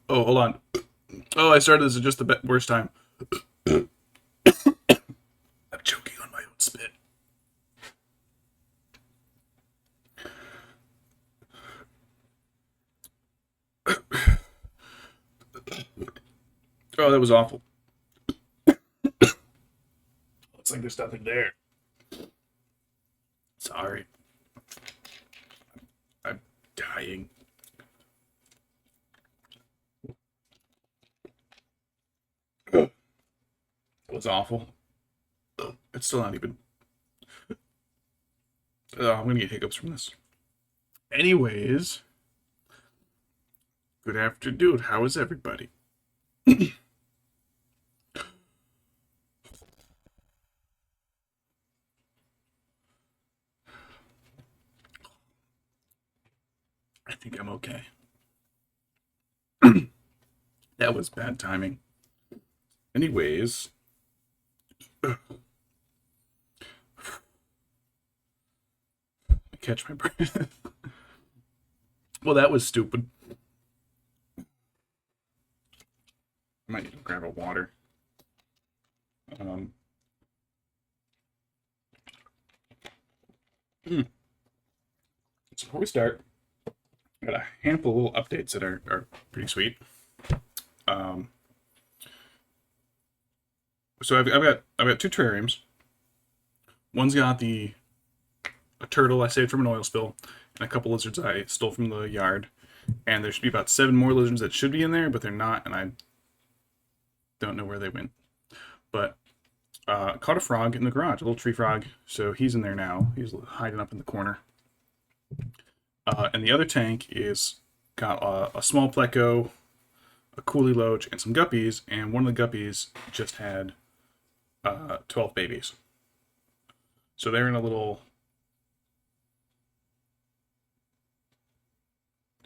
Oh, hold on. Oh, I started this at just the worst time. I'm choking on my own spit. Oh, that was awful. Looks like there's nothing there. Sorry. I'm dying. It was awful. It's still not even. I'm gonna get hiccups from this. Anyways, good afternoon. How is everybody? I think I'm okay. That was bad timing. Anyways, catch my breath. Well, that was stupid. I might need to grab a water. Um, so before we start, I got a handful of little updates that are pretty sweet. Um, so I've got two terrariums. One's got a turtle I saved from an oil spill, and a couple lizards I stole from the yard. And there should be about 7 more lizards that should be in there, but they're not, and I don't know where they went. But caught a frog in the garage, a little tree frog. So he's in there now. He's hiding up in the corner. And the other tank is got a small pleco, a coolie loach, and some guppies. And one of the guppies just had 12 babies. So they're in a little,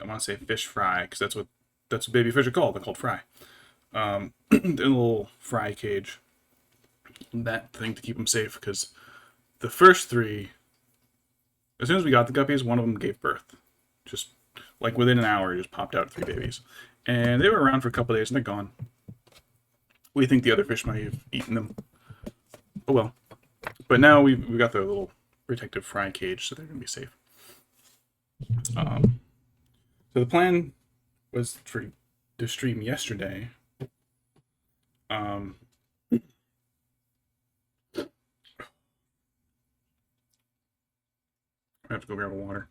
I want to say fish fry, because that's what baby fish are called. They're called fry. They're in a little fry cage. That thing to keep them safe, because the first three, as soon as we got the guppies, one of them gave birth. Just like within an hour, just popped out 3 babies. And they were around for a couple days and they're gone. We think the other fish might have eaten them. Oh well. But now we've got the little protective fry cage, so they're going to be safe. Um, so the plan was to stream yesterday. I have to go grab a water.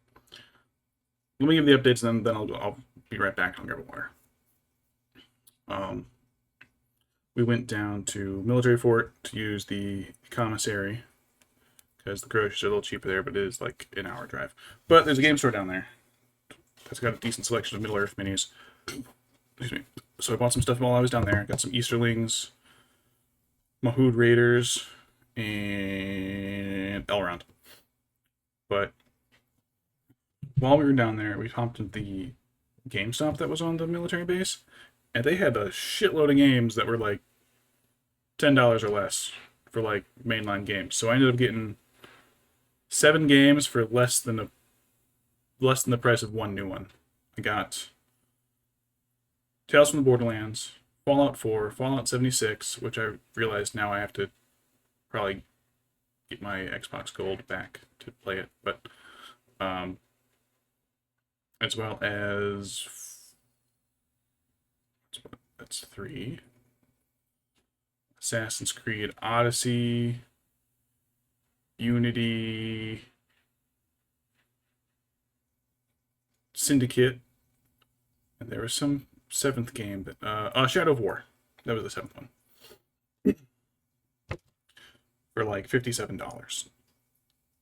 Let me give the updates, and then I'll be right back. I'll grab a water. We went down to Military Fort to use the commissary because the groceries are a little cheaper there, but it is like an hour drive. But there's a game store down there that's got a decent selection of Middle Earth minis. Excuse me. So I bought some stuff while I was down there. Got some Easterlings, Mahood Raiders, and Elrond. But while we were down there, we hopped into the GameStop that was on the military base, and they had a shitload of games that were like $10 or less for like mainline games. So I ended up getting 7 games for less than the price of one new one. I got Tales from the Borderlands, Fallout 4, Fallout 76, which I realized now I have to probably get my Xbox Gold back to play it, but as well as that's 3. Assassin's Creed Odyssey, Unity, Syndicate, and there was some 7th game, but Shadow of War. That was the 7th one for like $57,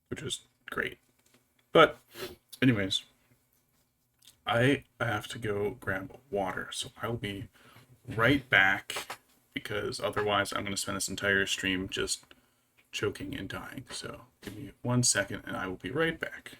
which was great. But anyways, I have to go grab water, so I'll be right back because otherwise I'm going to spend this entire stream just choking and dying. So give me 1 second and I will be right back.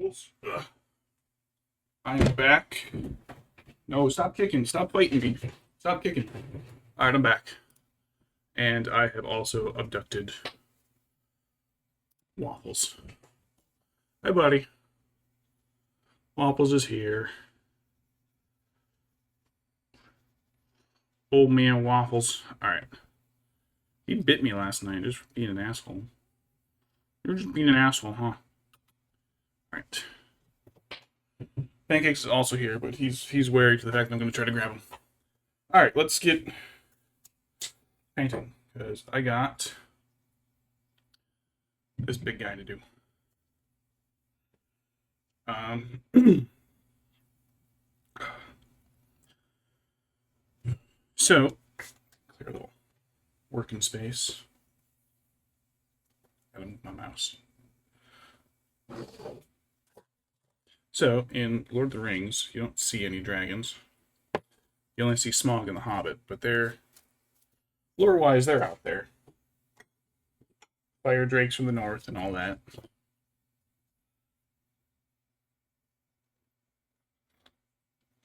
Ugh. I am back. No, stop kicking. Stop fighting me. Stop kicking. All right, I'm back. And I have also abducted Waffles. Hi, buddy. Waffles is here. Old man Waffles. All right. He bit me last night just for being an asshole. You're just being an asshole, huh? All right. Pancakes is also here, but he's wary to the fact that I'm going to try to grab him. All right, let's get painting because I got this big guy to do. So clear a little working space. Gotta move my mouse. So in Lord of the Rings, you don't see any dragons. You only see Smaug and the Hobbit, but they're lore-wise, they're out there. Fire drakes from the north and all that.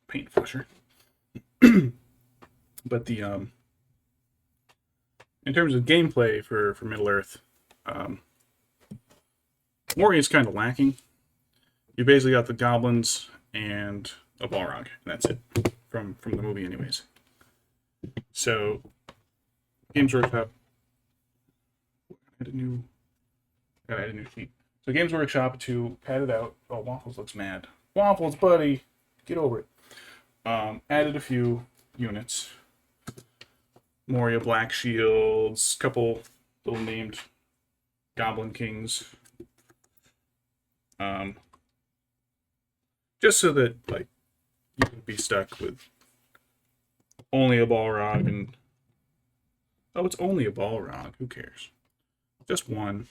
Paint flusher. But the in terms of gameplay for Middle-earth, Moria is kind of lacking. You basically got the goblins and a Balrog, and that's it from the movie, anyways. So, Games Workshop add a new sheet. So Games Workshop to pad it out. Oh, Waffles looks mad. Waffles, buddy, get over it. Added a few units. Moria Black Shields, couple little named Goblin Kings. Just so that like you can be stuck with only a Balrog and it's only a Balrog. Who cares? Just one.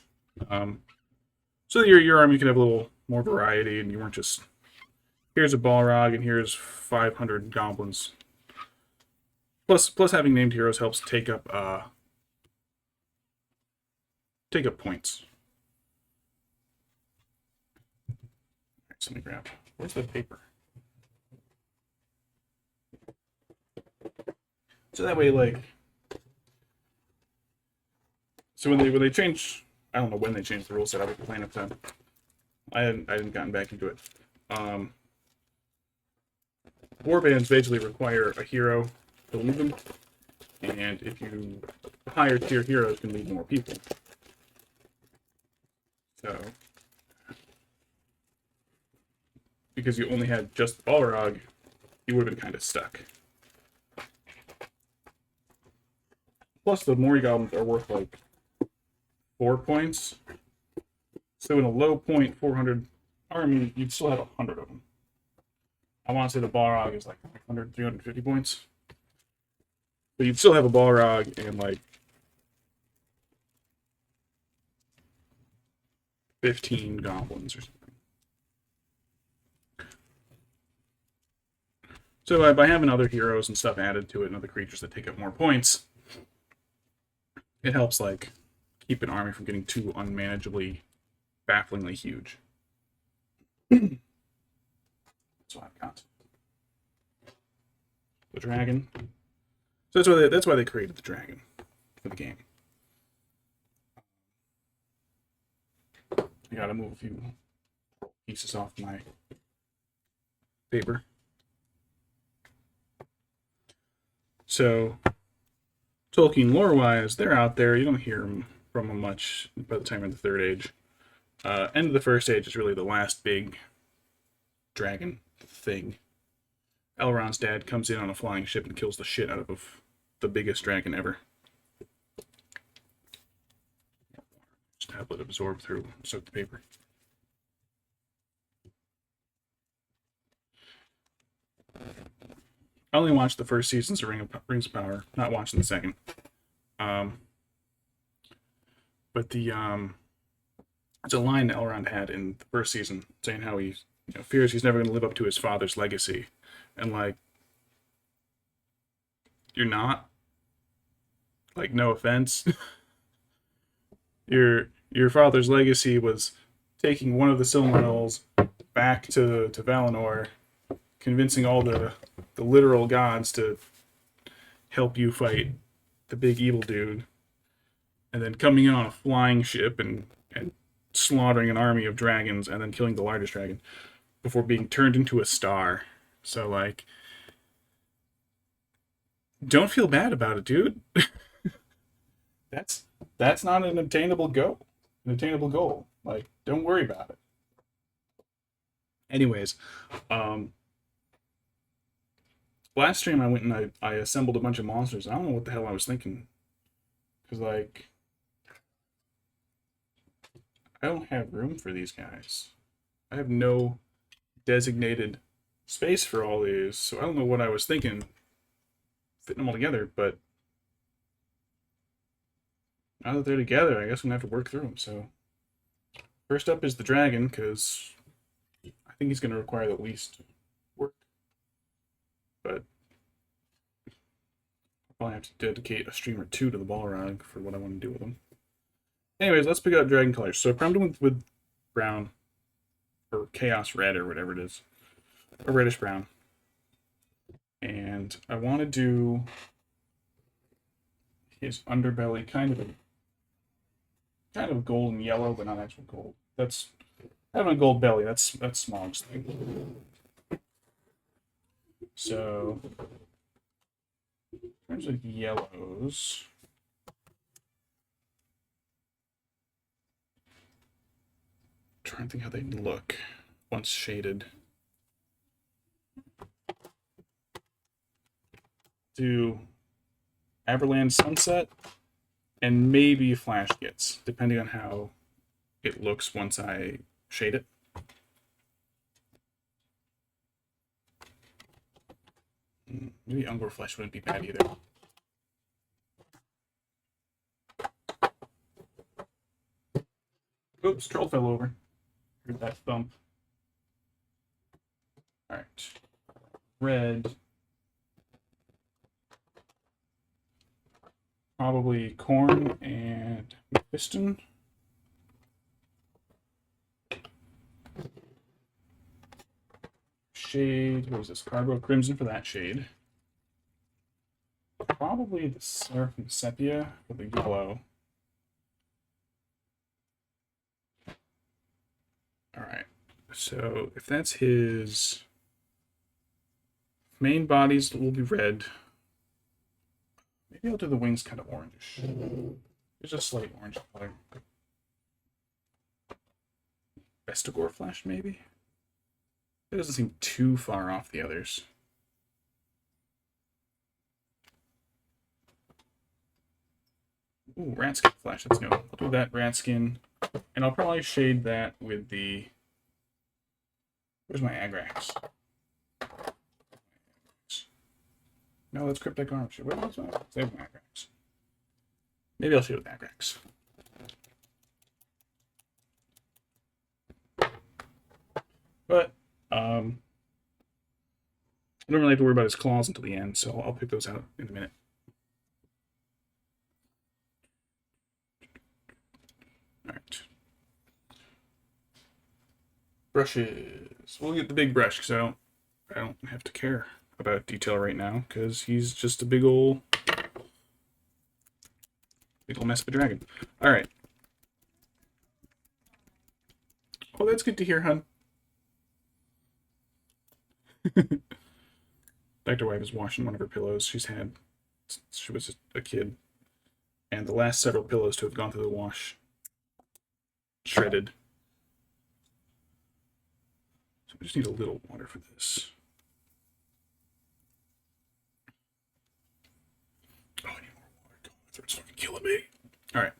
So that your army can have a little more variety, and you weren't just here's a Balrog and here's 500 goblins. Plus having named heroes helps take up points. Alright, so let me grab. Where's the paper? So that way, like, so when they change, I don't know when they changed the rule set. I was playing at the time. I hadn't gotten back into it. Warbands basically require a hero to lead them, and if you higher tier heroes can lead more people. So, because you only had just Balrog, you would have been kind of stuck. Plus, the Moria Goblins are worth like 4 points. So in a low point 400 army, you'd still have 100 of them. I want to say the Balrog is like 300, 350 points. But you'd still have a Balrog and like 15 goblins or something. So by having other heroes and stuff added to it and other creatures that take up more points, it helps like keep an army from getting too unmanageably, bafflingly huge. That's what I've got. The dragon. So that's why they created the dragon for the game. I gotta move a few pieces off my paper. So, Tolkien lore-wise, they're out there. You don't hear from them much by the time you're in the Third Age. End of the First Age is really the last big dragon thing. Elrond's dad comes in on a flying ship and kills the shit out of the biggest dragon ever. Just have it absorb through, soak the paper. I only watched the first seasons of Rings of Power, not watching the second. But the it's a line Elrond had in the first season saying how he fears he's never going to live up to his father's legacy, and like, you're not. Like, no offense. Your father's legacy was taking one of the Silmarils back to Valinor, convincing all the literal gods to help you fight the big evil dude, and then coming in on a flying ship and slaughtering an army of dragons, and then killing the largest dragon before being turned into a star. So, like, don't feel bad about it, dude. That's not an attainable goal. Like, don't worry about it. Anyways, last stream I went and I assembled a bunch of monsters. I don't know what the hell I was thinking. Because, like, I don't have room for these guys. I have no designated space for all these, so I don't know what I was thinking fitting them all together, but now that they're together, I guess I'm going to have to work through them. So, first up is the dragon, because I think he's going to require the least work. But I'll probably have to dedicate a stream or two to the Balrog for what I want to do with them. Anyways, let's pick out dragon colors. So I primed them with brown, or chaos red, or whatever it is. A reddish brown. And I want to do his underbelly kind of golden yellow, but not actual gold. That's having a gold belly. That's Smog's thing. So in terms of yellows, I'm trying to think how they look once shaded. Do Aberland Sunset and maybe Flash Gets, depending on how it looks once I shade it. Maybe Ungor Flesh wouldn't be bad either. Oops, troll fell over. Heard that thump. Alright. Red. Probably Corn and Piston. Shade, what is this? Carbo Crimson for that shade. Probably the Seraphim Sepia for the yellow. Alright, so if that's his main bodies will be red. Maybe I'll do the wings kind of orangish. There's a slight orange color. Vestigore Flash, maybe? It doesn't seem too far off the others. Ooh, rat skin flash, that's new. I'll do that rat skin, and I'll probably shade that with the... Where's my Agrax? No, that's Cryptic Arm. Where was my Agrax? Maybe I'll shade with Agrax. But, I don't really have to worry about his claws until the end, so I'll pick those out in a minute. Alright. Brushes. We'll get the big brush, because I don't have to care about detail right now, because he's just a big ol' mess of a dragon. Alright. Oh, that's good to hear, hun. Dr. Wife is washing one of her pillows she's had since she was a kid. And the last several pillows to have gone through the wash. Shredded. So we just need a little water for this. Oh, I need more water. God, my throat's fucking killing me. Alright.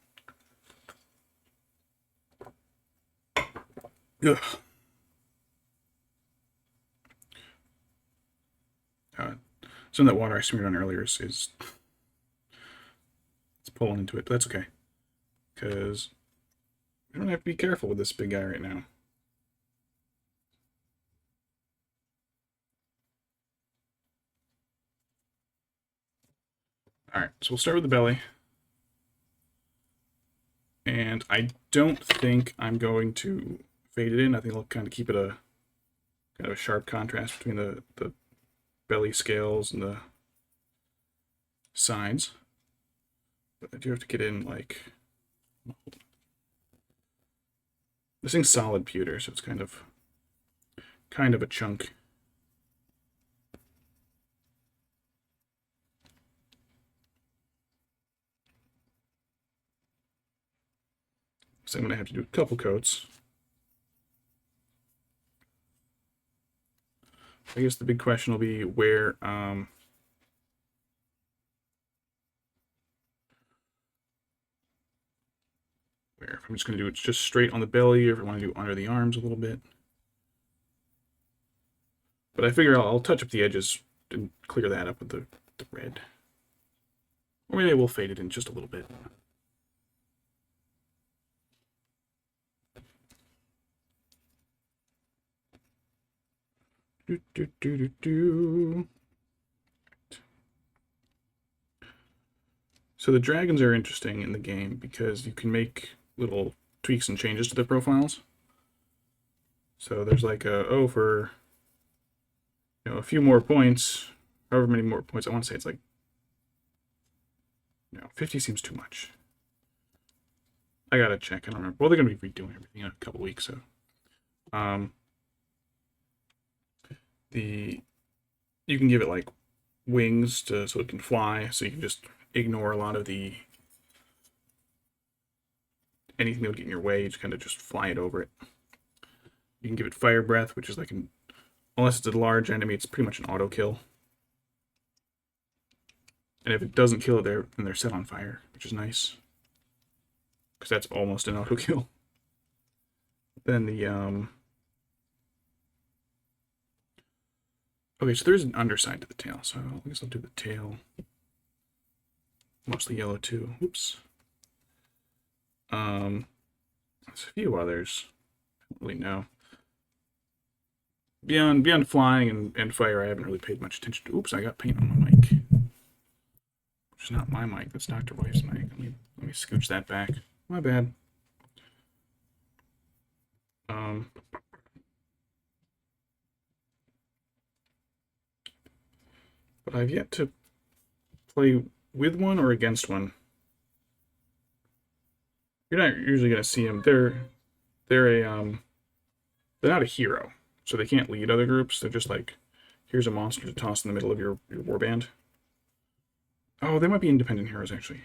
Ugh. Some of that water I smeared on earlier is it's pulling into it, but that's okay. Because we don't have to be careful with this big guy right now. Alright, so we'll start with the belly. And I don't think I'm going to fade it in. I think I'll kind of keep it a Kind of a sharp contrast between the belly scales and the sides. But I do have to get in, like... This thing's solid pewter, so it's kind of a chunk. So I'm going to have to do a couple coats. I guess the big question will be where I'm just going to do it just straight on the belly, or if I want to do under the arms a little bit. But I figure I'll touch up the edges and clear that up with the red. Or maybe we'll fade it in just a little bit. So the dragons are interesting in the game because you can make little tweaks and changes to their profiles. So there's like for a few more points, however many more points, I want to say it's like 50 seems too much. I gotta check. I don't remember. Well, they're gonna be redoing everything in a couple weeks, so you can give it like wings so it can fly, so you can just ignore a lot of anything that would get in your way. You just kind of just fly it over it. You can give it fire breath, which is like unless it's a large enemy, it's pretty much an auto kill. And if it doesn't kill it, then they're set on fire, which is nice, because that's almost an auto kill. Then the okay, so there's an underside to the tail, so I guess I'll do the tail. Mostly yellow too. Oops. There's a few others. I don't really know. Beyond flying and fire, I haven't really paid much attention to. Oops, I got paint on my mic. Which is not my mic, that's Dr. Wife's mic. Let me scooch that back. My bad. But I've yet to play with one or against one. You're not usually gonna see them. They're not a hero, so they can't lead other groups. They're just like, here's a monster to toss in the middle of your warband. Oh, they might be independent heroes actually.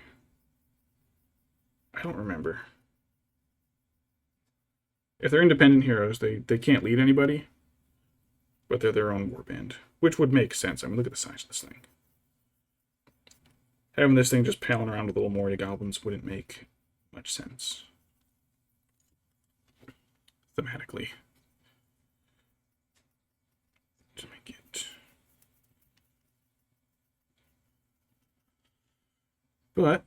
I don't remember. If they're independent heroes, they can't lead anybody, but they're their own warband, which would make sense. I mean, look at the size of this thing. Having this thing just palling around with little Moria Goblins wouldn't make much sense thematically. To make it. But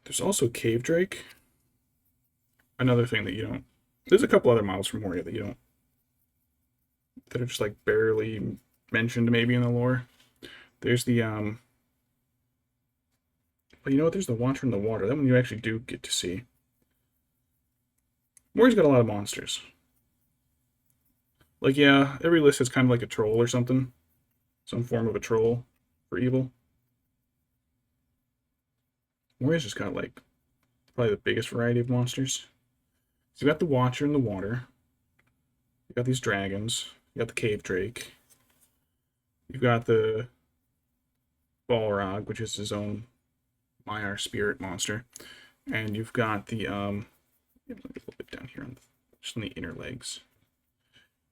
there's also Cave Drake. Another thing that you don't... There's a couple other models from Moria that you don't... that are just like barely mentioned maybe in the lore. There's the but you know what, there's the Watcher in the Water. That one you actually do get to see. Moria's got a lot of monsters. Like, yeah, every list has kind of like a troll or something. Some form of a troll for evil. Moria's just got like probably the biggest variety of monsters. So you got the Watcher in the Water. You got these dragons. You got the Cave Drake. You've got the Balrog, which is his own Maiar spirit monster. And you've got the let me get a little bit down here just on the inner legs.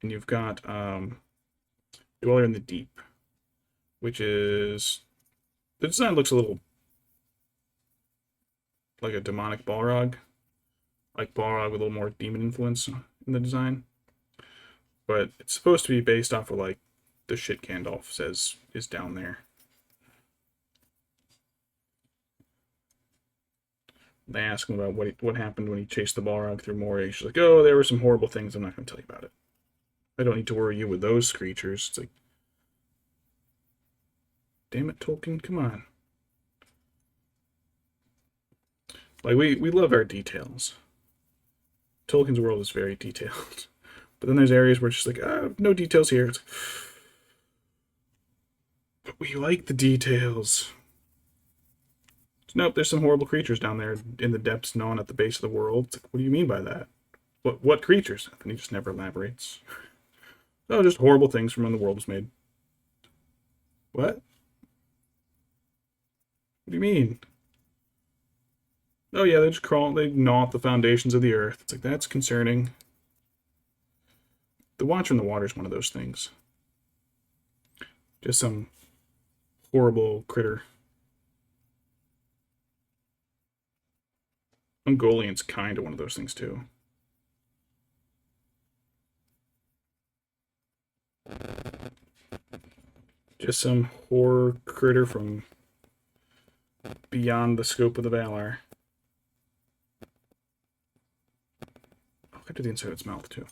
And you've got Dweller in the Deep, which is, the design looks a little like a demonic Balrog. Like Balrog with a little more demon influence in the design. But it's supposed to be based off of like the shit Gandalf says is down there. They ask him about what happened when he chased the Balrog through Moria. She's like, oh, there were some horrible things. I'm not going to tell you about it. I don't need to worry you with those creatures. It's like, damn it, Tolkien, come on. Like, we love our details. Tolkien's world is very detailed. But then there's areas where it's just like, no details here. It's like, but we like the details. Nope, there's some horrible creatures down there in the depths, gnawing at the base of the world. It's like, what do you mean by that? What creatures? And he just never elaborates. Oh, just horrible things from when the world was made. What? What do you mean? Oh yeah, they just crawl, they gnaw at the foundations of the earth. It's like, that's concerning. The Watcher in the Water is one of those things. Just some horrible critter. Ungoliant's kind of one of those things too. Just some horror critter from beyond the scope of the Valar. I'll get to the inside of its mouth too.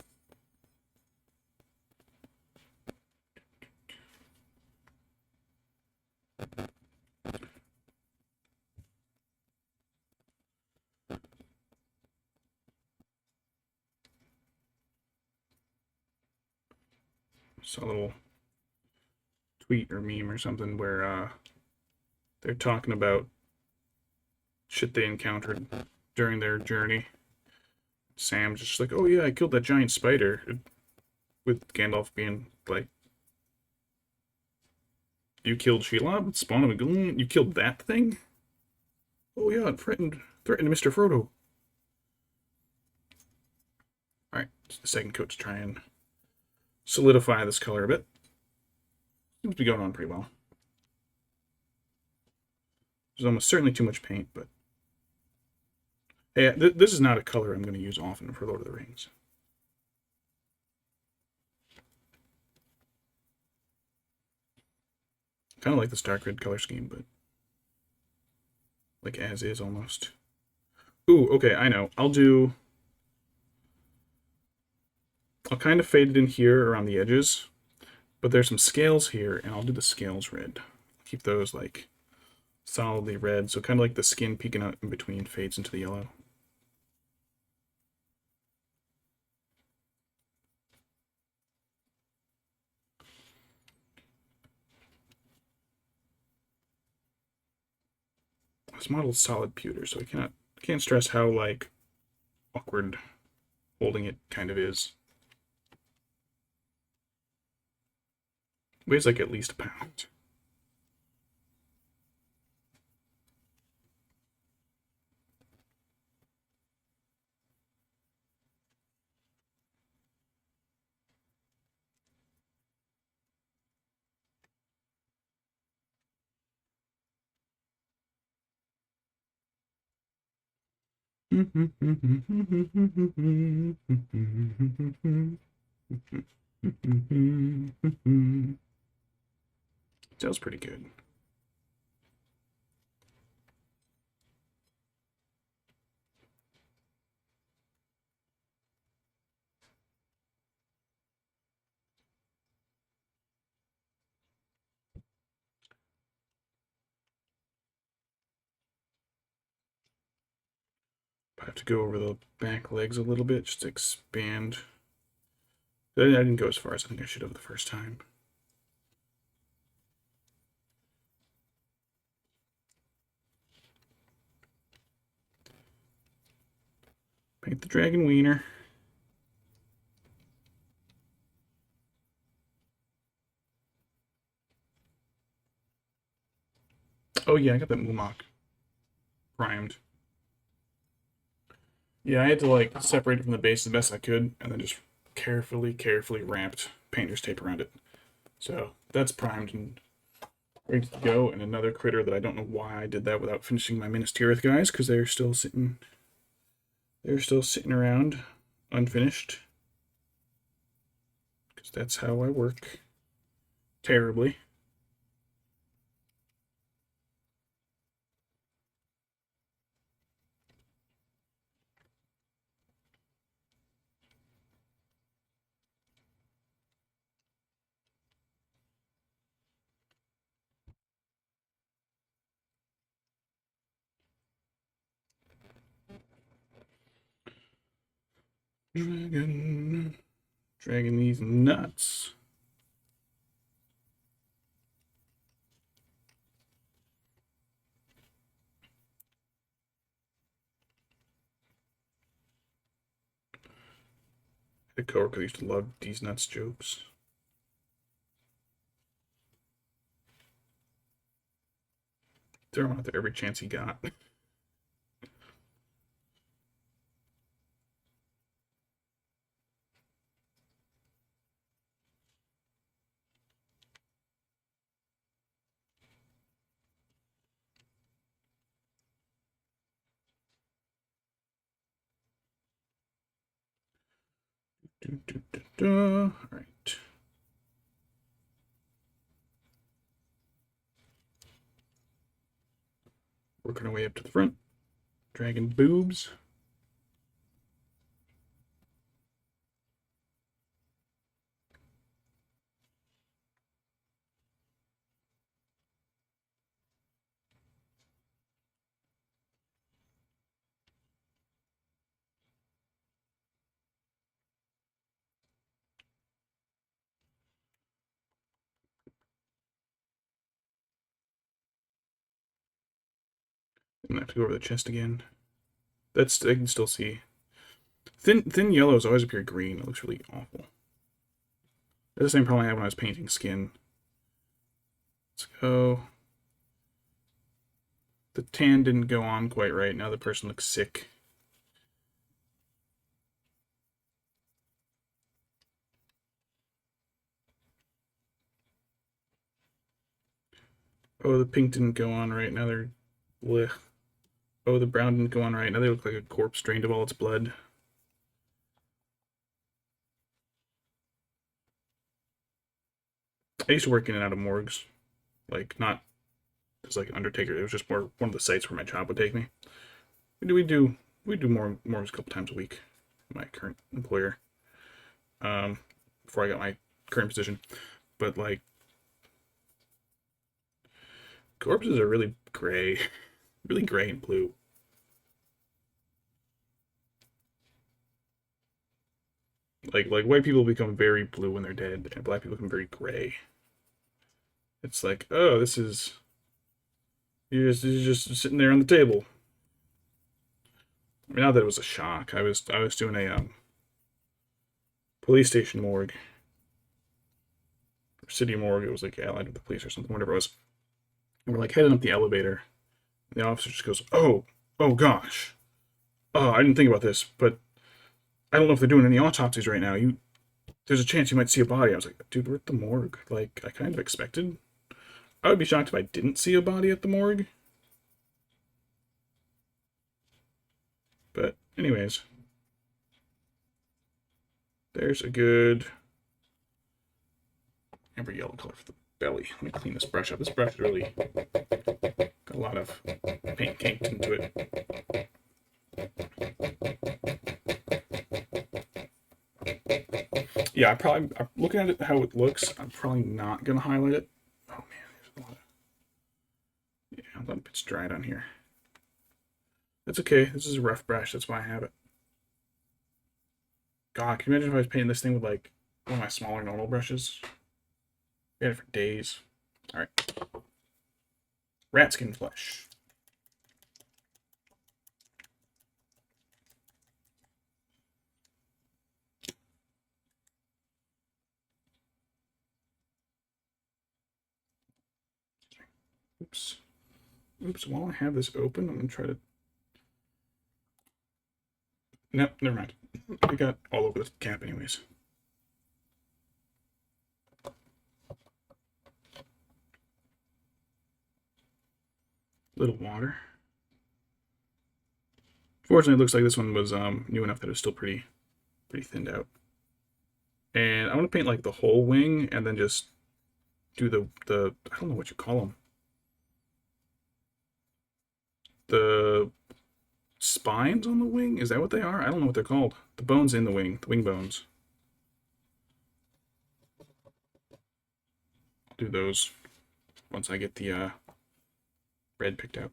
Saw a little tweet or meme or something where they're talking about shit they encountered during their journey. Sam's just like, oh yeah, I killed that giant spider. With Gandalf being like, you killed Shelob? Spawn of a Goblin? You killed that thing? Oh yeah, it threatened Mr. Frodo. Alright, the second coat to try and solidify this color a bit. Seems to be going on pretty well. There's almost certainly too much paint, but hey, this is not a color I'm going to use often for Lord of the Rings. Kind of like this dark red color scheme, but like as is almost. Ooh, okay, I know. I'll kind of fade it in here around the edges, but there's some scales here, and I'll do the scales red. Keep those like solidly red, so kind of like the skin peeking out in between fades into the yellow. This model is solid pewter, so I can't stress how like awkward holding it kind of is. Weighs like at least a pound. Sounds pretty good. I have to go over the back legs a little bit just to expand. I didn't go as far as I think I should have the first time. Paint the dragon wiener. Oh yeah, I got that Moomock primed. Yeah, I had to like separate it from the base the best I could, and then just carefully wrapped painter's tape around it. So that's primed and ready to go. And another critter that I don't know why I did that without finishing my Minas Tirith guys, because they're still sitting around unfinished. Because that's how I work. Terribly. Dragging these nuts. The coworker used to love these nuts jokes. Throw him out there every chance he got. All right. Working our way up to the front. Dragging boobs. I'm gonna have to go over the chest again. That's, I can still see. Thin yellows always appear green. It looks really awful. That's the same problem I had when I was painting skin. Let's go. The tan didn't go on quite right. Now the person looks sick. Oh, the pink didn't go on right. Now they're... blech. Oh, the brown didn't go on right. Now they look like a corpse drained of all its blood. I used to work in and out of morgues. Like, not as like Undertaker. It was just more one of the sites where my job would take me. We do more morgues a couple times a week. My current employer. Before I got my current position. But like, corpses are really gray. Really gray and blue. Like white people become very blue when they're dead, and black people become very gray. It's like, oh, this is you're just sitting there on the table. I mean, not that it was a shock. I was doing a police station morgue, or city morgue. It was like allied with the police or something, whatever it was. And we're like heading up the elevator. And the officer just goes, oh gosh, oh, I didn't think about this, but I don't know if they're doing any autopsies right now. There's a chance you might see a body. I was like, dude, we're at the morgue. Like, I kind of expected. I would be shocked if I didn't see a body at the morgue. But, anyways. There's a good amber yellow color for the belly. Let me clean this brush up. This brush really got a lot of paint caked into it. Yeah, I'm looking at it how it looks. I'm probably not gonna highlight it. Oh man, there's a lot of, yeah, a lot of bits dried on here. That's okay. This is a rough brush. That's why I have it. God, can you imagine if I was painting this thing with like one of my smaller normal brushes? I had it for days. All right. Rat skin flesh. Oops. Oops, while I have this open, I'm going to try to... Nope, never mind. I got all over the cap anyways. Little water. Fortunately, it looks like this one was new enough that it was still pretty thinned out. And I want to paint like the whole wing and then just do the I don't know what you call them. The spines on the wing? Is that what they are? I don't know what they're called. The bones in the wing bones. I'll do those once I get the red picked out.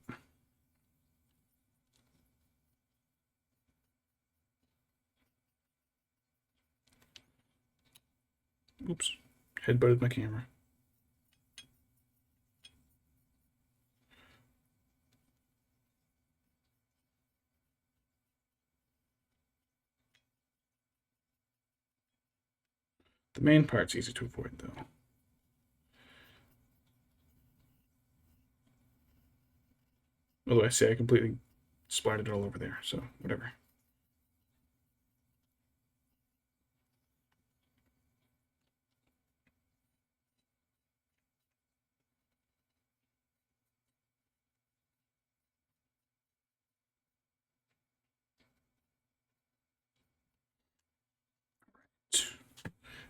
Oops. Headbutted my camera. The main part's easy to avoid, though. Although I say I completely splattered it all over there, so whatever.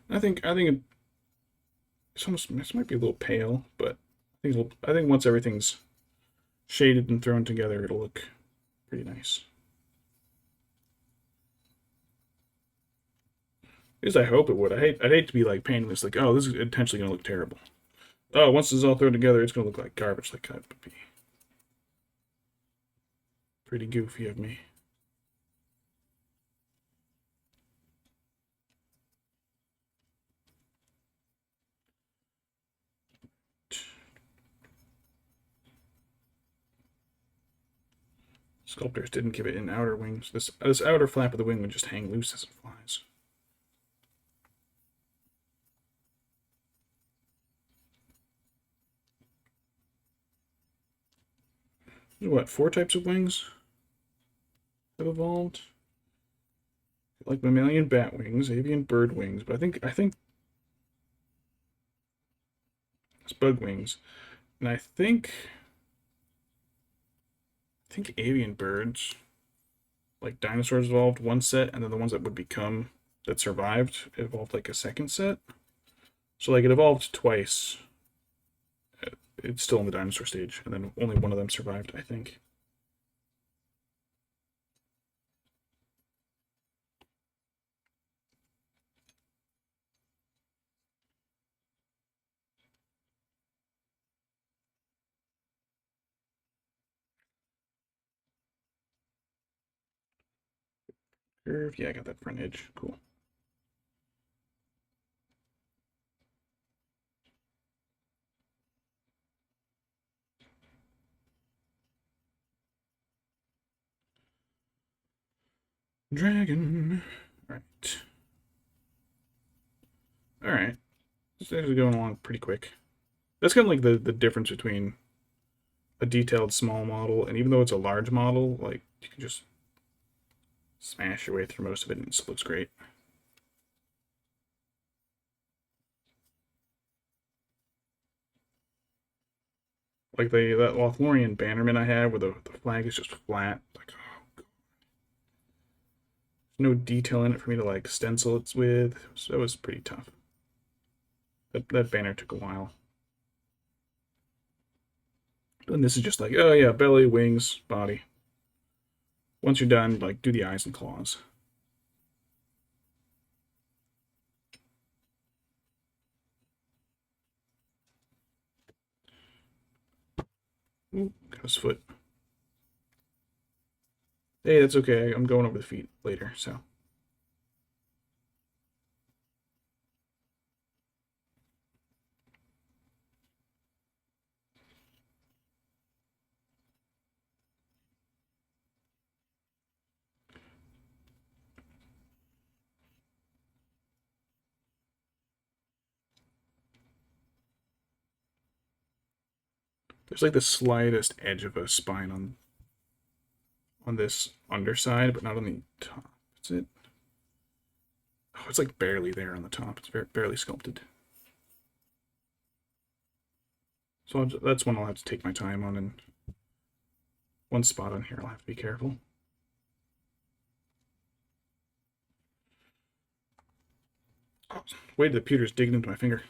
I think it's almost, this might be a little pale, but I think once everything's shaded and thrown together, it'll look pretty nice. At least I hope it would. I'd hate to be like painting this like, oh, this is intentionally gonna look terrible. Oh, once this is all thrown together, it's gonna look like garbage. Like that would be pretty goofy of me. Sculptors didn't give it an outer wings. This outer flap of the wing would just hang loose as it flies. There's what, 4 types of wings have evolved? Like mammalian bat wings, avian bird wings, but I think it's bug wings. And I think avian birds, like dinosaurs evolved one set, and then the ones that would become that survived evolved like a second set. So like it evolved twice. It's still in the dinosaur stage, and then only one of them survived, I think. Curve, yeah, I got that front edge. Cool. Dragon. Alright. Alright. This is actually going along pretty quick. That's kind of like the difference between a detailed small model, and even though it's a large model, like, you can just smash your way through most of it and it still looks great. Like that Lothlorien bannerman I have where the flag is just flat. Like, oh, God. There's no detail in it for me to like stencil it with. So it was pretty tough. That banner took a while. And this is just like, oh yeah, belly, wings, body. Once you're done, like, do the eyes and claws. Ooh, got his foot. Hey, that's okay. I'm going over the feet later, so. There's like the slightest edge of a spine on this underside, but not on the top. Is it? Oh, it's like barely there on the top. It's barely sculpted. So that's one I'll have to take my time on, and one spot on here I'll have to be careful. Oh, wait, the pewter's digging into my finger.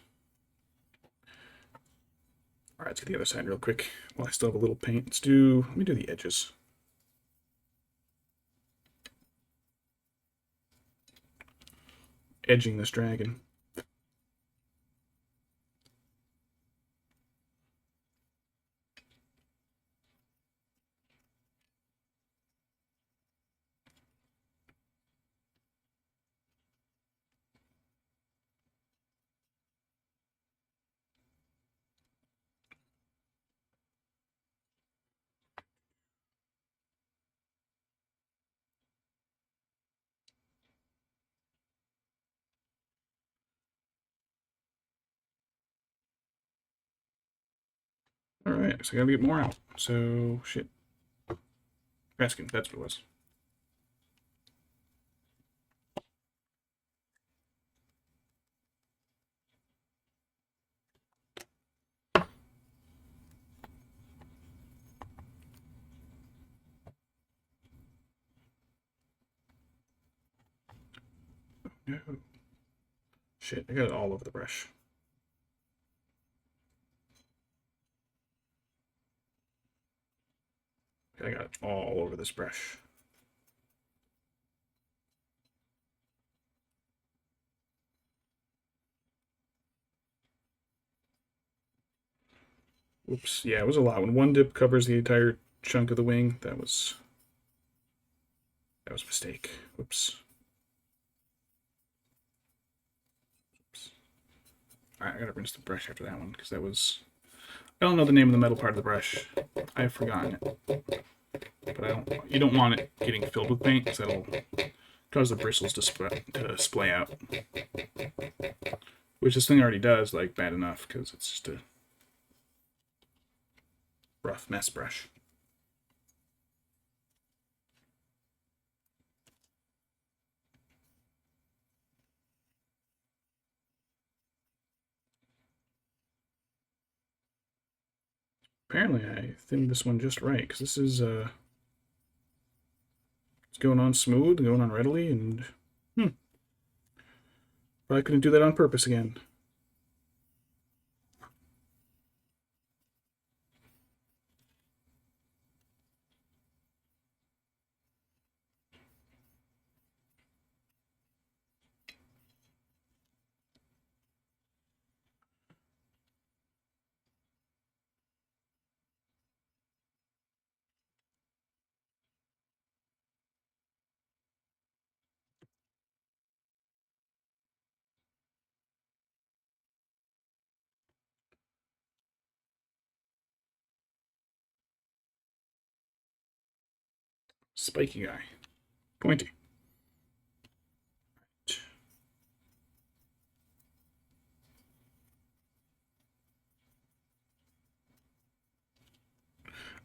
All right, let's get the other side real quick while I still have a little paint. Let me do the edges. Edging this dragon. Alright, so I gotta get more out. So, shit. Raskin, that's what it was. No. Shit, I got it all over the brush. I got it all over this brush. Oops, yeah, it was a lot. When one dip covers the entire chunk of the wing, that was a mistake. Whoops. Oops. Alright, I gotta rinse the brush after that one, because that was... I don't know the name of the metal part of the brush. I've forgotten it. But you don't want it getting filled with paint, because that'll cause the bristles to splay out. Which this thing already does, like, bad enough, because it's just a rough mess brush. Apparently I thinned this one just right, because this is, it's going on smooth, going on readily, and, probably couldn't do that on purpose again. Spiky guy. Pointy.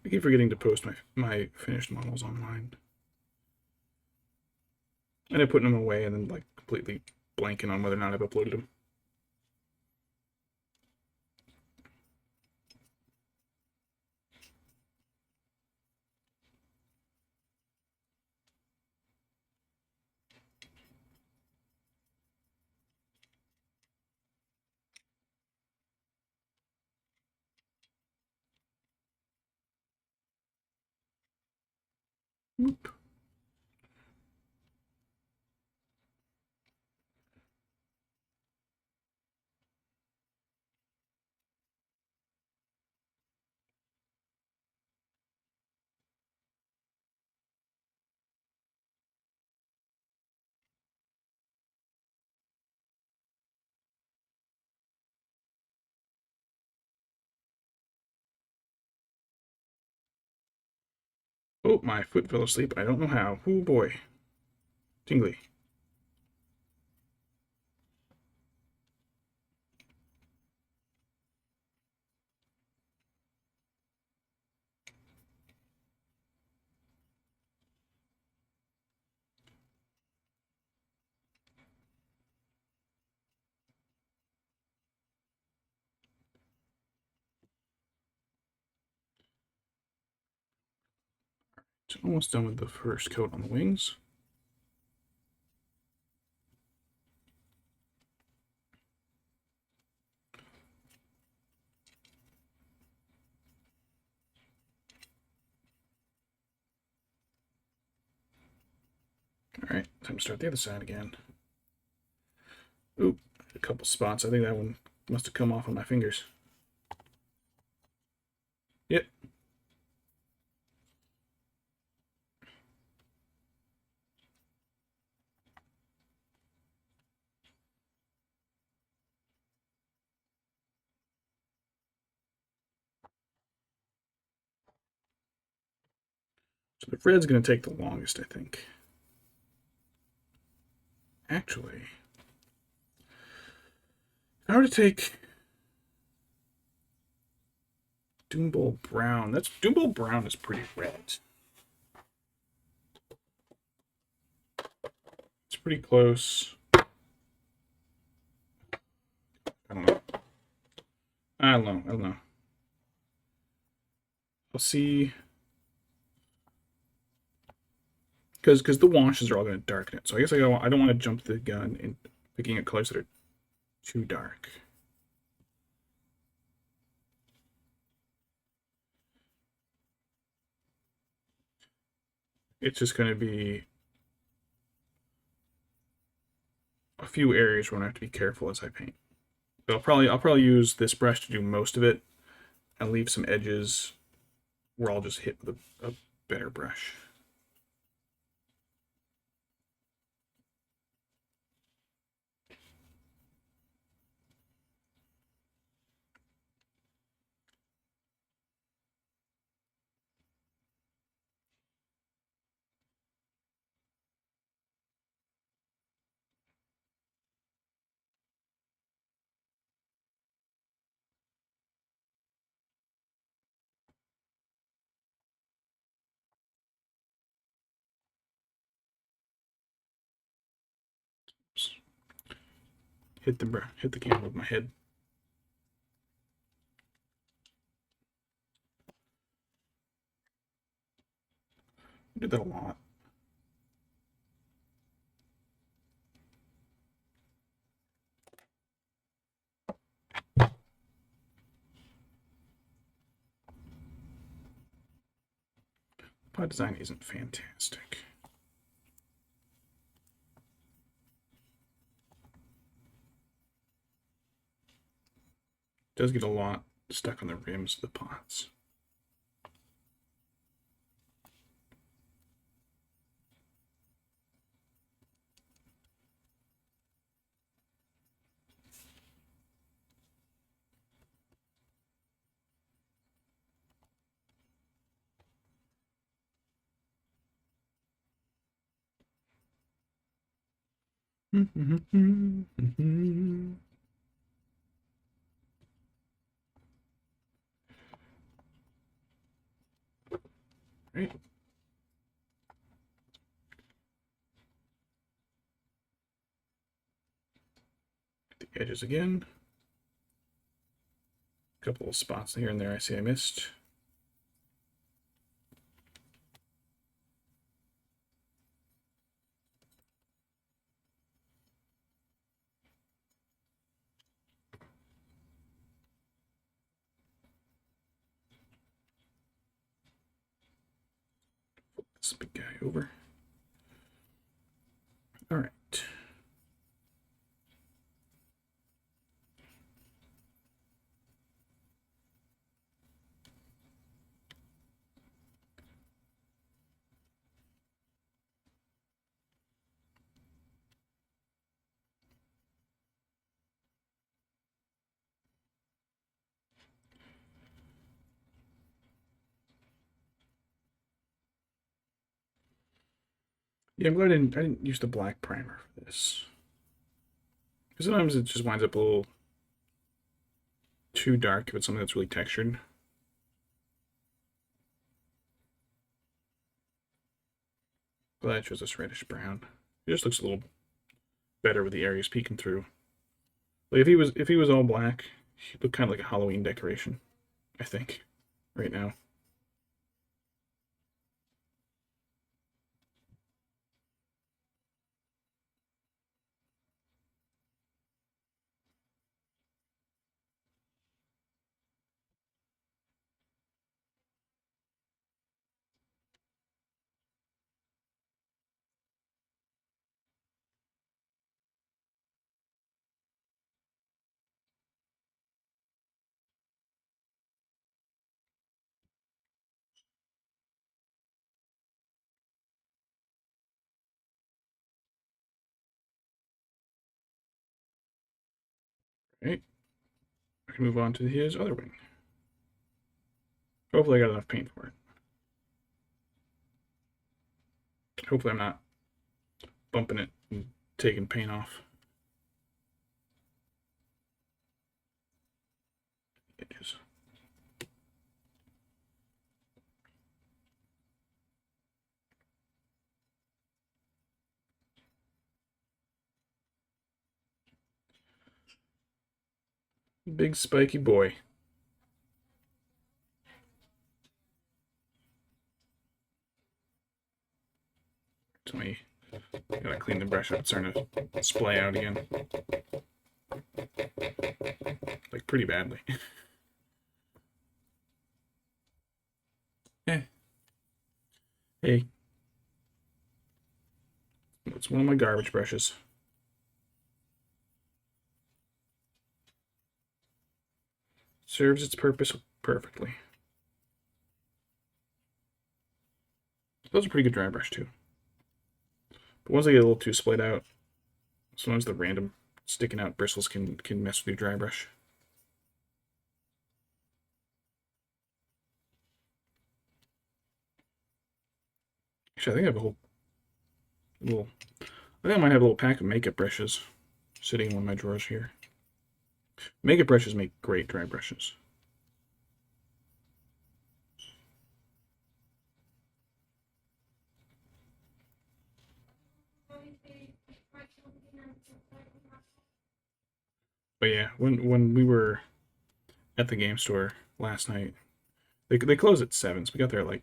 I keep forgetting to post my finished models online. And I put them away and then like completely blanking on whether or not I've uploaded them. Whoop. Oh, my foot fell asleep. I don't know how. Oh boy. Tingly. It's almost done with the first coat on the wings. Alright, time to start the other side again. Oop, a couple spots. I think that one must have come off on my fingers. Yep. So the red's going to take the longest, I think. Actually, if I were to take Doombull Brown. Doombull Brown is pretty red. It's pretty close. I don't know. I don't know. I'll see. Because the washes are all going to darken it. So I guess I don't want to jump the gun in picking at colors that are too dark. It's just going to be a few areas where I have to be careful as I paint. But I'll probably use this brush to do most of it and leave some edges where I'll just hit with a better brush. Oops. Hit the camera with my head. I did that a lot. Pot design isn't fantastic. It does get a lot stuck on the rims of the pots. Right. The edges again. A couple of spots here and there I see I missed. Flip this big guy over. All right. Yeah, I'm glad I didn't use the black primer for this. Because sometimes it just winds up a little too dark if it's something that's really textured. Glad I chose this reddish brown. It just looks a little better with the areas peeking through. Like if he was all black, he'd look kind of like a Halloween decoration, I think, right now. Right. I can move on to his other wing. Hopefully I got enough paint for it. Hopefully I'm not bumping it and taking paint off. Edges. big spiky boy. So we gotta clean the brush up. It's starting to splay out again. Like, pretty badly. Eh. Hey. It's one of my garbage brushes. Serves its purpose perfectly. Those are pretty good dry brush too. But once they get a little too splayed out, sometimes the random sticking out bristles can mess with your dry brush. Actually, I think I have a I think I might have a little pack of makeup brushes sitting in one of my drawers here. Makeup brushes make great dry brushes. But yeah, when we were at the game store last night, they closed at 7, so we got there at like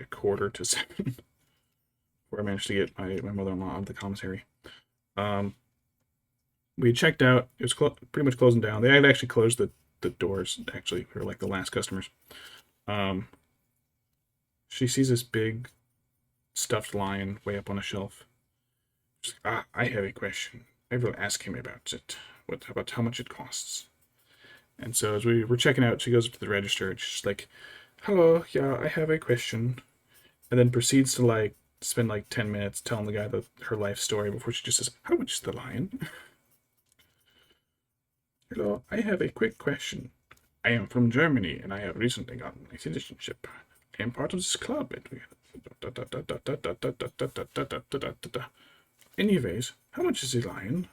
a quarter to 7, where I managed to get my mother-in-law out of the commissary. We checked out. It was pretty much closing down. They had actually closed the doors. Actually, we were like the last customers. She sees this big stuffed lion way up on a shelf. She's like, I have a question. I will ask him about it. About how much it costs? And so as we were checking out, she goes up to the register and she's like, "Hello, yeah, I have a question," and then proceeds to like spend like 10 minutes telling the guy her life story before she just says, "How much is the lion?" "Hello, I have a quick question. I am from Germany and I have recently gotten my citizenship. I am part of this club. Anyways, how much is the lion?"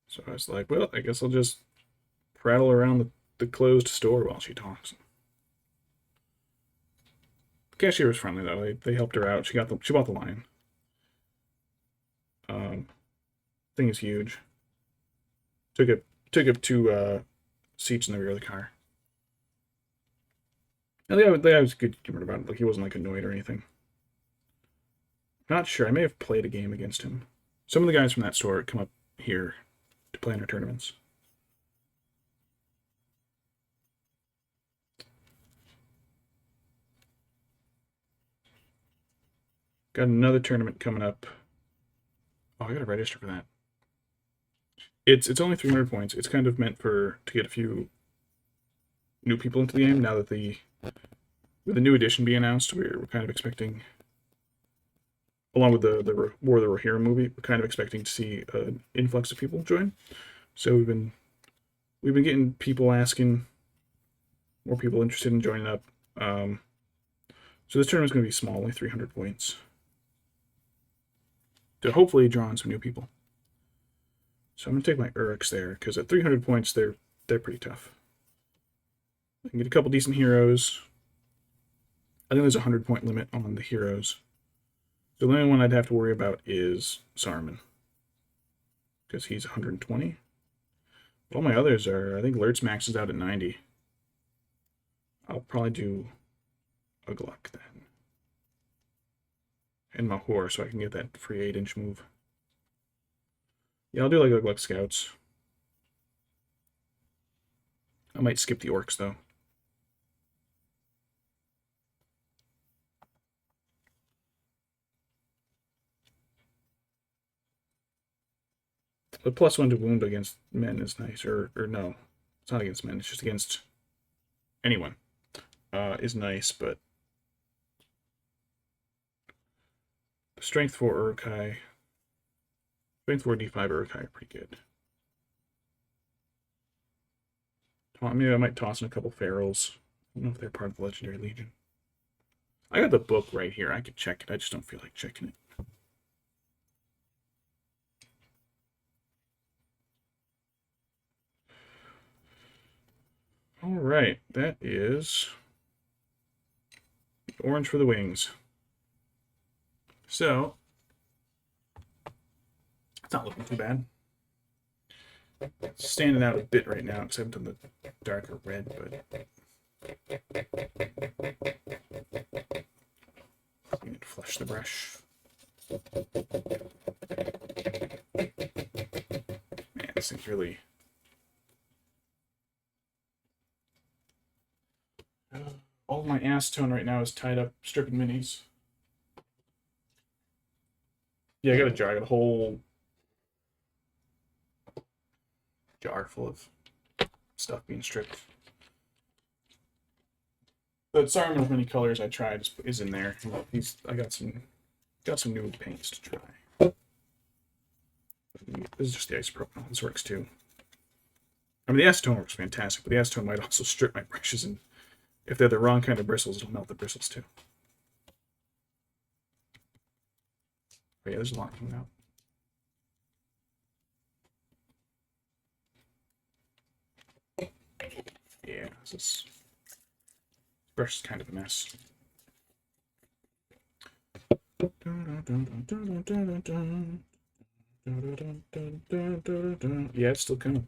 So I was like, well, I guess I'll just prattle around the closed store while she talks. The cashier was friendly though. They helped her out. She bought the lion. Thing is huge. Took up 2 seats in the rear of the car. And the guy was good humored about it. Like, he wasn't like annoyed or anything. Not sure. I may have played a game against him. Some of the guys from that store come up here to play in our tournaments. Got another tournament coming up. Oh, I gotta register for that. It's only 300 points. It's kind of meant to get a few new people into the game now that with the new edition being announced. We're kind of expecting, along with the War of the Rohirrim movie, we're kind of expecting to see an influx of people join. So we've been getting people asking, more people interested in joining up. So this tournament's going to be small, only 300 points, to hopefully draw in some new people. So I'm going to take my Uruks there, because at 300 points, they're pretty tough. I can get a couple decent heroes. I think there's a 100-point limit on the heroes. So the only one I'd have to worry about is Saruman, because he's 120. All my others are, I think Lurtz maxes out at 90. I'll probably do Ugluk then. And Mahor, so I can get that free 8-inch move. Yeah, I'll do like Ugluk Scouts. I might skip the Orcs, though. The +1 to wound against men is nice, or no, it's not against men, it's just against anyone, is nice, but the Strength 4 Uruk-hai, Strength 4 D5 Uruk-hai are pretty good. Maybe I might toss in a couple Ferals. I don't know if they're part of the Legendary Legion. I got the book right here. I could check it. I just don't feel like checking it. All right, that is orange for the wings. So It's not looking too bad. It's standing out a bit right now because I haven't done the darker red, but I need to flush the brush. Man, this thing's really... all my acetone right now is tied up stripping minis. Yeah, I got a jar. I got a whole jar full of stuff being stripped. The Sorry of Many Colors I tried is in there. I got some new paints to try. This is just the isopropyl. This works too. I mean, the acetone works fantastic, but the acetone might also strip my brushes, and if they're the wrong kind of bristles, it'll melt the bristles too. But yeah, there's a lot coming out. Yeah, this brush is kind of a mess. Yeah, it's still coming.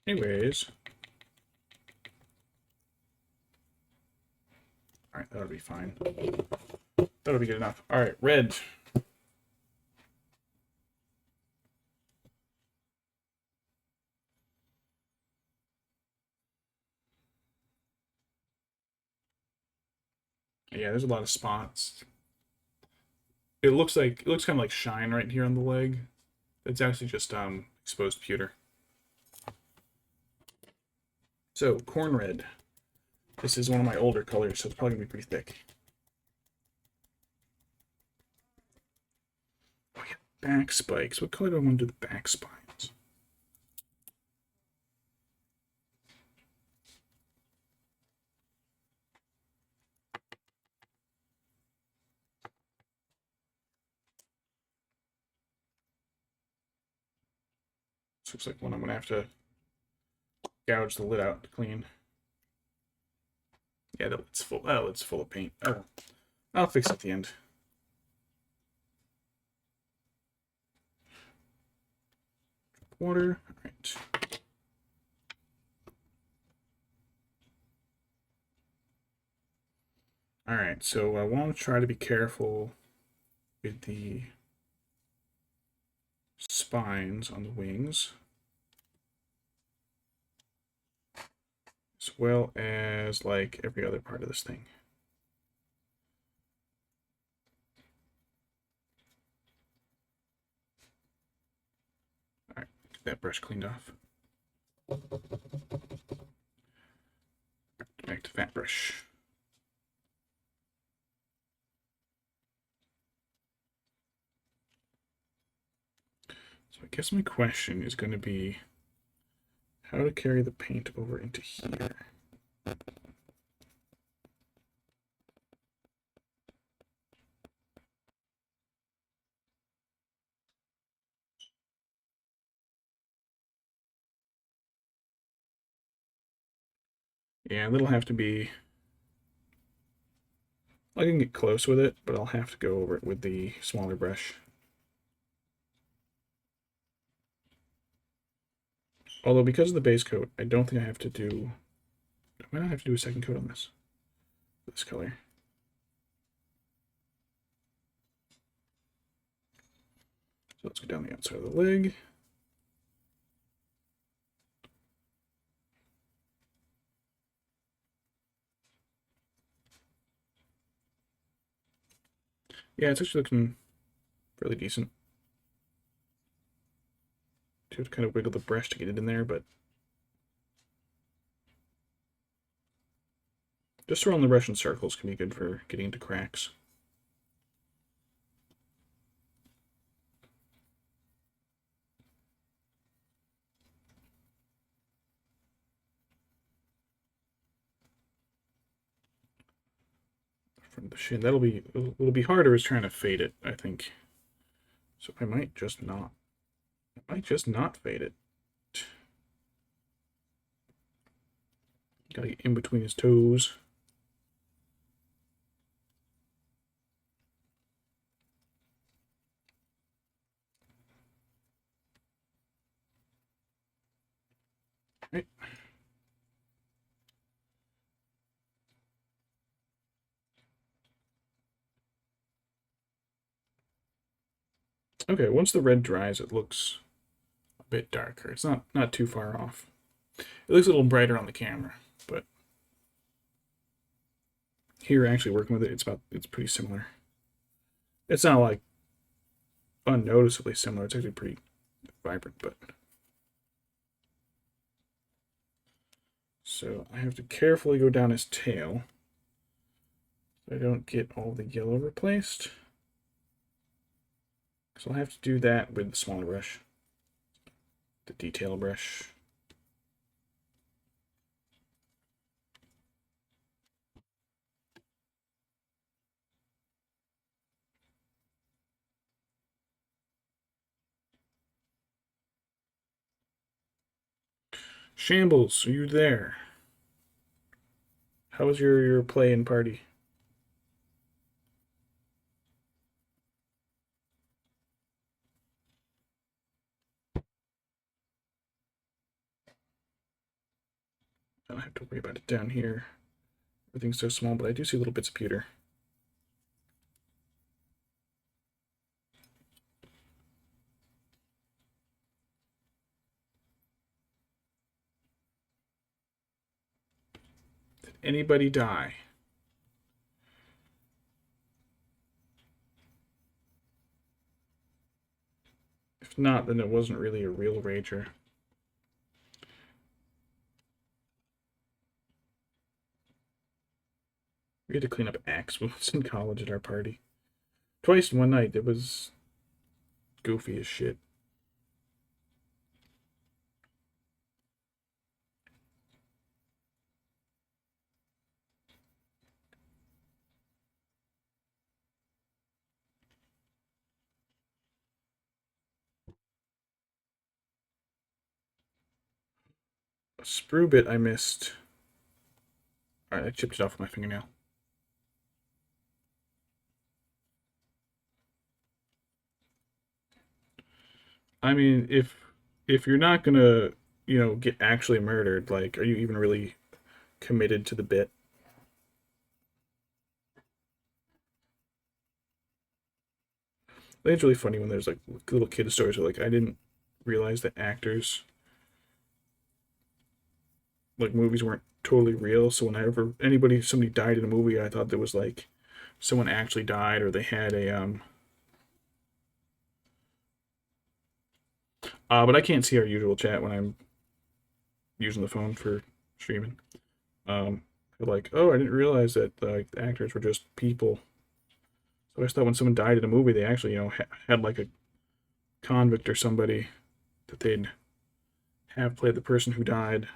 Anyways. Alright, that'll be fine. That'll be good enough. Alright, red. Yeah, there's a lot of spots. It looks kind of like shine right here on the leg. It's actually just exposed pewter. So, corn red. This is one of my older colors, so it's probably gonna be pretty thick. Oh yeah, back spikes. What color do I want to do the back spines? This looks like one I'm gonna have to gouge the lid out to clean. Yeah, the lid's full. Oh, it's full of paint. Oh, I'll fix it at the end. Water. All right. All right. So I want to try to be careful with the spines on the wings, as well as like every other part of this thing. All right, get that brush cleaned off. Back to fat brush. So I guess my question is going to be how to carry the paint over into here. Yeah, that'll have to be... I can get close with it, but I'll have to go over it with the smaller brush. Although because of the base coat, I don't think I have to do... I might not have to do a second coat on this color. So let's go down the outside of the leg. Yeah, it's actually looking fairly decent. You have to kind of wiggle the brush to get it in there, but just swirling the brush in circles can be good for getting into cracks. From the shin, it'll be harder is trying to fade it, I think. So I might just not fade it. Gotta get in between his toes. Right. Okay, once the red dries, it looks a bit darker. It's not too far off. It looks a little brighter on the camera, but here actually working with it, it's pretty similar. It's not like unnoticeably similar. It's actually pretty vibrant, but so I have to carefully go down his tail so I don't get all the yellow replaced. So I'll have to do that with the smaller brush, the detail brush. Shambles, are you there? How was your play and party? I don't have to worry about it down here. Everything's so small, but I do see little bits of pewter. Did anybody die? If not, then it wasn't really a real rager. We had to clean up axe wounds in college at our party. Twice in one night. It was goofy as shit. A sprue bit I missed. Alright, I chipped it off with my fingernail. I mean, if you're not gonna, get actually murdered, like, are you even really committed to the bit? I think it's really funny when there's like little kid stories where like I didn't realize that actors like movies weren't totally real. So whenever somebody died in a movie, I thought there was like someone actually died or they had a but I can't see our usual chat when I'm using the phone for streaming. Like, oh, I didn't realize that the actors were just people. So I just thought when someone died in a movie, they actually, had like a convict or somebody that they'd have played the person who died.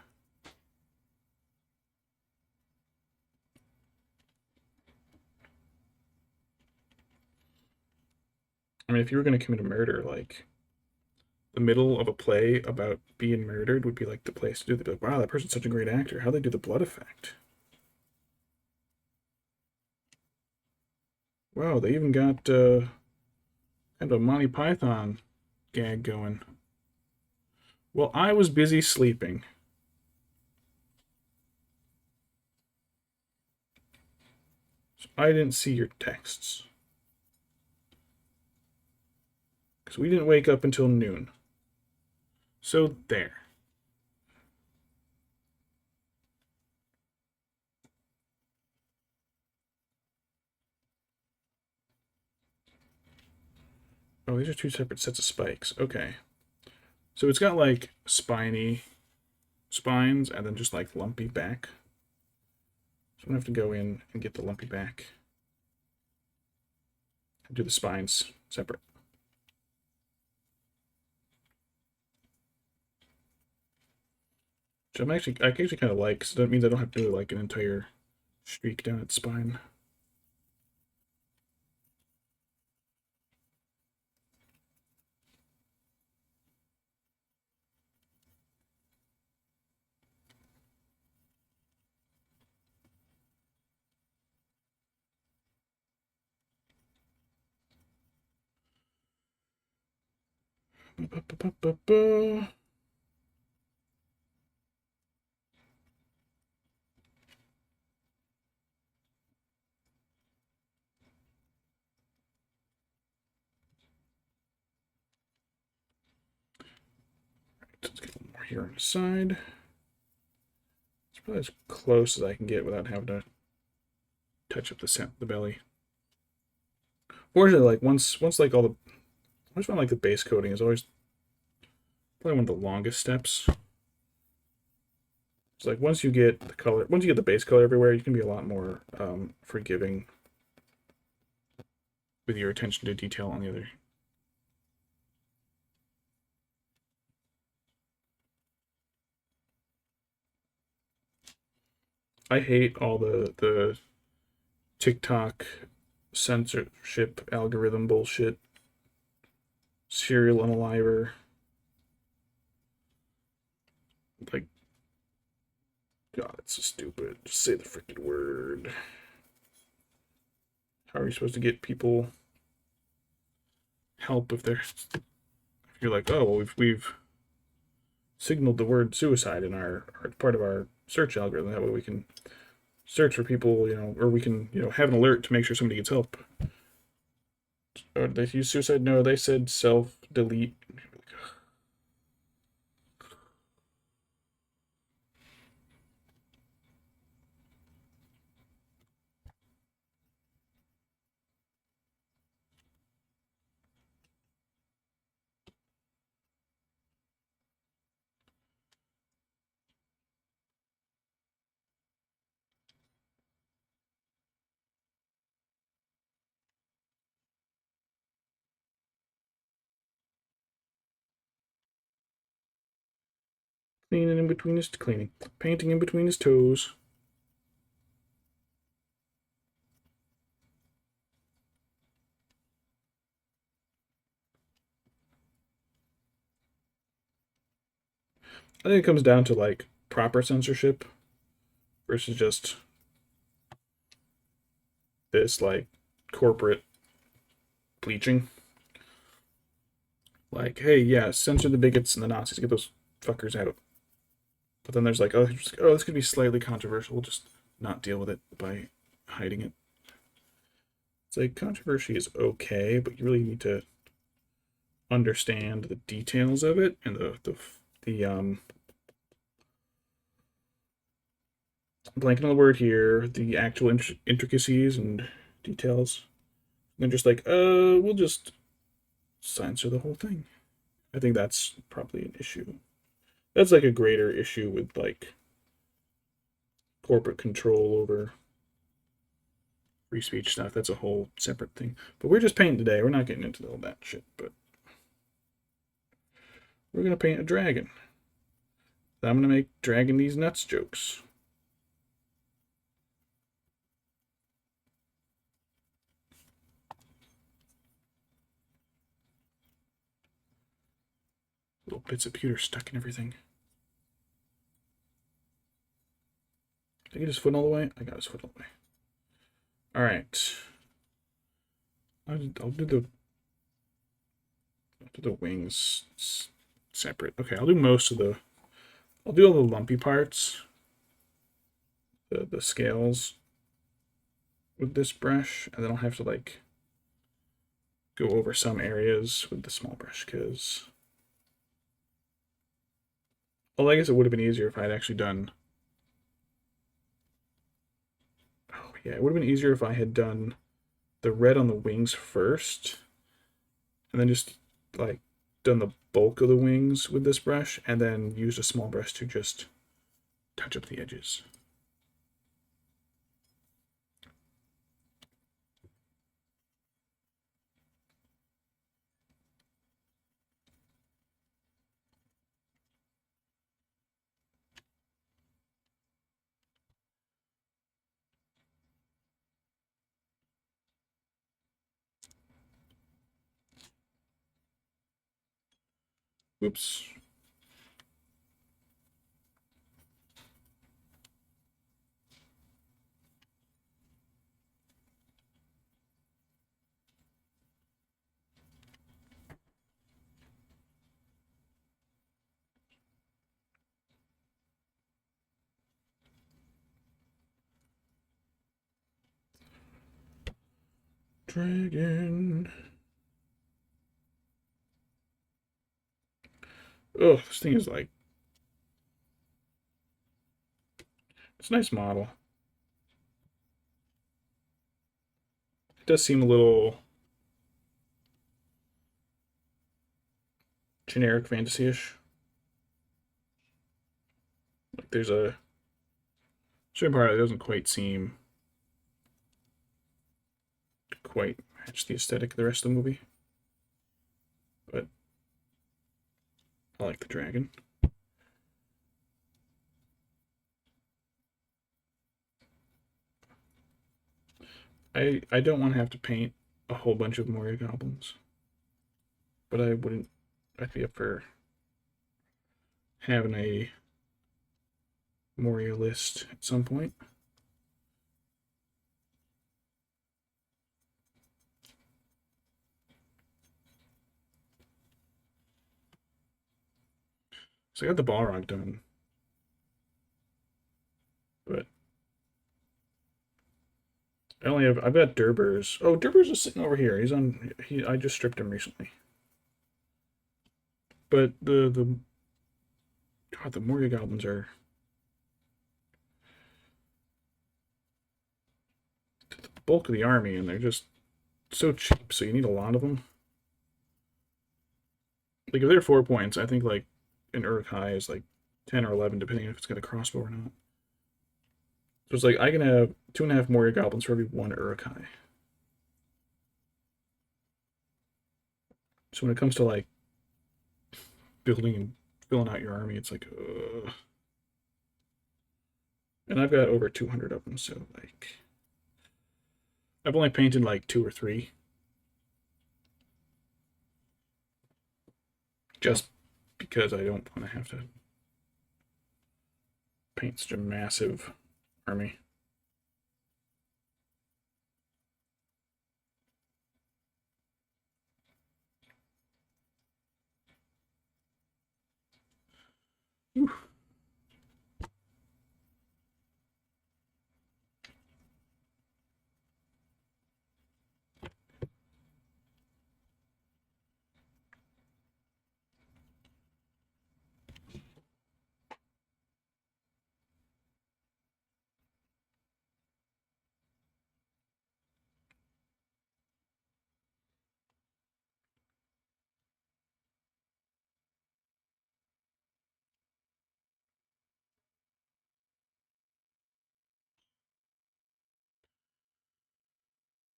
I mean, if you were going to commit a murder, like, the middle of a play about being murdered would be like the place to do it. They'd be like, wow, that person's such a great actor. How'd they do the blood effect? Wow, they even got kind of a Monty Python gag going. Well, I was busy sleeping. So I didn't see your texts. Because we didn't wake up until noon. So there. Oh, these are two separate sets of spikes. Okay. So it's got like spiny spines and then just like lumpy back. So I'm gonna have to go in and get the lumpy back. And do the spines separate. Which I actually kind of like, because that means I don't have to do like an entire streak down its spine. Let's get a little more here on the side. It's probably as close as I can get without having to touch up the belly. Fortunately, like once like all the, I just find like the base coating is always probably one of the longest steps. It's like once you get the color, once you get the base color everywhere, you can be a lot more forgiving with your attention to detail on the other. I hate all the TikTok censorship algorithm bullshit. Serial unaliver. Like, God, it's so stupid. Just say the freaking word. How are you supposed to get people help if you're like, oh, well, we've signaled the word suicide in our part of our search algorithm. That way we can search for people, or we can, have an alert to make sure somebody gets help. Or did they use suicide? No, they said self-delete. Cleaning in between his cleaning. Painting in between his toes. I think it comes down to like proper censorship versus just this like corporate bleaching. Like, hey, yeah, censor the bigots and the Nazis, get those fuckers out. But then there's like, oh, this could be slightly controversial. We'll just not deal with it by hiding it. It's like controversy is okay, but you really need to understand the details of it and the blanking on the word here, the actual intricacies and details. And they're just like, we'll just censor the whole thing. I think that's probably an issue. That's like a greater issue with like corporate control over free speech stuff. That's a whole separate thing. But we're just painting today. We're not getting into all that shit. But we're gonna paint a dragon. I'm gonna make dragon these nuts jokes. Little bits of pewter stuck in everything. Did I get his foot all the way? I got his foot all the way. All right. I'll do the wings separate. Okay, I'll do most of the. I'll do all the lumpy parts. The scales with this brush, and then I'll have to like go over some areas with the small brush because. Well, I guess it would have been easier if I had actually done. Oh yeah, it would have been easier if I had done the red on the wings first, and then just like done the bulk of the wings with this brush, and then used a small brush to just touch up the edges. Oops. Dragon. Oh, this thing is like... It's a nice model. It does seem a little generic fantasy-ish. Like there's a certain part that doesn't quite seem to quite match the aesthetic of the rest of the movie. But I like the dragon. I don't want to have to paint a whole bunch of Moria Goblins. But I'd be up for having a Moria list at some point. So I got the Balrog done. But I've got Durbers. Oh, Durbers is sitting over here. I just stripped him recently. But the Moria Goblins are the bulk of the army, and they're just so cheap, so you need a lot of them. Like, if they're 4 points, I think, like, an Uruk-hai is, like, 10 or 11, depending if it's got a crossbow or not. So it's like, I can have 2.5 Moria Goblins for every 1 Uruk-hai. So when it comes to, like, building and filling out your army, it's like, ugh. And I've got over 200 of them, so, like... I've only painted, like, 2 or 3. Just because I don't want to have to paint such a massive army. Whew.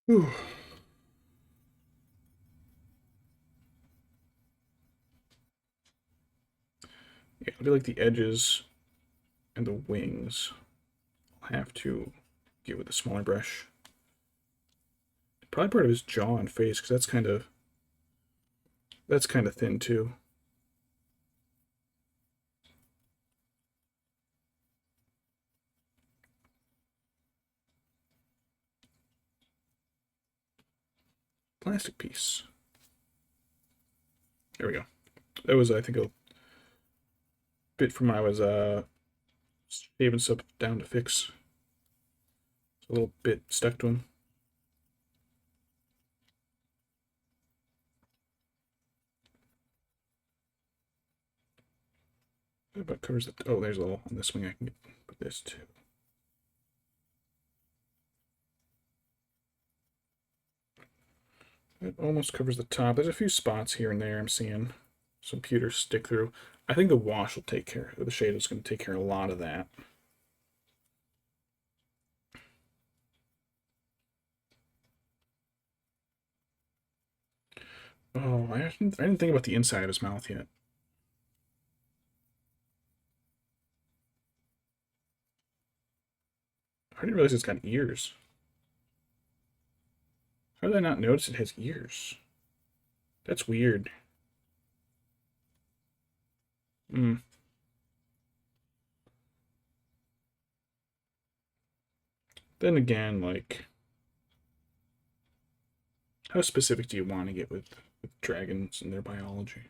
Whew. Yeah, I feel like the edges and the wings I'll have to get with a smaller brush. Probably part of his jaw and face, because that's kind of thin too. Plastic piece. There we go. That was, I think, a bit from when I was shaving stuff down to fix. It's a little bit stuck to him. That about covers the... Oh, there's a little on this wing. I can put this too. It almost covers the top. There's a few spots here and there I'm seeing some pewters stick through. I think the wash will take care of the shade is going to take care of a lot of that. Oh, I didn't think about the inside of his mouth yet. I didn't realize it's got ears. How did I not notice it has ears? That's weird. Hmm. Then again, like, how specific do you want to get with dragons and their biology?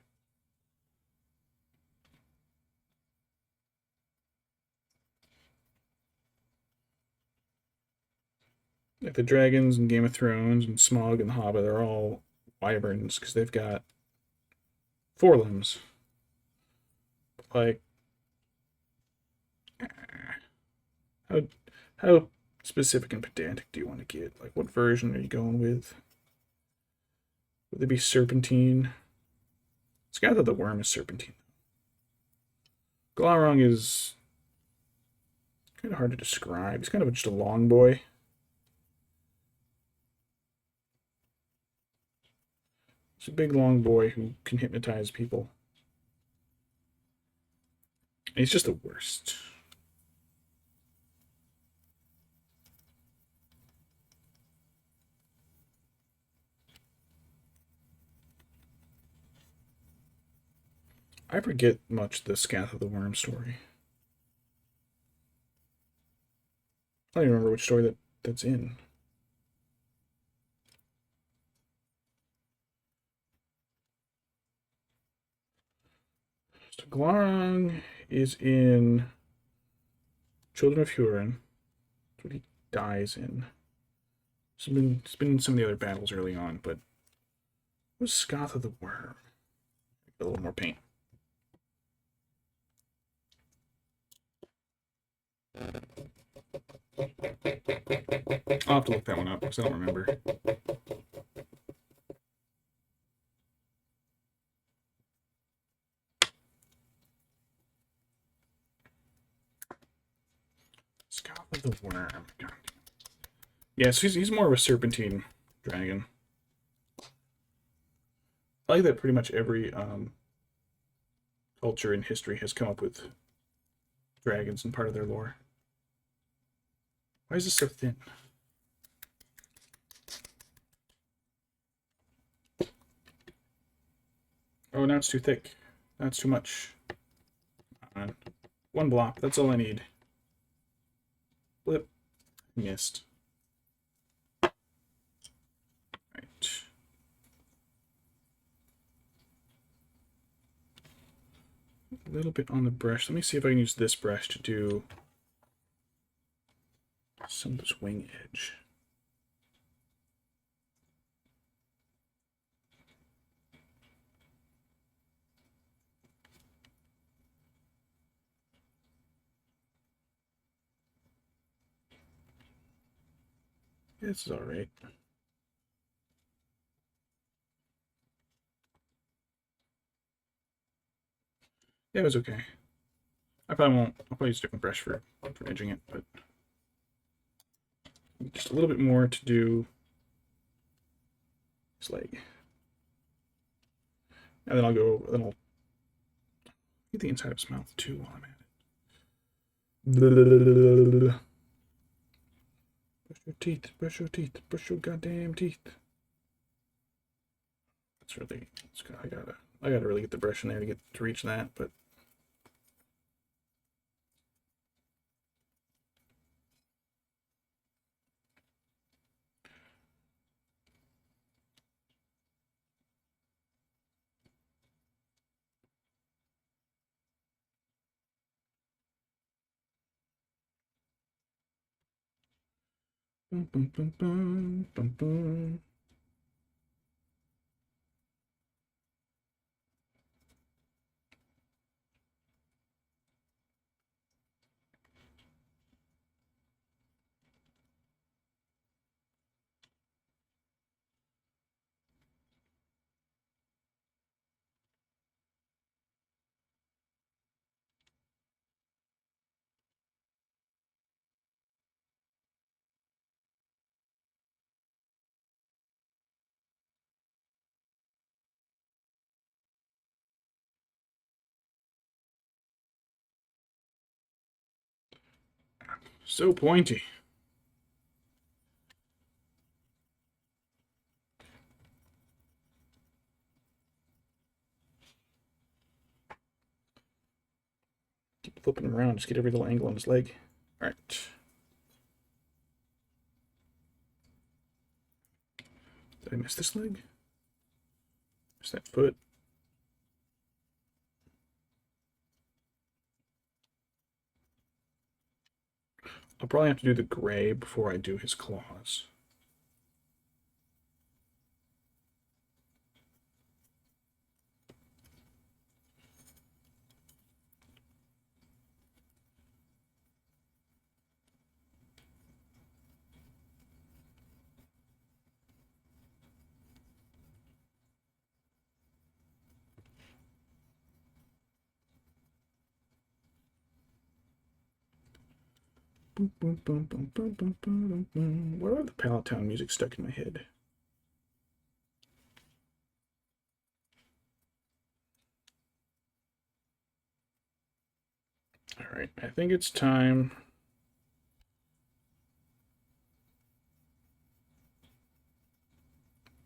Like the dragons in Game of Thrones and Smaug and the Hobbit are all wyverns because they've got four limbs. Like, how how specific and pedantic do you want to get? Like, what version are you going with? Would it be Serpentine? Scatha the Worm is Serpentine. Glaurung is kind of hard to describe. He's kind of just a long boy. He's a big long boy who can hypnotize people. And he's just the worst. I forget much the Scatha the Worm story. I don't even remember which story that's in. So Glaurung is in Children of Hurin. That's what he dies in. It's been in some of the other battles early on, but what was Scatha the Worm? A little more paint. I'll have to look that one up because I don't remember. Scatha the Worm. God. Yes, he's more of a serpentine dragon. I like that pretty much every culture in history has come up with dragons in part of their lore. Why is this so thin? Oh, now it's too thick. That's too much. One block, that's all I need. Flip. Missed. Right. A little bit on the brush. Let me see if I can use this brush to do some of this wing edge. This is alright. Yeah, it was okay. I probably won't. I'll probably use a different brush for edging it, but just a little bit more to do his leg. And then I'll get the inside of his mouth too while I'm at it. Brush your teeth, brush your teeth, brush your goddamn teeth. That's really, I gotta really get the brush in there to reach that, but boom, boom, boom, boom, boom, boom. So pointy. Keep flipping him around, just get every little angle on his leg. All right. Did I miss this leg? Miss that foot? I'll probably have to do the gray before I do his claws. Boom, boom, boom, boom, boom, boom, boom, boom. What are the Pallet Town music stuck in my head? All right, I think it's time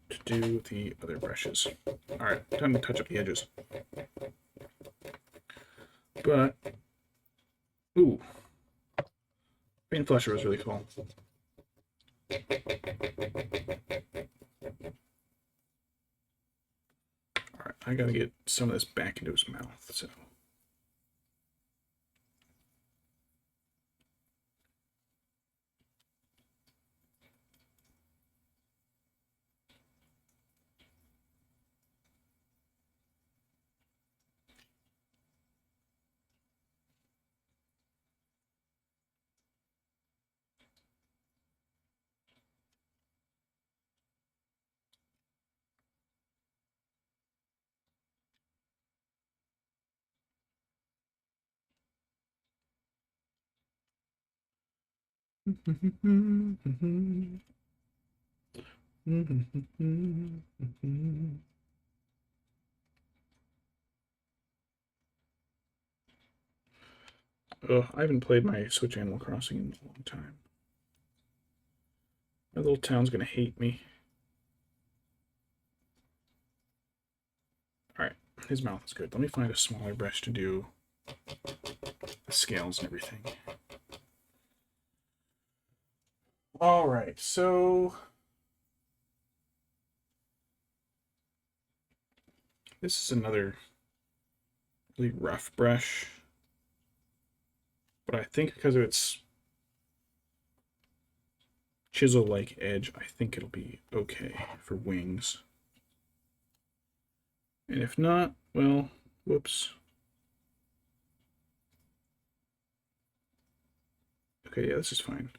to do the other brushes. All right, time to touch up the edges. But, ooh, Paint Flusher was really cool. Alright, I gotta get some of this back into his mouth, so. Ugh, I haven't played my Switch Animal Crossing in a long time. My little town's gonna hate me. Alright, his mouth is good. Let me find a smaller brush to do the scales and everything. Alright, so this is another really rough brush. But I think because of its chisel-like edge, I think it'll be okay for wings. And if not, well, whoops. Okay, yeah, this is fine.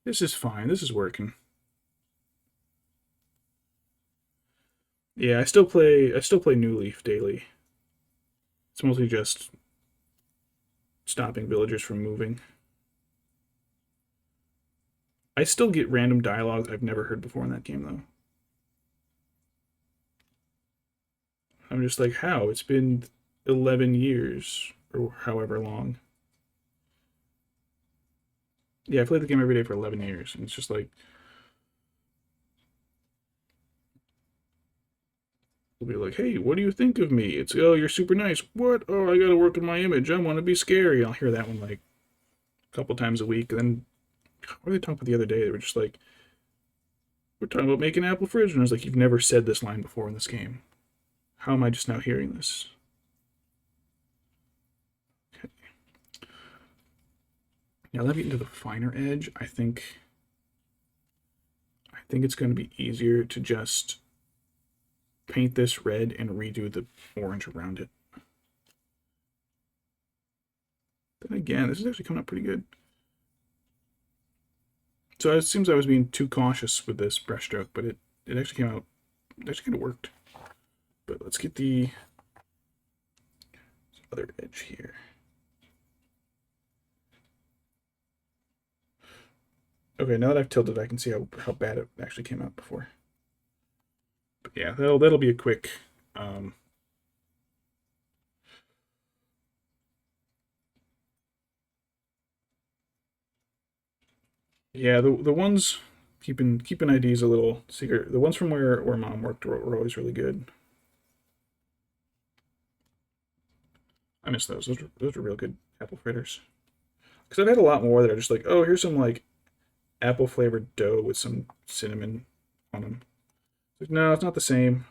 This is fine. This is working. Yeah, I still play New Leaf daily. It's mostly just stopping villagers from moving. I still get random dialogue I've never heard before in that game, though. I'm just like, how? It's been 11 years, or however long. Yeah, I played the game every day for 11 years, and it's just like, we'll be like, hey, what do you think of me? It's, oh, you're super nice. What? Oh, I gotta work on my image. I want to be scary. I'll hear that one like a couple times a week. And then, what were they talking about the other day? They were just like, we're talking about making apple fridge. And I was like, you've never said this line before in this game. How am I just now hearing this? Okay. Now let me get into the finer edge. I think it's going to be easier to just paint this red and redo the orange around it. Then again, this is actually coming up pretty good. So it seems I was being too cautious with this brushstroke, but it actually came out, it actually kind of worked. But let's get the other edge here. Okay, now that I've tilted, I can see how bad it actually came out before. But yeah, that'll be a quick. Yeah, the ones keeping IDs a little secret. The ones from where Mom worked were always really good. I miss those. Those are real good apple fritters. Because I've had a lot more that are just like, oh, here's some like apple flavored dough with some cinnamon on them. Like, no, it's not the same.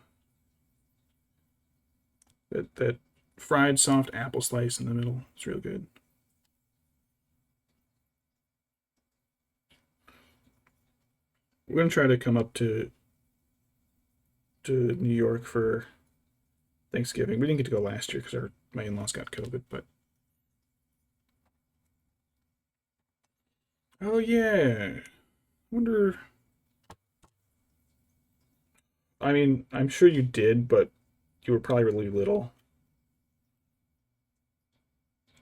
That fried soft apple slice in the middle is real good. we're gonna try to come up to New York for Thanksgiving. We didn't get to go last year because my in-laws got COVID, but oh yeah. Wonder. I mean, I'm sure you did, but you were probably really little.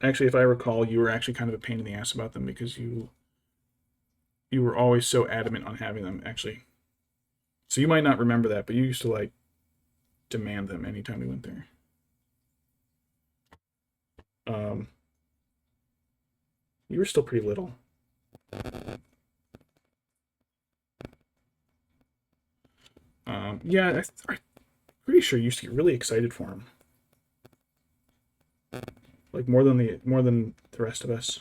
Actually, if I recall, you were actually kind of a pain in the ass about them because you were always so adamant on having them. Actually, so you might not remember that, but you used to like demand them anytime we went there. Um, you were still pretty little. Yeah, I'm pretty sure you used to get really excited for them, like more than the rest of us.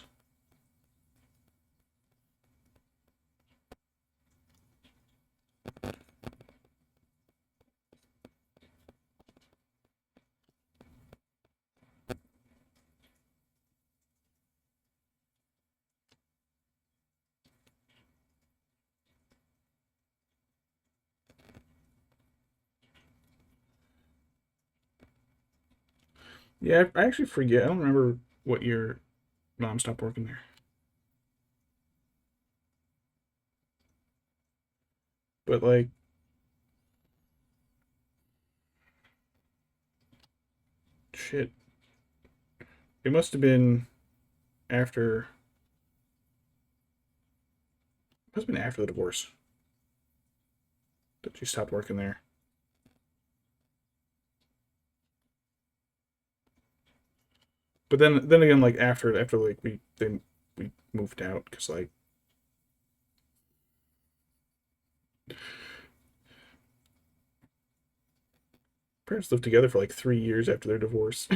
Yeah, I actually forget. I don't remember what year mom stopped working there, but like shit, it must have been after. It must have been after the divorce that she stopped working there. But then again, like after like we moved out because like parents lived together for like 3 years after their divorce.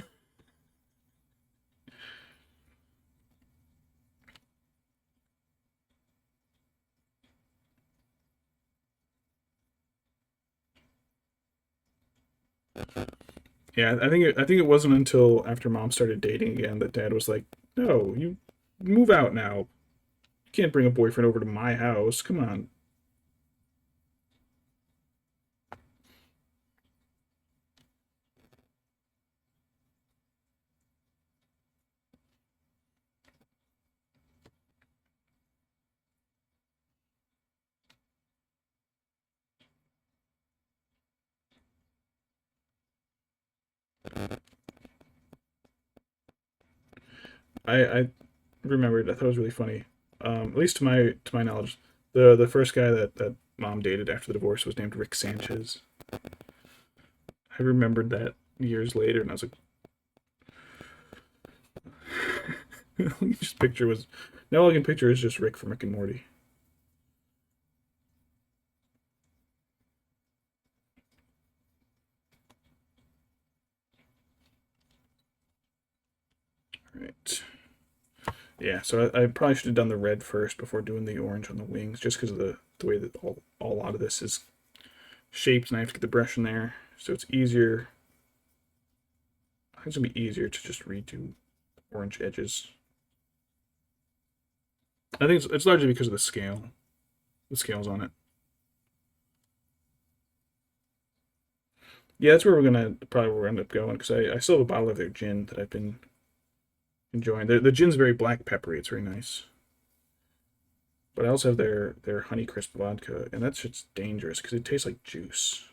Yeah, I think it wasn't until after mom started dating again that dad was like, "No, you move out now. You can't bring a boyfriend over to my house. Come on." I remembered. I thought it was really funny. At least to my knowledge, the first guy that mom dated after the divorce was named Rick Sanchez. I remembered that years later, and I was like, just picture was now all I can picture is just Rick from Rick and Morty. All right. Yeah, so I probably should have done the red first before doing the orange on the wings, just because of the way that a lot of this is shaped, and I have to get the brush in there, so it's easier. I think it's gonna be easier to just redo orange edges. I think it's largely because of the scales on it. Yeah, that's where we're gonna probably where we end up going because I still have a bottle of their gin that I've been enjoying. The gin's very black peppery. It's very nice. But I also have their Honeycrisp vodka, and that shit's dangerous because it tastes like juice.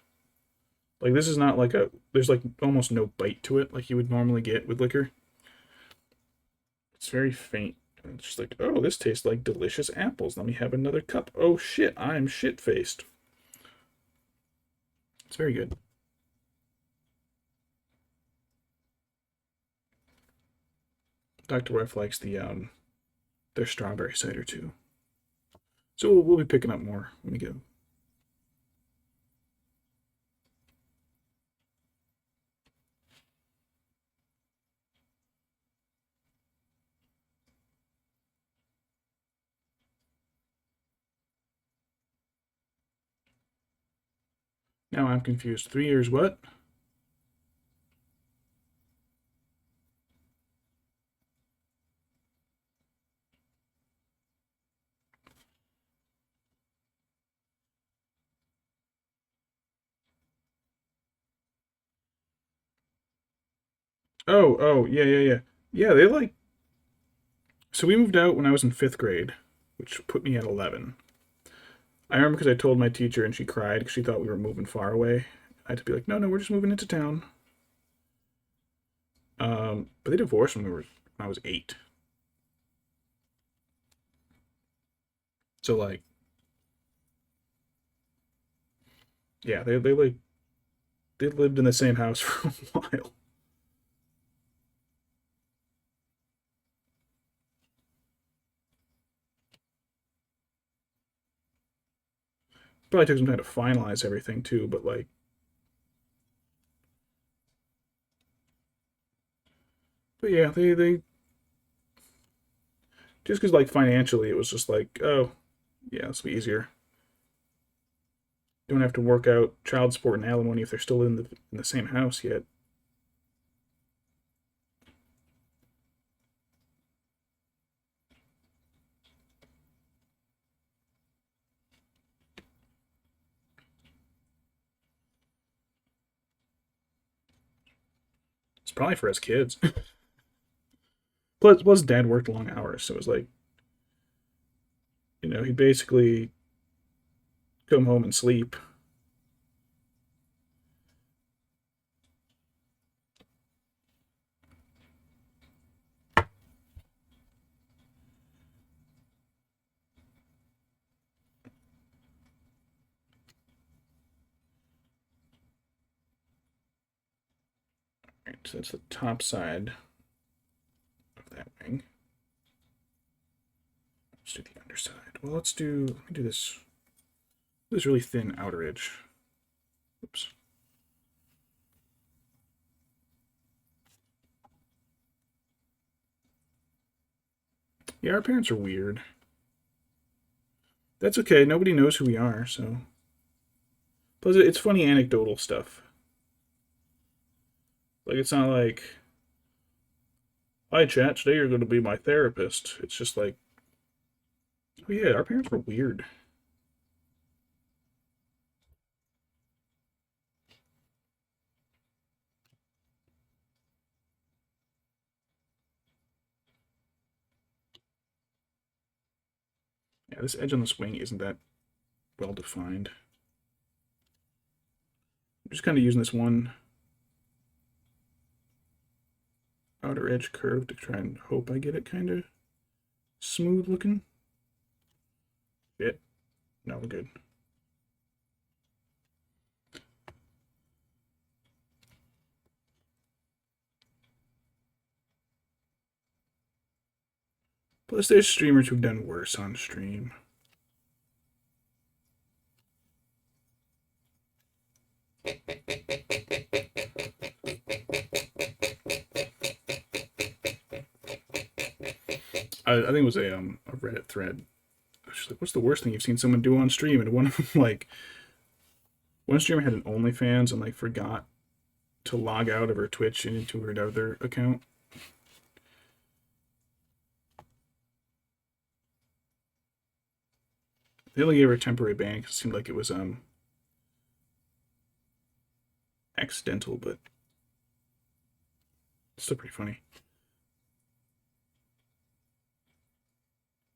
Like this is not like a there's like almost no bite to it like you would normally get with liquor. It's very faint. It's just like, oh, this tastes like delicious apples. Let me have another cup. Oh shit, I'm shit faced. It's very good. Dr. Wife likes their strawberry cider too. So we'll be picking up more when we get them. Now I'm confused. 3 years what? Oh, yeah, yeah, yeah. Yeah, they like. So we moved out when I was in fifth grade, which put me at 11. I remember because I told my teacher and she cried because she thought we were moving far away. I had to be like, no, no, we're just moving into town. But they divorced when I was 8. So like, yeah, they like they lived in the same house for a while. Probably took some time to finalize everything too, but like, but yeah, they just because like financially it was just like, oh yeah, this will be easier. Don't have to work out child support and alimony if they're still in the same house yet. It's probably for us kids. Plus, dad worked long hours, so it was like, he basically come home and sleep. Right, so that's the top side of that wing. Let's do the underside. Well, let me do this really thin outer edge. Oops. Yeah, our parents are weird. That's okay. Nobody knows who we are, so. Plus, it's funny anecdotal stuff. Like, it's not like, hi, chat, today you're going to be my therapist. It's just like, oh yeah, our parents were weird. Yeah, this edge on this wing isn't that well defined. I'm just kind of using this one outer edge curve to try and hope I get it kind of smooth looking. Shit. No, we're good. Plus, there's streamers who've done worse on stream. I think it was a Reddit thread. She's like, "What's the worst thing you've seen someone do on stream?" And one of them like, one streamer had an OnlyFans and like forgot to log out of her Twitch and into her other account. They only gave her a temporary ban because it seemed like it was accidental, but still pretty funny.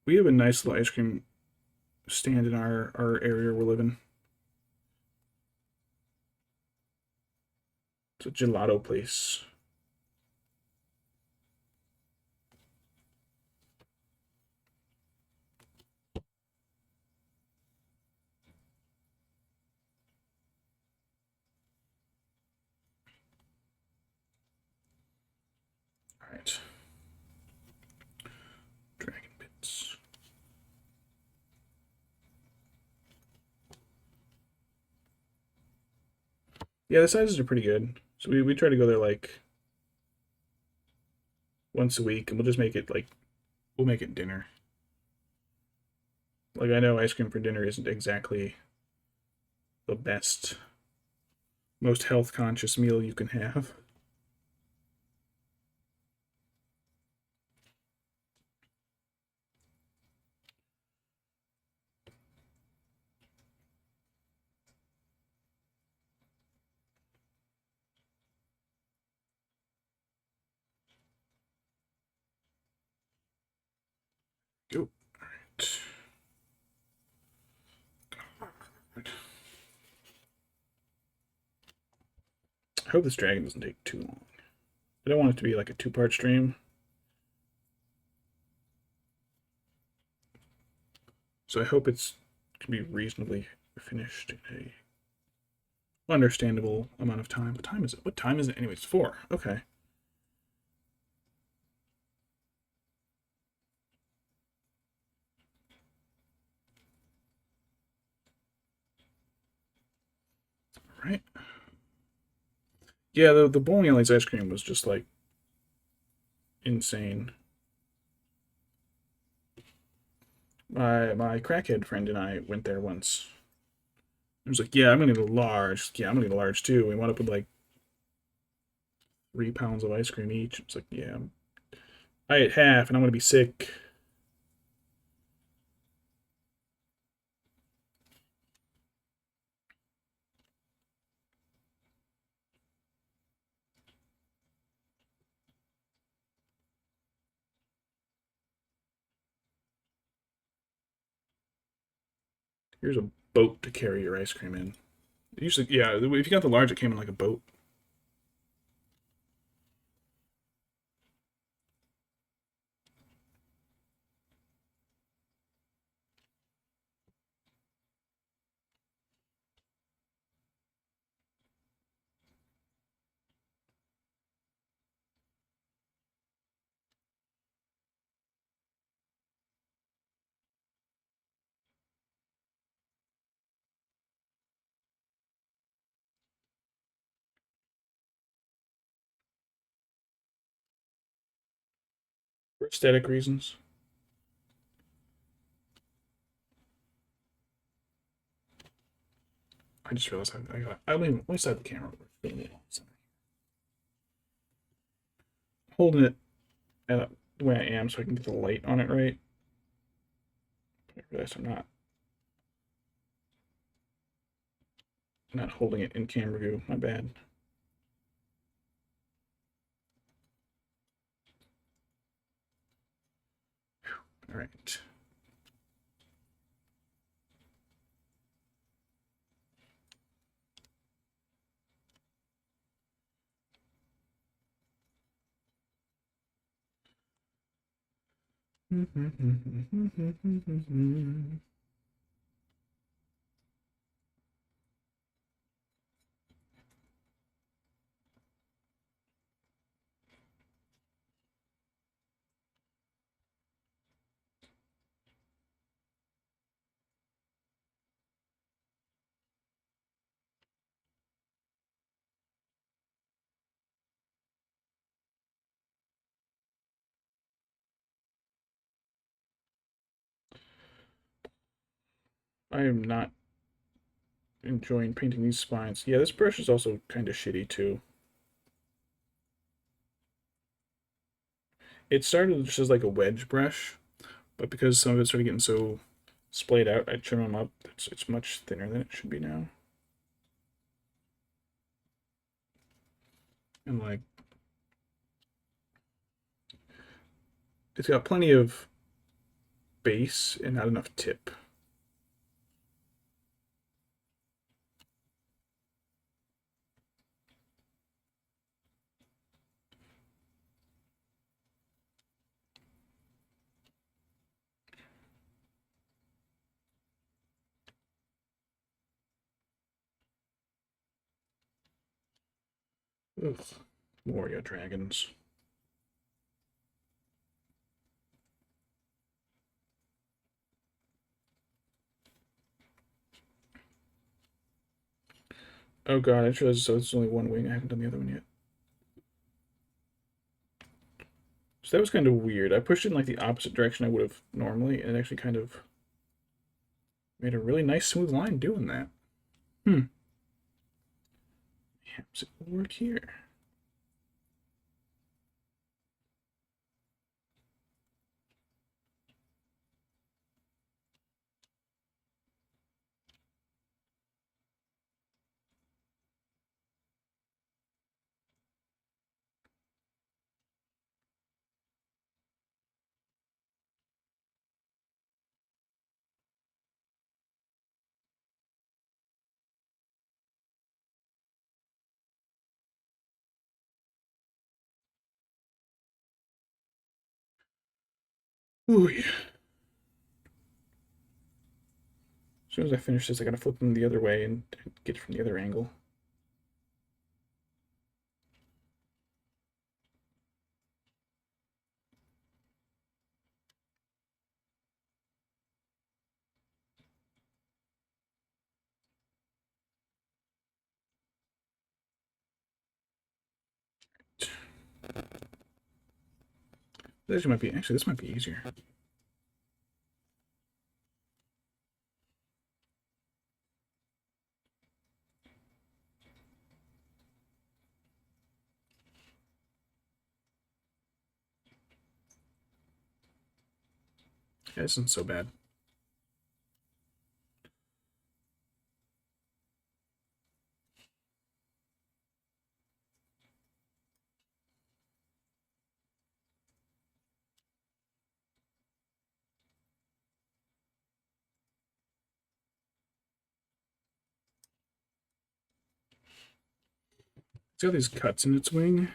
We have a nice little ice cream stand in our area we're living. It's a gelato place. All right. Dragon bits. Yeah, the sizes are pretty good. So we try to go there like once a week, and we'll just make it like we'll make it dinner. Like I know ice cream for dinner isn't exactly the best, most health conscious meal you can have. I hope this dragon doesn't take too long. I don't want it to be like a two-part stream. So I hope it's can be reasonably finished in a understandable amount of time. What time is it? What time is it? Anyway, it's 4. Okay. All right. Yeah, the bowling alley's ice cream was just like insane. My crackhead friend and I went there once. He was like, "Yeah, I'm gonna need a large. Yeah, I'm gonna need a large too." We wound up with like 3 pounds of ice cream each. It's like, yeah, I ate half, and I'm gonna be sick. Here's a boat to carry your ice cream in. Usually, yeah, if you got the large, it came in like a boat. For aesthetic reasons. I just realized I got. I let me set the camera. Holding it at the way I am so I can get the light on it right. I realize I'm not holding it in camera view. My bad. All right. I am not enjoying painting these spines. Yeah, this brush is also kind of shitty too. It started just as like a wedge brush, but because some of it started getting so splayed out, I trim them up. It's much thinner than it should be now. And like, it's got plenty of base and not enough tip. Ugh. Moria dragons. Oh god, I realized so it's only one wing. I haven't done the other one yet. So that was kind of weird. I pushed it in like the opposite direction I would have normally, and it actually kind of made a really nice smooth line doing that. Perhaps it will work here. Ooh, yeah. As soon as I finish this, I gotta flip them the other way and get it from the other angle. This might be, actually, this might be easier. Yeah, this isn't so bad. It's got these cuts in its wing.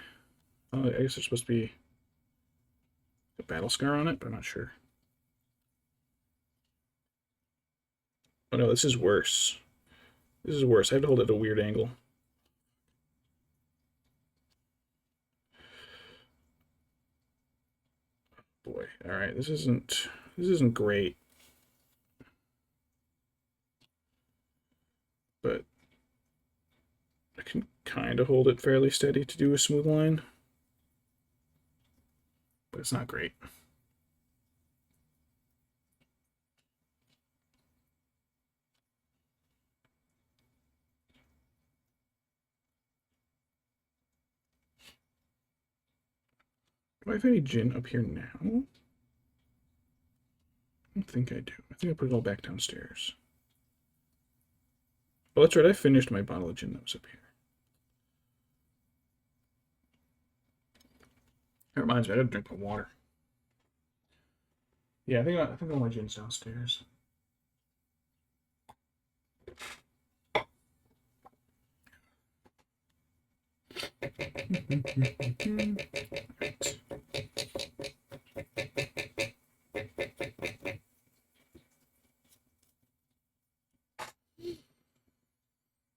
I guess there's supposed to be a battle scar on it, but I'm not sure. Oh no, this is worse. This is worse. I have to hold it at a weird angle. Boy, all right, this isn't great, but I can kind of hold it fairly steady to do a smooth line, but it's not great. Do I have any gin up here now? I don't think I do. I think I put it all back downstairs. Oh, that's right. I finished my bottle of gin that was up here. That reminds me, I gotta drink my water. Yeah, I think all my gin's downstairs.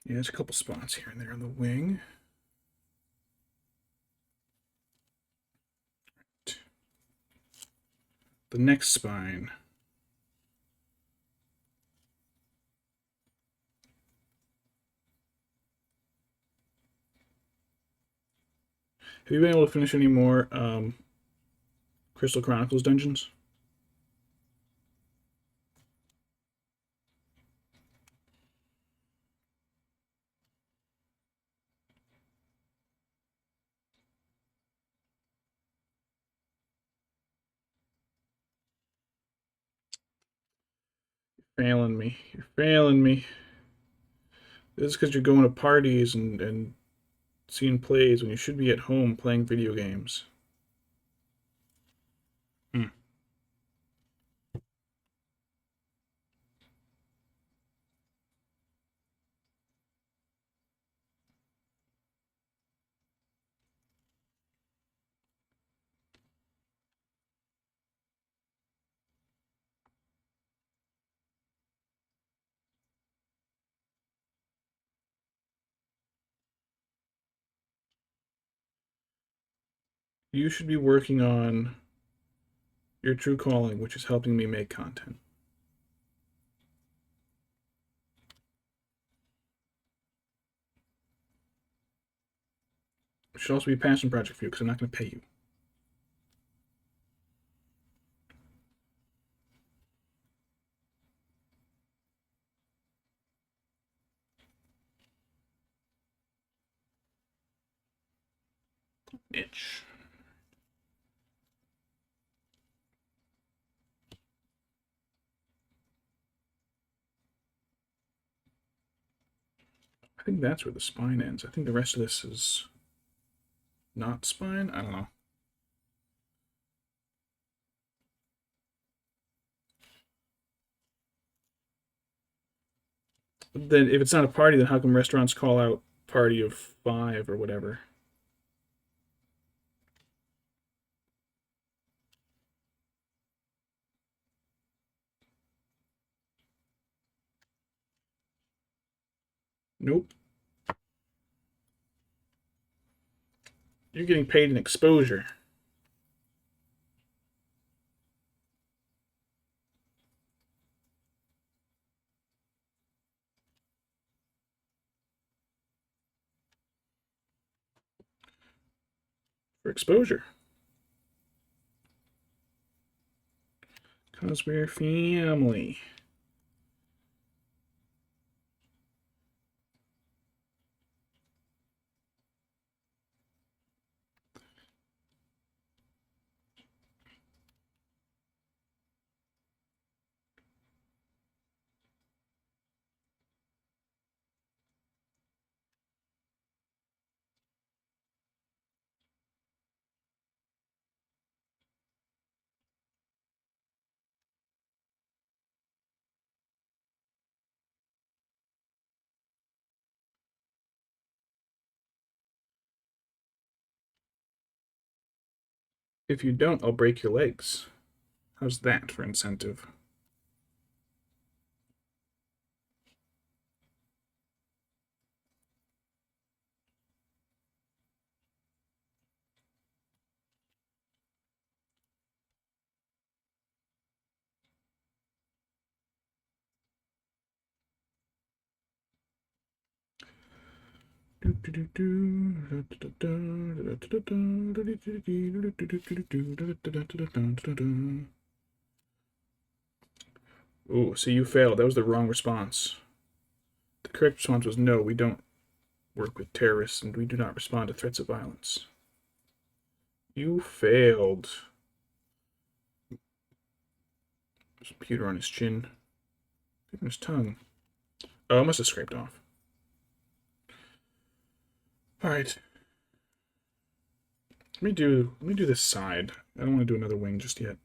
Yeah, there's a couple spots here and there on the wing. The next spine. Have you been able to finish any more Crystal Chronicles dungeons? Failing me. You're failing me. This is because you're going to parties and seeing plays when you should be at home playing video games. Hmm. You should be working on your true calling, which is helping me make content. It should also be a passion project for you because I'm not going to pay you. Itch. I think that's where the spine ends. I think the rest of this is not spine. I don't know. Then if it's not a party, then how come restaurants call out party of 5 or whatever? Nope. You're getting paid in exposure. For exposure. Because we're family. If you don't, I'll break your legs. How's that for incentive? Oh, so you failed. That was the wrong response. The correct response was no, we don't work with terrorists and we do not respond to threats of violence. You failed. There's a pewter on his chin. On his tongue. Oh, it must have scraped off. Alright. Let me do this side. I don't want to do another wing just yet.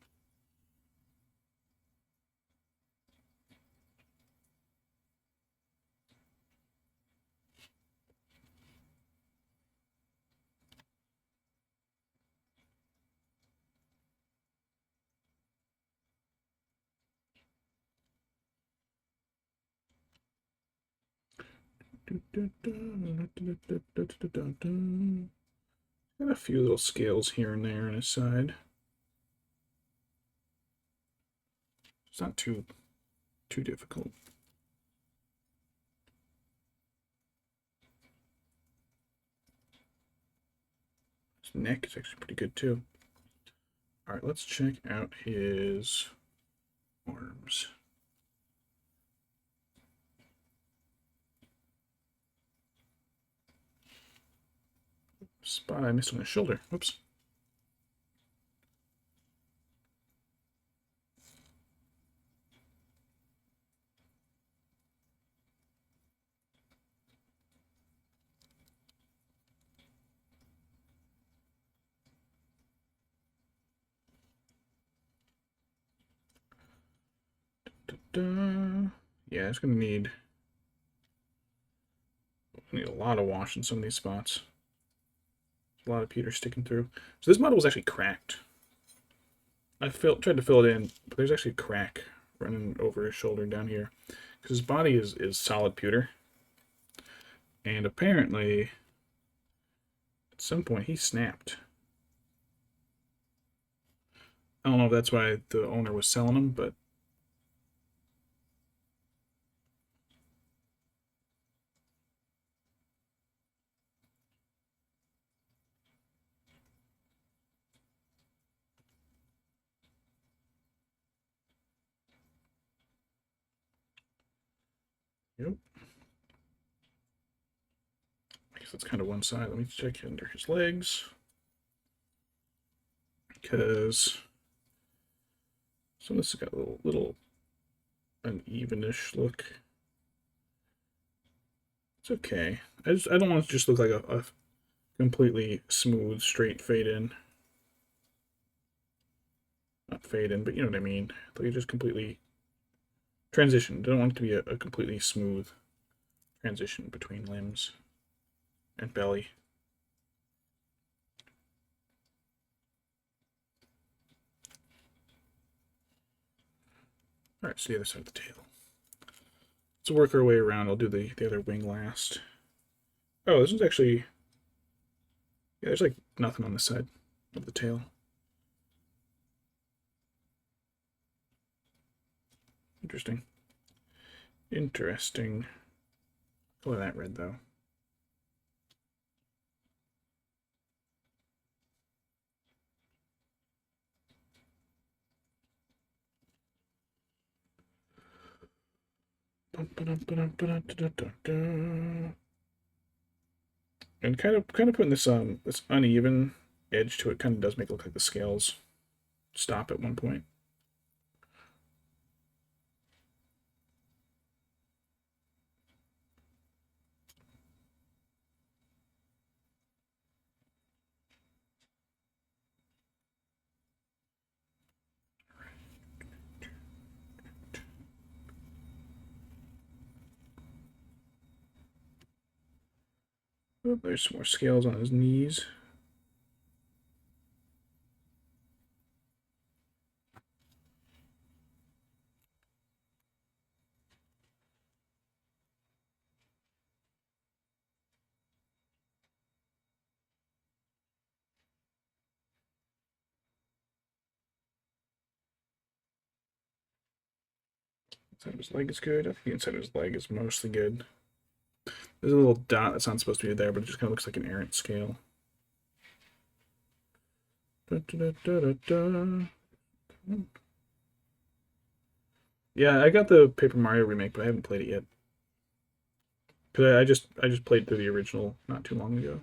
Got a few little scales here and there on his side. It's not too difficult. His neck is actually pretty good too. All right, let's check out his arms. Spot I missed on his shoulder. Whoops. Yeah, it's gonna need a lot of wash in some of these spots. There's a lot of pewter sticking through. So this model was actually cracked. I tried to fill it in, but there's actually a crack running over his shoulder down here. Because his body is solid pewter. And apparently, at some point, he snapped. I don't know if that's why the owner was selling him, but yep. I guess that's kind of one side. Let me check under his legs. Because some of this has got a little unevenish look. It's okay. I don't want it to just look like a completely smooth, straight fade in. Not fade in, but you know what I mean. Like just completely transition. I don't want it to be a completely smooth transition between limbs and belly. Alright, so the other side of the tail. Let's work our way around. I'll do the other wing last. Oh, this one's actually... Yeah, there's like nothing on the side of the tail. Interesting. Interesting. Color that red, though. And kind of putting this this uneven edge to it kind of does make it look like the scales stop at one point. Oh, there's some more scales on his knees. Inside of his leg is good. I think the inside of his leg is mostly good. There's a little dot that's not supposed to be there, but it just kind of looks like an errant scale. Da, da, da, da, da. Yeah, I got the Paper Mario remake, but I haven't played it yet. Cause I just played through the original not too long ago.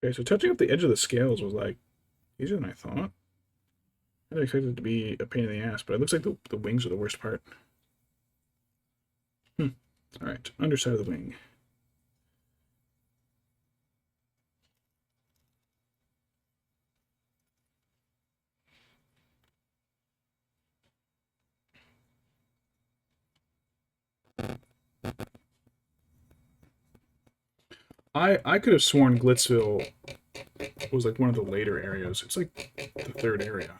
Okay, so touching up the edge of the scales was like easier than I thought. I didn't expect it to be a pain in the ass, but it looks like the wings are the worst part. Alright, underside of the wing. I could have sworn Glitzville was like one of the later areas. It's like the third area.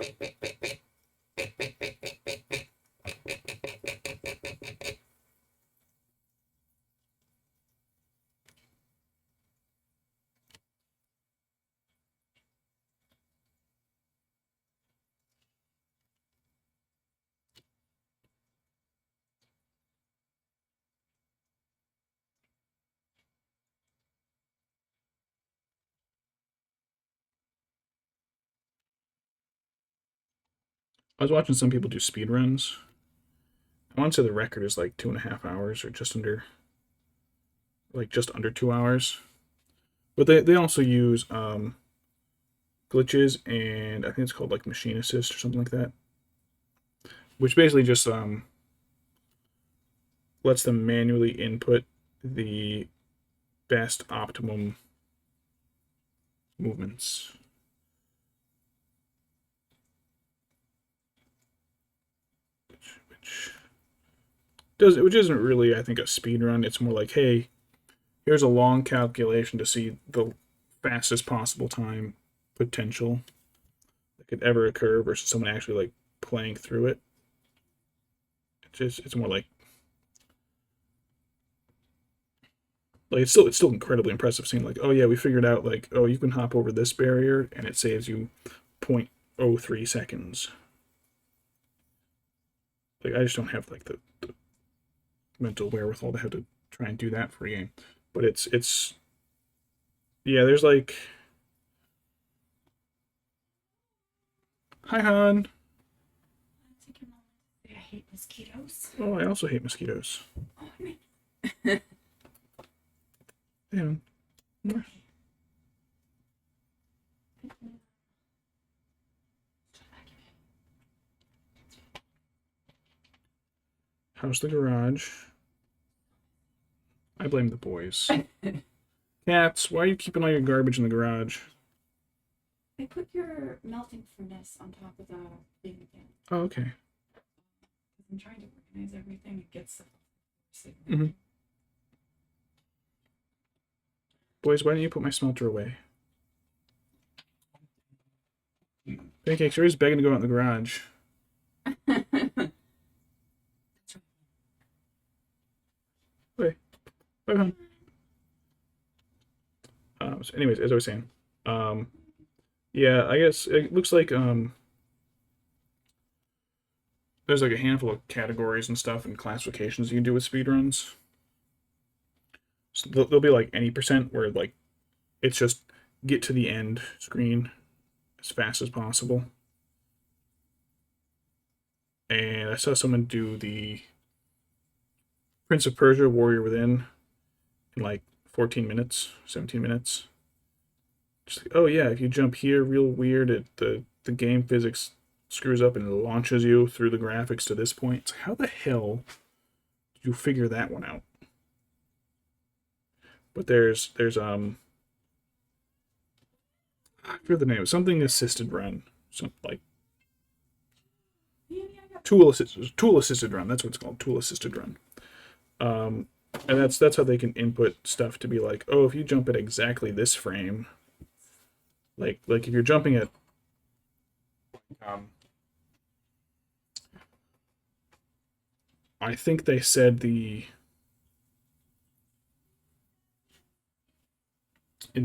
I was watching some people do speed runs. I want to say the record is like 2.5 hours or just under, like just under 2 hours. But they also use glitches and I think it's called like machine assist or something like that, which basically just lets them manually input the best optimum movements. Which isn't really, I think, a speed run. It's more like, hey, here's a long calculation to see the fastest possible time potential that could ever occur versus someone actually like playing through it. It's more like it's still incredibly impressive seeing like, oh yeah, we figured out like, oh, you can hop over this barrier and it saves you 0.03 seconds. Like I just don't have like the mental wherewithal to have to try and do that for a game. But it's yeah, there's like Hi, hon. Take a moment to say I hate mosquitoes. Oh, I also hate mosquitoes. Oh, I mean. Yeah. How's the garage? I blame the boys. Cats, why are you keeping all your garbage in the garage? I put your melting furnace on top of the thing again. Oh, okay. I'm trying to organize everything. It gets Mm-hmm. Boys, why don't you put my smelter away? Pancakes, you're always begging to go out in the garage. Wait. Bye, hon. So anyways, as I was saying, yeah, I guess it looks like there's like a handful of categories and stuff and classifications you can do with speedruns. So they'll be like any percent where like it's just get to the end screen as fast as possible. And I saw someone do the Prince of Persia Warrior Within in like 14 minutes, 17 minutes. Just like, oh yeah, if you jump here real weird, the game physics screws up and it launches you through the graphics to this point. It's like, how the hell did you figure that one out? But there's I forget the name, something assisted run, something like tool assisted run. That's what it's called, tool assisted run. And that's how they can input stuff to be like, oh, if you jump at exactly this frame, like if you're jumping at I think they said in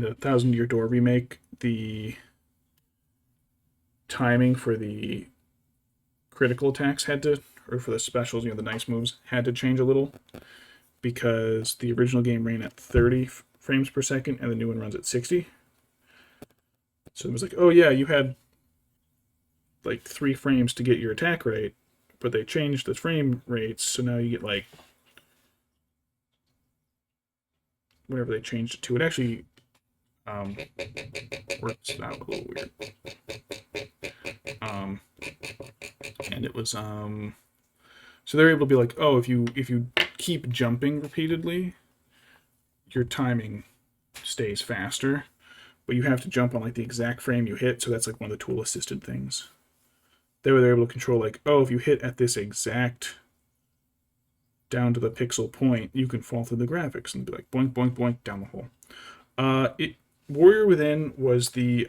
the Thousand Year Door remake, the timing for the critical attacks had to, or for the specials, the nice moves, had to change a little because the original game ran at 30 frames per second and the new one runs at 60. So it was like, oh yeah, you had like 3 frames to get your attack rate, but they changed the frame rates, so now you get like whatever they changed it to. It actually works out a little weird. And it was so they're able to be like, oh, if you keep jumping repeatedly, your timing stays faster, but you have to jump on like the exact frame you hit. So that's like one of the tool assisted things. They're able to control like, oh, if you hit at this exact down to the pixel point, you can fall through the graphics and be like boink boink boink down the hole. Warrior Within was the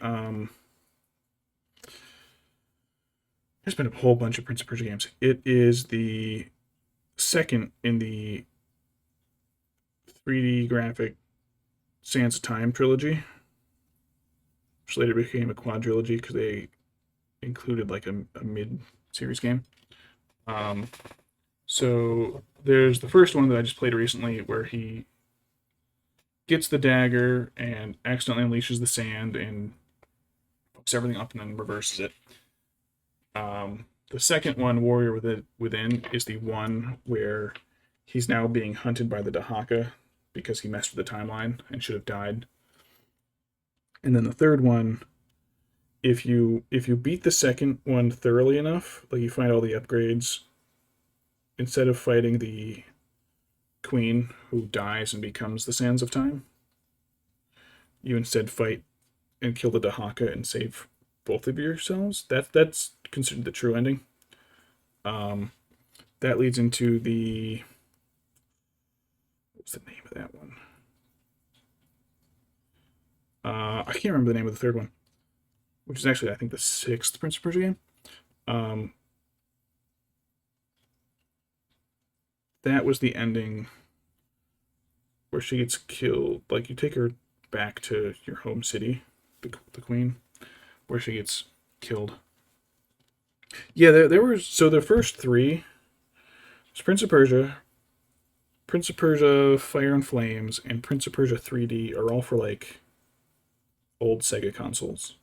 there's been a whole bunch of Prince of Persia games. It is the second in the 3D graphic Sands of Time trilogy, which later became a quadrilogy because they included like a mid-series game. So there's the first one that I just played recently where he gets the dagger and accidentally unleashes the sand and fucks everything up and then reverses it. The second one, Warrior Within, is the one where he's now being hunted by the Dahaka because he messed with the timeline and should have died. And then the third one, if you beat the second one thoroughly enough, like you find all the upgrades, instead of fighting the queen who dies and becomes the Sands of Time, you instead fight and kill the Dahaka and save both of yourselves. That's considered the true ending. That leads into the what's the name of that one? I can't remember the name of the third one, which is actually I think the 6th Prince of Persia game. That was the ending where she gets killed. Like you take her back to your home city, the queen, where she gets killed. Yeah, there were so the first 3 was Prince of Persia, Fire and Flames, and Prince of Persia 3D are all for like old Sega consoles.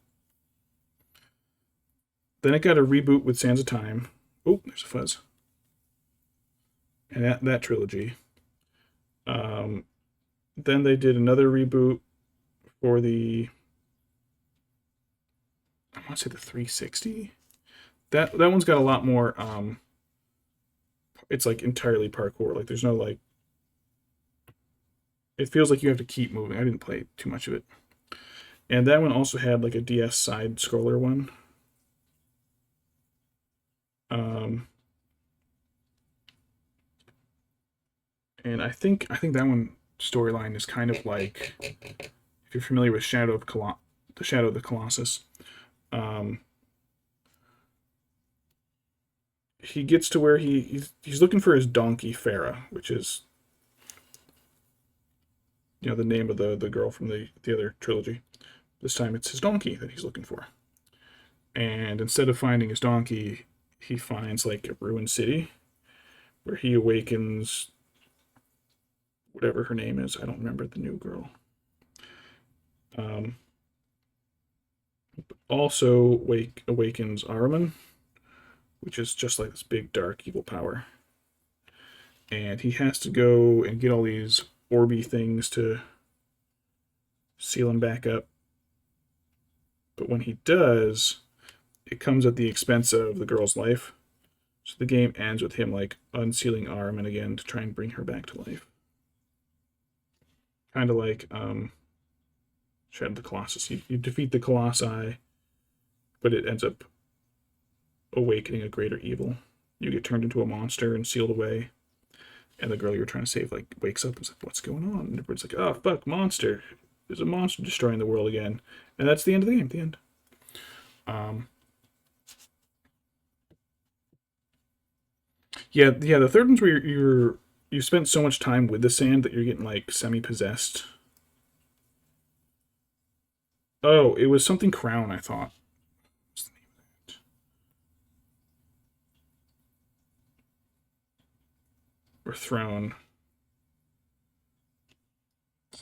Then it got a reboot with Sands of Time. Oh, there's a fuzz. And that trilogy. Then they did another reboot for the, I want to say the 360. That one's got a lot more. It's like entirely parkour. Like there's no like. It feels like you have to keep moving. I didn't play too much of it. And that one also had like a DS side scroller one. And I think that one storyline is kind of like, if you're familiar with the Shadow of the Colossus, he gets to where he's looking for his donkey Farah, which is the name of the girl from the other trilogy. This time it's his donkey that he's looking for. And instead of finding his donkey, he finds like a ruined city where he awakens whatever her name is. I don't remember the new girl. Also awakens Ahriman, which is just like this big dark evil power. And he has to go and get all these orby things to seal him back up. But when he does, it comes at the expense of the girl's life. So the game ends with him like unsealing Ahriman again to try and bring her back to life. Kind of like Shadow of the Colossus. You defeat the Colossi, but it ends up awakening a greater evil. You get turned into a monster and sealed away. And the girl you're trying to save like wakes up and is like, "What's going on?" And everybody's like, "Oh fuck, monster! There's a monster destroying the world again." And that's the end of the game. The end. Yeah. The third one's where you spent so much time with the sand that you're getting like semi-possessed. Oh, it was something crown, I thought. What's the name of that? Or throne.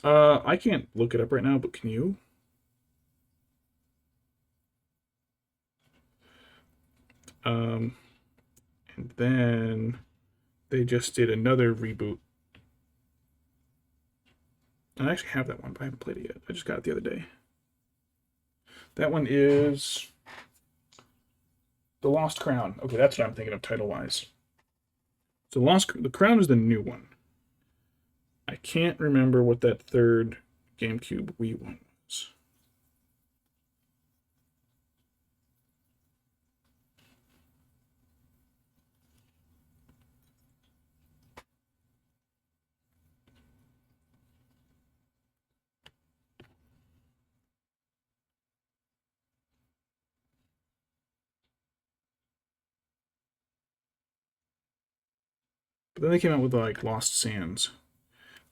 I can't look it up right now, but can you? And then they just did another reboot. I actually have that one, but I haven't played it yet. I just got it the other day. That one is The Lost Crown. Okay, that's what I'm thinking of title-wise. So The Crown is the new one. I can't remember what that third GameCube Wii one was. But then they came out with like Lost Sands.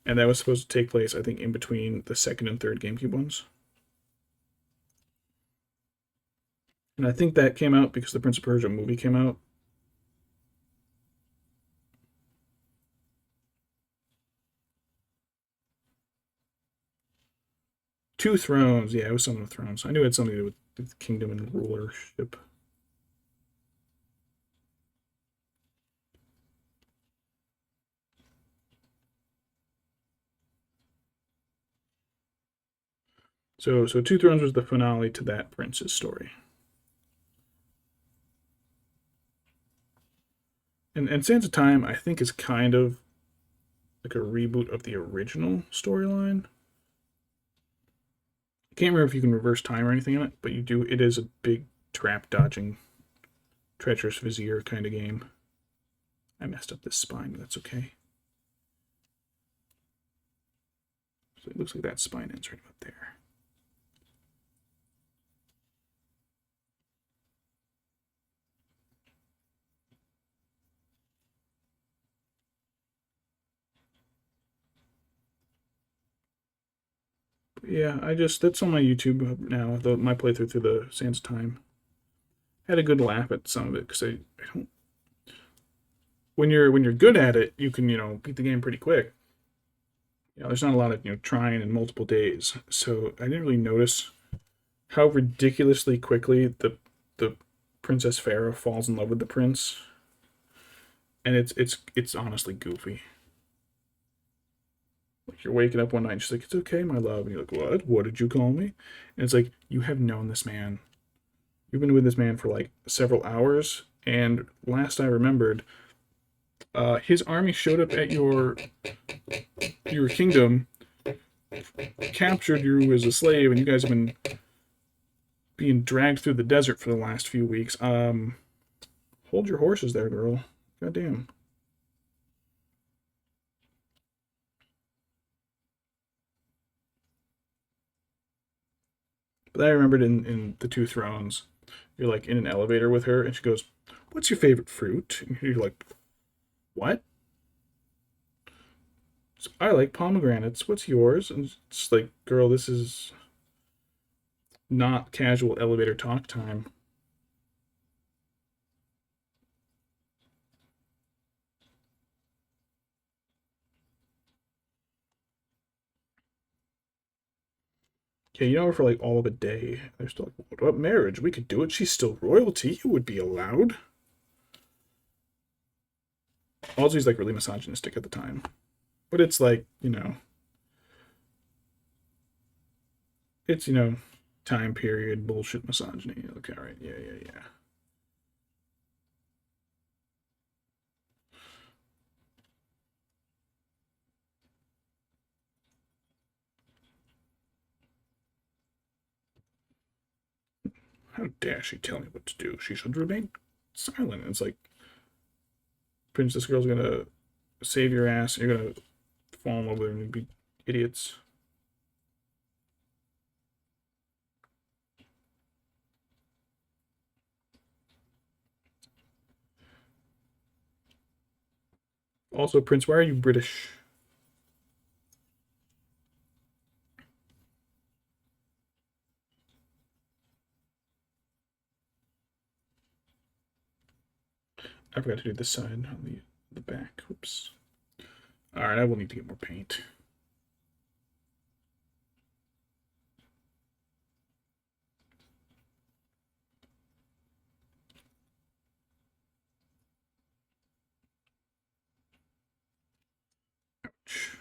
And that was supposed to take place, I think, in between the second and third GameCube ones. And I think that came out because the Prince of Persia movie came out. Two Thrones. Yeah, it was something with Thrones. I knew it had something to do with kingdom and rulership. So Two Thrones was the finale to that prince's story. And Sands of Time, I think, is kind of like a reboot of the original storyline. I can't remember if you can reverse time or anything in it, but you do. It is a big trap dodging, treacherous vizier kind of game. I messed up this spine, but that's okay. So it looks like that spine ends right about there. Yeah, that's on my YouTube now. My playthrough through the Sands of Time. I had a good laugh at some of it because I don't. When you're good at it, you can beat the game pretty quick. There's not a lot of trying in multiple days, so I didn't really notice how ridiculously quickly the Princess Farah falls in love with the prince, and it's honestly goofy. Like you're waking up one night and she's like, "It's okay, my love," and you're like, "What? What did you call me?" And it's like you have known this man. You've been with this man for like several hours, and last I remembered, his army showed up at your kingdom, captured you as a slave, and you guys have been being dragged through the desert for the last few weeks. Hold your horses there, girl. Goddamn. But I remembered in the Two Thrones, you're like in an elevator with her, and she goes, "What's your favorite fruit?" And you're like, "What?" "I like pomegranates. What's yours?" And it's like, girl, this is not casual elevator talk time. Yeah, you know her for like all of a day. They're still like, "What about marriage? We could do it. She's still royalty. It would be allowed." Halsey's like really misogynistic at the time. But it's like, it's, time period bullshit misogyny. Okay, all right. Yeah, yeah, yeah. How dare she tell me what to do? She should remain silent. It's like, Princess Girl's gonna save your ass, and you're gonna fall in love with her and be idiots. Also, Prince, why are you British? I forgot to do this side on the back. Oops. Alright, I will need to get more paint. Ouch.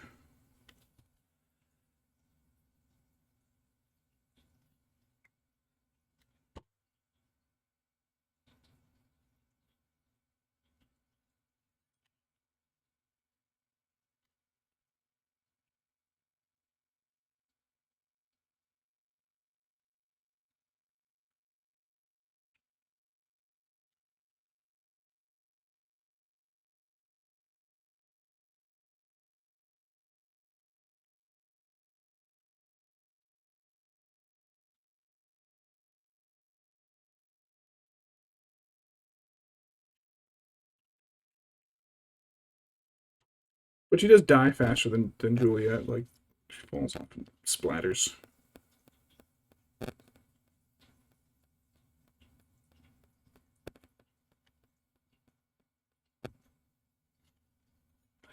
But she does die faster than Juliet. Like, she falls off and splatters.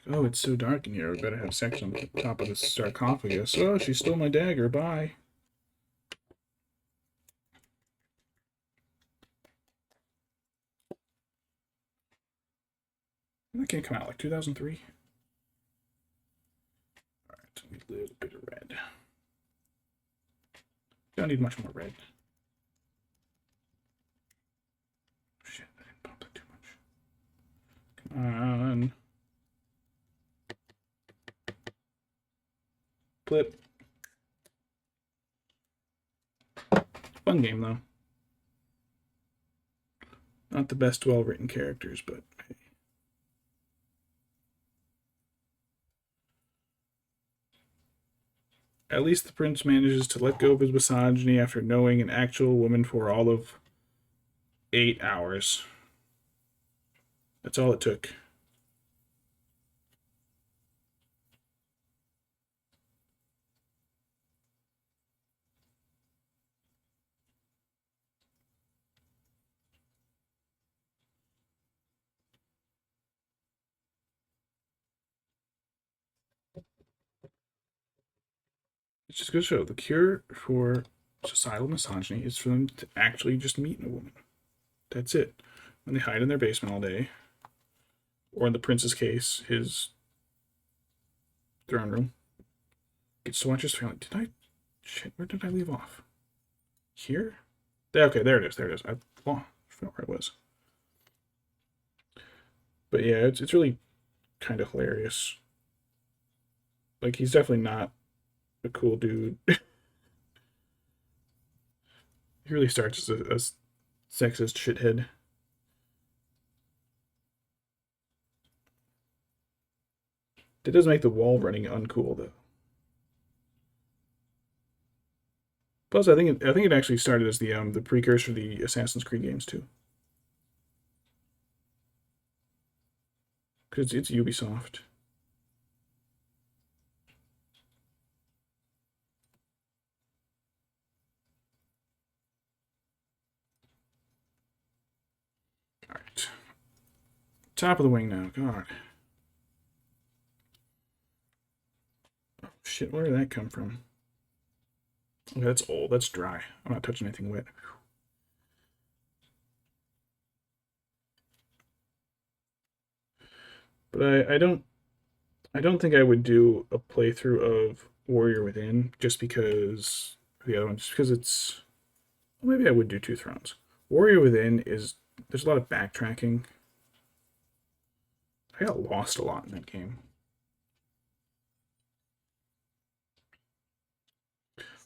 Oh, it's so dark in here. We better have sex on the top of the sarcophagus. Oh, she stole my dagger. Bye. That game come out like 2003. Alright, I need a little bit of red. Don't need much more red. Shit, I didn't pop that too much. Come on. Flip. Fun game, though. Not the best well-written characters, but hey. At least the prince manages to let go of his misogyny after knowing an actual woman for all of 8 hours. That's all it took. It's just goes to show the cure for societal misogyny is for them to actually just meet a woman. That's it. And they hide in their basement all day. Or in the prince's case, his throne room. Gets to watch his family. Shit, where did I leave off? Here? Okay, there it is. There it is. I forgot where it was. But yeah, it's really kind of hilarious. Like, he's definitely not a cool dude. He really starts as a sexist shithead. It does make the wall running uncool, though. Plus, I think it actually started as the precursor to the Assassin's Creed games too, because it's Ubisoft. All right, top of the wing now. God, oh shit, where did that come from? Okay, that's old. That's dry. I'm not touching anything wet. But I don't think I would do a playthrough of Warrior Within just because the other one, just because it's. Well, maybe I would do Two Thrones. Warrior Within is there's a lot of backtracking. I got lost a lot in that game.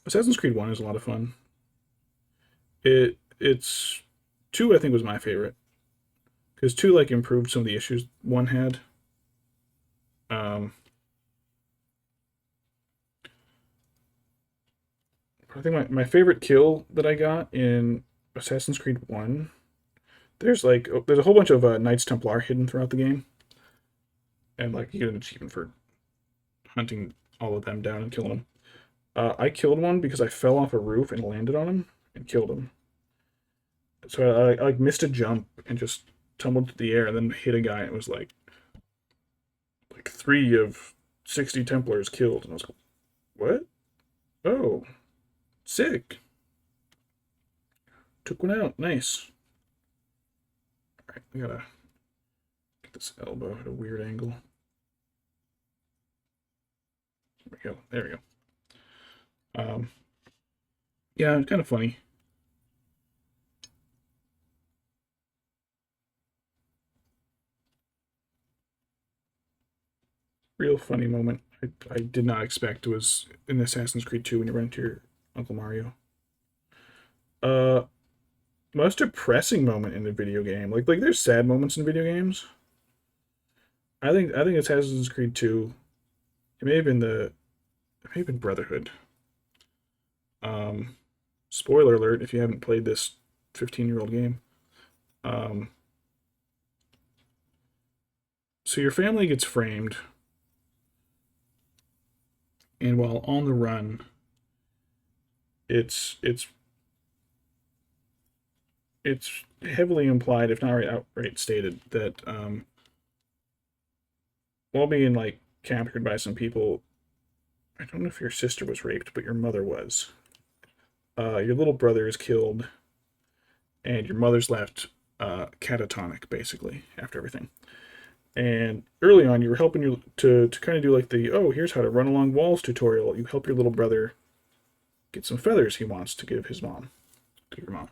Assassin's Creed 1 is a lot of fun. It's 2 I think was my favorite. Because 2 like improved some of the issues 1 had. I think my favorite kill that I got in Assassin's Creed 1, there's a whole bunch of Knights Templar hidden throughout the game. And like you get an achievement for hunting all of them down and killing them. I killed one because I fell off a roof and landed on him and killed him. So I like missed a jump and just tumbled to the air and then hit a guy and it was like 3 of 60 Templars killed. And I was like, what? Oh, sick. Took one out. Nice. Alright, we gotta get this elbow at a weird angle. There we go. There we go. Yeah, it's kind of funny. Real funny moment. I did not expect was in Assassin's Creed 2 when you run into your Uncle Mario. Uh, Most depressing moment in a video game. Like there's sad moments in video games. I think Assassin's Creed 2. It may have been Brotherhood. Spoiler alert if you haven't played this 15-year-old game. So your family gets framed, and while on the run, it's heavily implied, if not outright stated, that while being like captured by some people, I don't know if your sister was raped, but your mother was. Your little brother is killed, and your mother's left catatonic, basically, after everything. And early on, you were helping you to kind of do like here's how to run along walls tutorial. You help your little brother get some feathers he wants to give his mom, to your mom.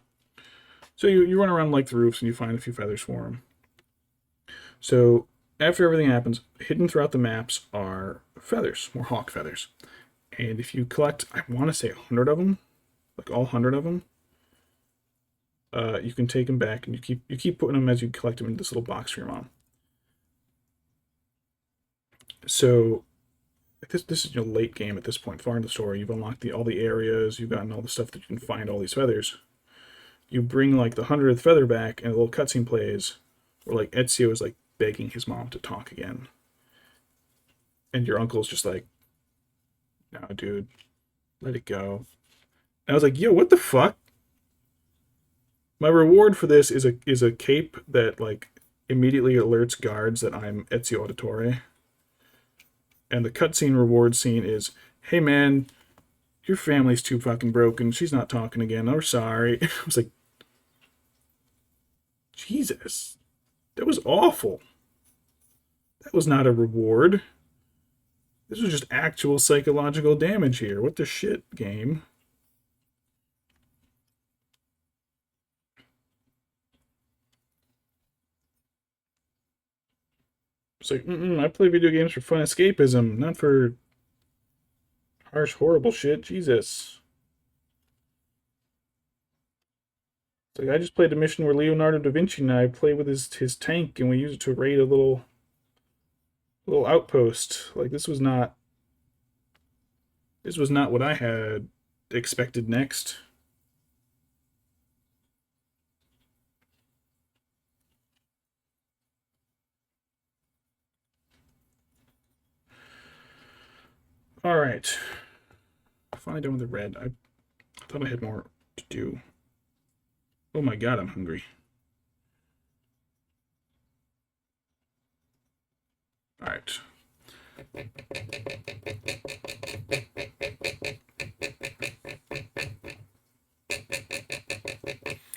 So you run around like the roofs and you find a few feathers for him. So after everything happens, hidden throughout the maps are feathers, more hawk feathers. And if you collect, I want to say 100 of them, like all 100 of them, you can take them back and you keep putting them as you collect them in this little box for your mom. So this is your late game at this point, far in the story. You've unlocked all the areas, you've gotten all the stuff that you can find all these feathers. You bring like the 100th feather back, and a little cutscene plays where like Ezio is like begging his mom to talk again, and your uncle's just like, "No, dude, let it go." And I was like, "Yo, what the fuck?" My reward for this is a cape that like immediately alerts guards that I'm Ezio Auditore. And the cutscene reward scene is, "Hey man, your family's too fucking broken. She's not talking again. Oh, sorry." I was like, Jesus. That was awful. That was not a reward. This was just actual psychological damage here. What the shit, game? It's like, I play video games for fun escapism, not for harsh, horrible shit. Jesus. It's like, I just played a mission where Leonardo da Vinci and I play with his tank, and we use it to raid a little outpost. Like, this was not what I had expected next. All right. Finally done with the red. I thought I had more to do. Oh my god, I'm hungry. All right.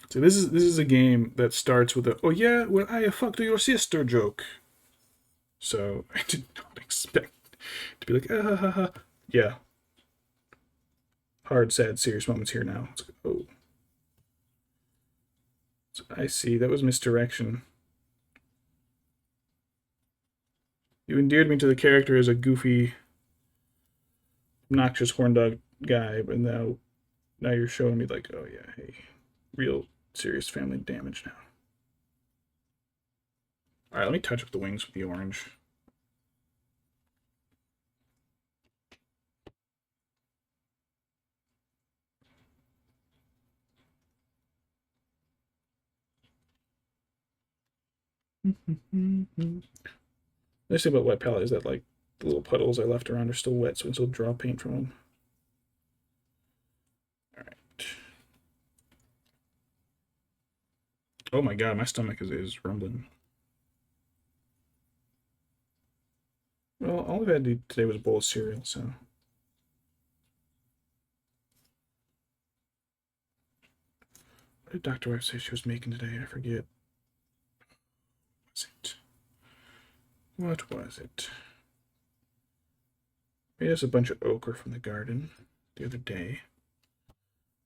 So this is a game that starts with a "oh yeah, well I fucked your sister" joke. So I did not expect to be like ha ha ha. Yeah. Hard, sad, serious moments here now. It's like, oh. So I see. That was misdirection. You endeared me to the character as a goofy, obnoxious horn dog guy, but now you're showing me like, oh yeah, hey, real serious family damage now. All right, let me touch up the wings with the orange. Nice thing about wet palette is that like the little puddles I left around are still wet, so I can still draw paint from them. All right. Oh my god, my stomach is rumbling. Well, all I've had to do today was a bowl of cereal, so. What did Dr. Wife say she was making today? I forget. What was it? What was it? Made us a bunch of okra from the garden the other day.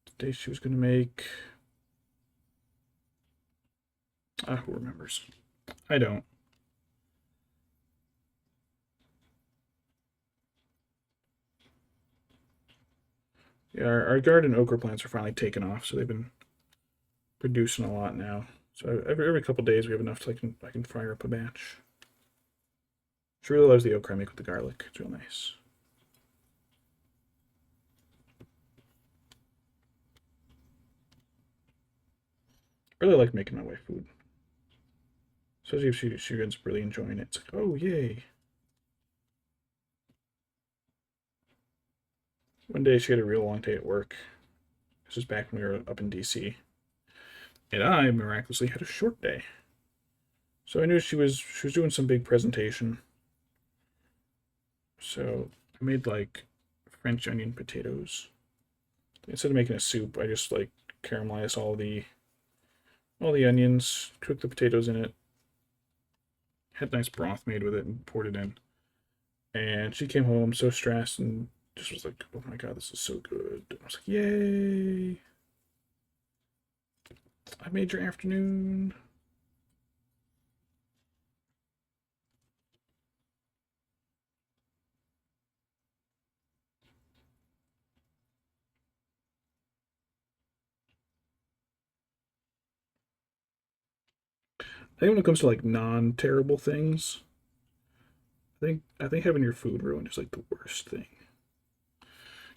Today she was going to make... who remembers? I don't. Yeah, our garden okra plants are finally taking off, so they've been producing a lot now. So every couple days we have enough so I can fire up a batch. She really loves the okra I make with the garlic. It's real nice. I really like making my wife food. Especially if she ends up really enjoying it. It's like, oh, yay. One day she had a real long day at work. This was back when we were up in DC. And I miraculously had a short day. So I knew she was doing some big presentation. So I made like French onion potatoes. Instead of making a soup, I just like caramelized all the onions, cooked the potatoes in it, had nice broth made with it, and poured it in. And she came home so stressed and just was like, "Oh my god, this is so good!" And I was like, "Yay! I made your afternoon." I think when it comes to like non-terrible things, I think having your food ruined is like the worst thing.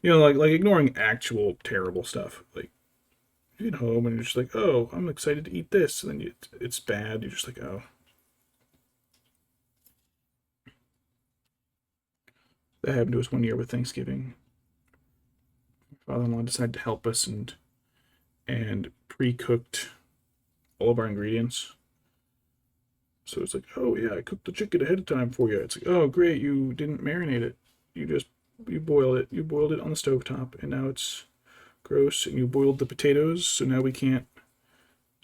You know, like ignoring actual terrible stuff. Like you get home and you're just like, oh, I'm excited to eat this, and then it's bad. You're just like, oh. That happened to us one year with Thanksgiving. My father-in-law decided to help us and pre-cooked all of our ingredients. So it's like, oh yeah, I cooked the chicken ahead of time for you. It's like, oh great, you didn't marinate it. You boiled it. You boiled it on the stovetop, and now it's gross. And you boiled the potatoes, so now we can't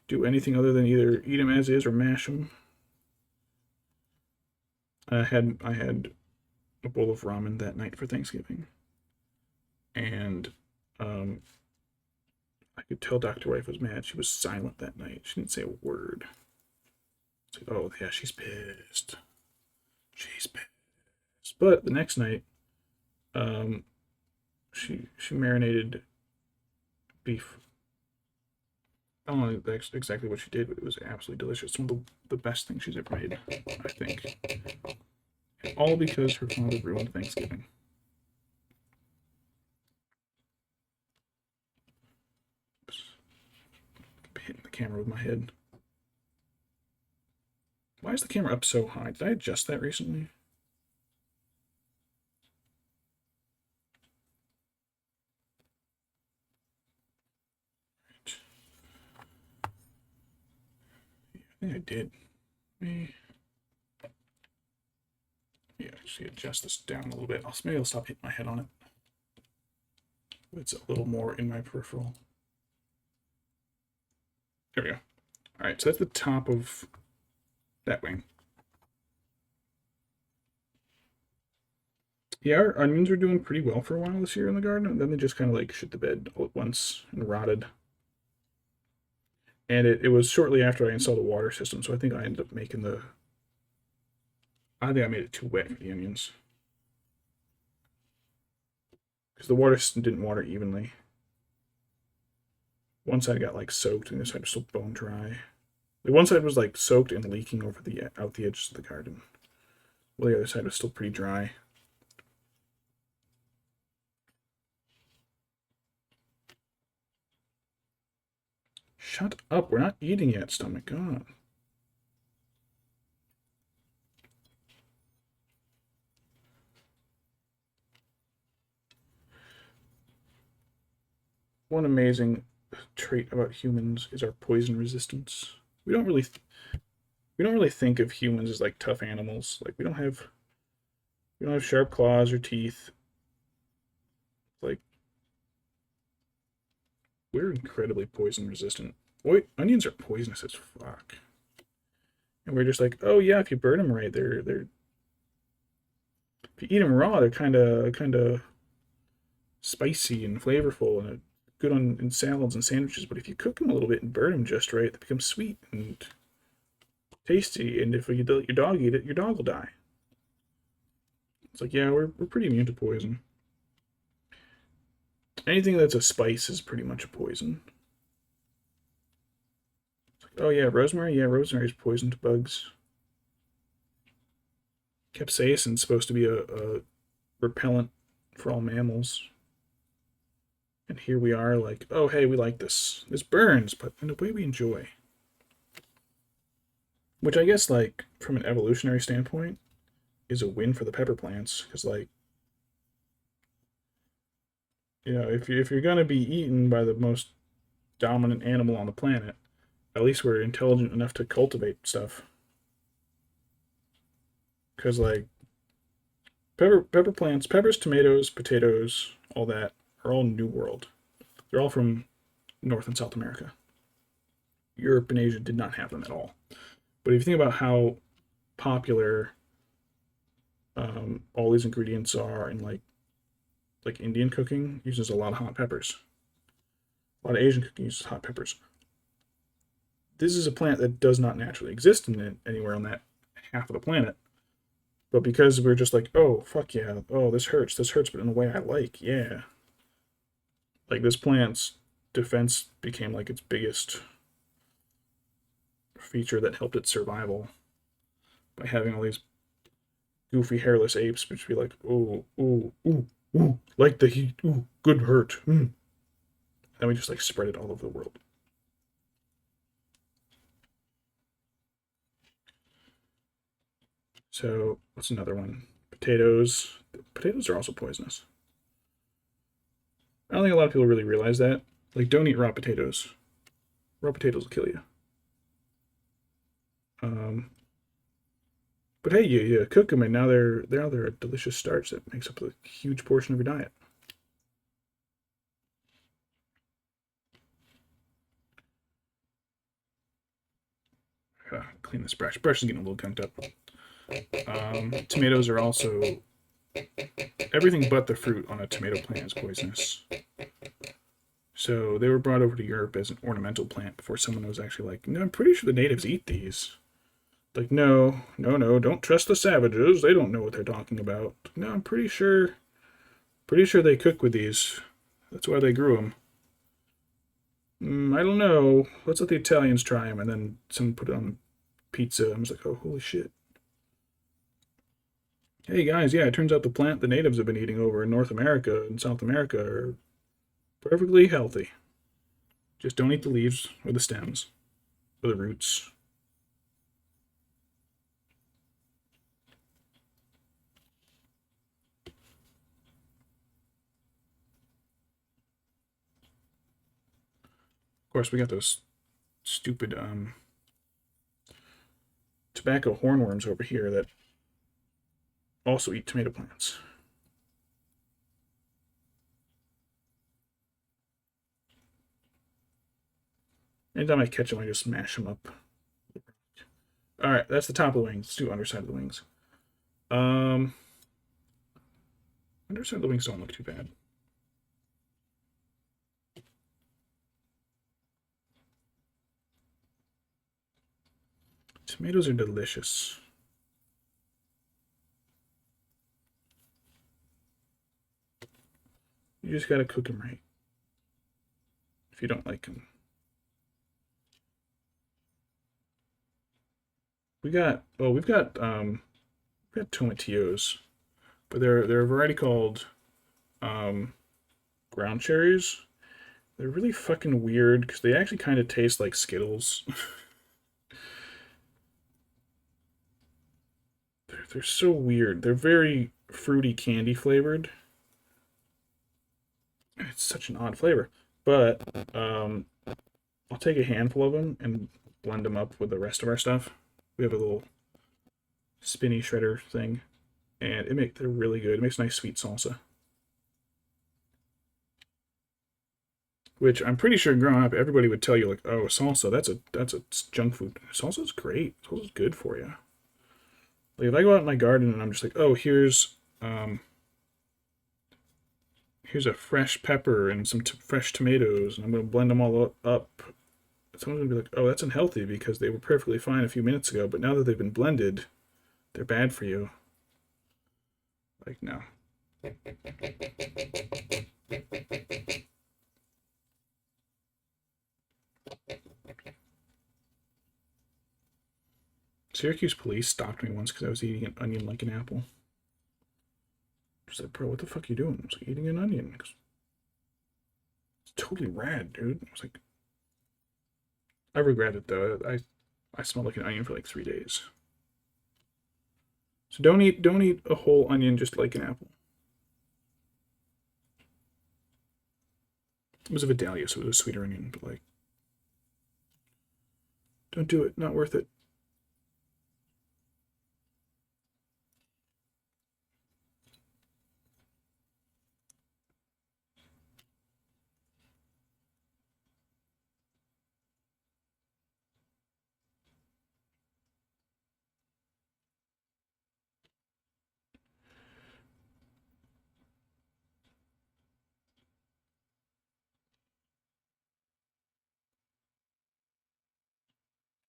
do anything other than either eat them as is or mash them. I had a bowl of ramen that night for Thanksgiving, and I could tell Dr. Wife was mad. She was silent that night. She didn't say a word. It's like, oh yeah, she's pissed. She's pissed. But the next night, she marinated beef. I don't know exactly what she did, but it was absolutely delicious. One of the best things she's ever made, I think. All because her father ruined Thanksgiving. Oops. Hitting the camera with my head. Why is the camera up so high? Did I adjust that recently? I think I did. Maybe actually adjust this down a little bit. Maybe I'll stop hitting my head on it. It's a little more in my peripheral. There we go. All right, so that's the top of that wing. Yeah, our onions are doing pretty well for a while this year in the garden, and then they just kind of like shit the bed all at once and rotted. And it was shortly after I installed the water system, so I think I ended up making the... I think I made it too wet for the onions. Because the water system didn't water evenly. One side got like soaked, and the other side was still bone dry. The one side was like soaked and leaking over out the edges of the garden. Well, the other side was still pretty dry. Shut up, we're not eating yet, stomach. God. One amazing trait about humans is our poison resistance. We don't really think of humans as like tough animals. Like we don't have sharp claws or teeth. Like we're incredibly poison resistant. Boy, onions are poisonous as fuck. And we're just like, oh yeah, if you burn them right, they're if you eat them raw, they're kind of spicy and flavorful and good in salads and sandwiches. But if you cook them a little bit and burn them just right, they become sweet and tasty. And if your dog eat it, your dog will die. It's like, yeah, we're pretty immune to poison. Anything that's a spice is pretty much a poison. Oh yeah, rosemary? Yeah, rosemary's poison to bugs. Capsaicin's supposed to be a repellent for all mammals. And here we are like, oh hey, we like this. This burns, but in a way we enjoy. Which I guess, like, from an evolutionary standpoint, is a win for the pepper plants. Because, like, you know, if you're gonna be eaten by the most dominant animal on the planet, at least we're intelligent enough to cultivate stuff. Because like pepper plants, peppers, tomatoes, potatoes, all that are all New World. They're all from North and South America. Europe and Asia did not have them at all. But if you think about how popular all these ingredients are in like Indian cooking uses a lot of hot peppers. A lot of Asian cooking uses hot peppers. This is a plant that does not naturally exist in anywhere on that half of the planet. But because we're just like, oh, fuck yeah, oh, this hurts, but in a way I like, yeah. Like, this plant's defense became, like, its biggest feature that helped its survival by having all these goofy hairless apes, which be like, oh, ooh, ooh, ooh, like the heat, ooh, good hurt, And we just, like, spread it all over the world. So, what's another one? Potatoes. Potatoes are also poisonous. I don't think a lot of people really realize that. Like, don't eat raw potatoes. Raw potatoes will kill you. But hey, you cook them, and now they're a delicious starch that makes up a huge portion of your diet. Gotta clean this brush. Brush is getting a little gunked up. Tomatoes are also... Everything but the fruit on a tomato plant is poisonous. So they were brought over to Europe as an ornamental plant before someone was actually like, no, I'm pretty sure the natives eat these. Like, no, don't trust the savages. They don't know what they're talking about. No, I'm pretty sure they cook with these. That's why they grew them. I don't know. Let's let the Italians try them. And then someone put it on pizza. I was like, oh, holy shit. Hey guys, yeah, it turns out the plant the natives have been eating over in North America and South America are perfectly healthy. Just don't eat the leaves or the stems or the roots. Of course, we got those stupid tobacco hornworms over here that also eat tomato plants. Anytime I catch them, I just mash them up. Alright, that's the top of the wings. Let's do underside of the wings. Underside of the wings don't look too bad. Tomatoes are delicious. You just gotta cook them right. If you don't like them. We've got tomatillos, but they're a variety called ground cherries. They're really fucking weird because they actually kind of taste like Skittles. they're so weird. They're very fruity candy flavored. It's such an odd flavor, but I'll take a handful of them and blend them up with the rest of our stuff. We have a little spinny shredder thing, and they're really good. It makes nice sweet salsa. Which I'm pretty sure growing up, everybody would tell you like, "Oh, salsa, that's a junk food. Salsa's great. Salsa's good for you." Like if I go out in my garden and I'm just like, "Oh, here's a fresh pepper and some fresh tomatoes, and I'm gonna blend them all up." Someone's gonna be like, "Oh, that's unhealthy because they were perfectly fine a few minutes ago, but now that they've been blended, they're bad for you." Like, no. Syracuse police stopped me once because I was eating an onion like an apple. I was like, "Bro, what the fuck are you doing?" I was like, "Eating an onion." It's totally rad, dude. I was like, I regret it though. I smelled like an onion for like 3 days. So don't eat a whole onion just like an apple. It was a Vidalia, so it was a sweeter onion, but like, don't do it. Not worth it.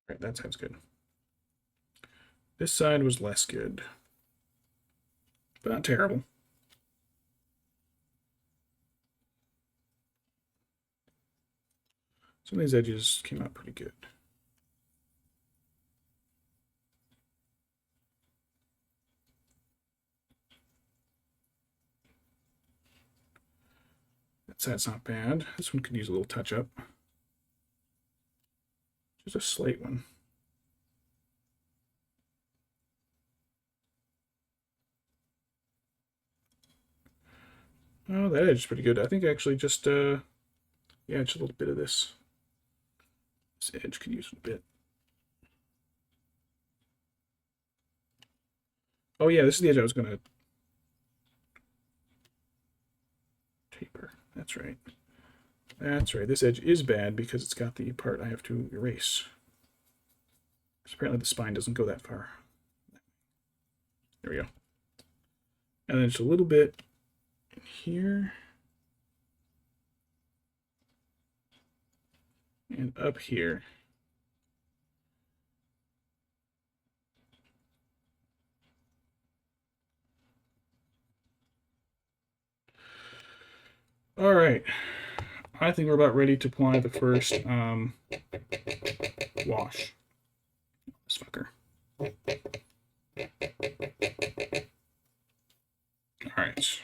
Right, that sounds good. This side was less good, but not terrible. Some of these edges came out pretty good. That side's not bad. This one could use a little touch up. Just a slight one. Oh, that edge is pretty good. I think actually just, yeah, just a little bit of this. This edge could use a bit. Oh yeah, this is the edge I was going to taper. That's right. That's right. This edge is bad because it's got the part I have to erase. Because apparently the spine doesn't go that far. There we go. And then just a little bit here. And up here. All right. I think we're about ready to apply the first wash. This fucker. All right.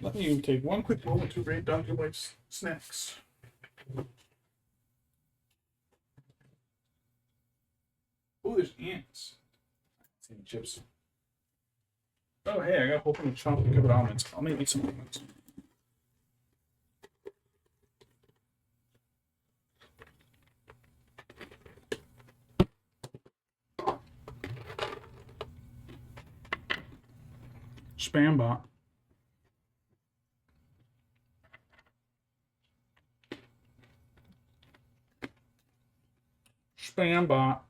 Let me take one quick moment to rate Dr. White's snacks. Oh, there's ants. Any chips? Oh, hey, I got a whole thing of chocolate covered almonds. I'll maybe eat some almonds. Spambot. Spambot.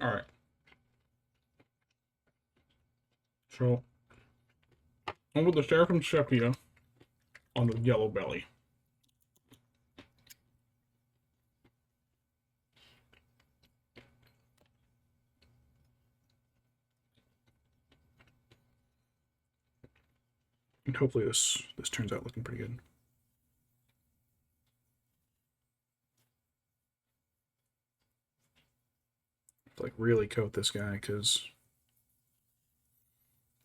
All right. So, over the Seraphim Sepia on the yellow belly. And hopefully this turns out looking pretty good. Like really coat this guy because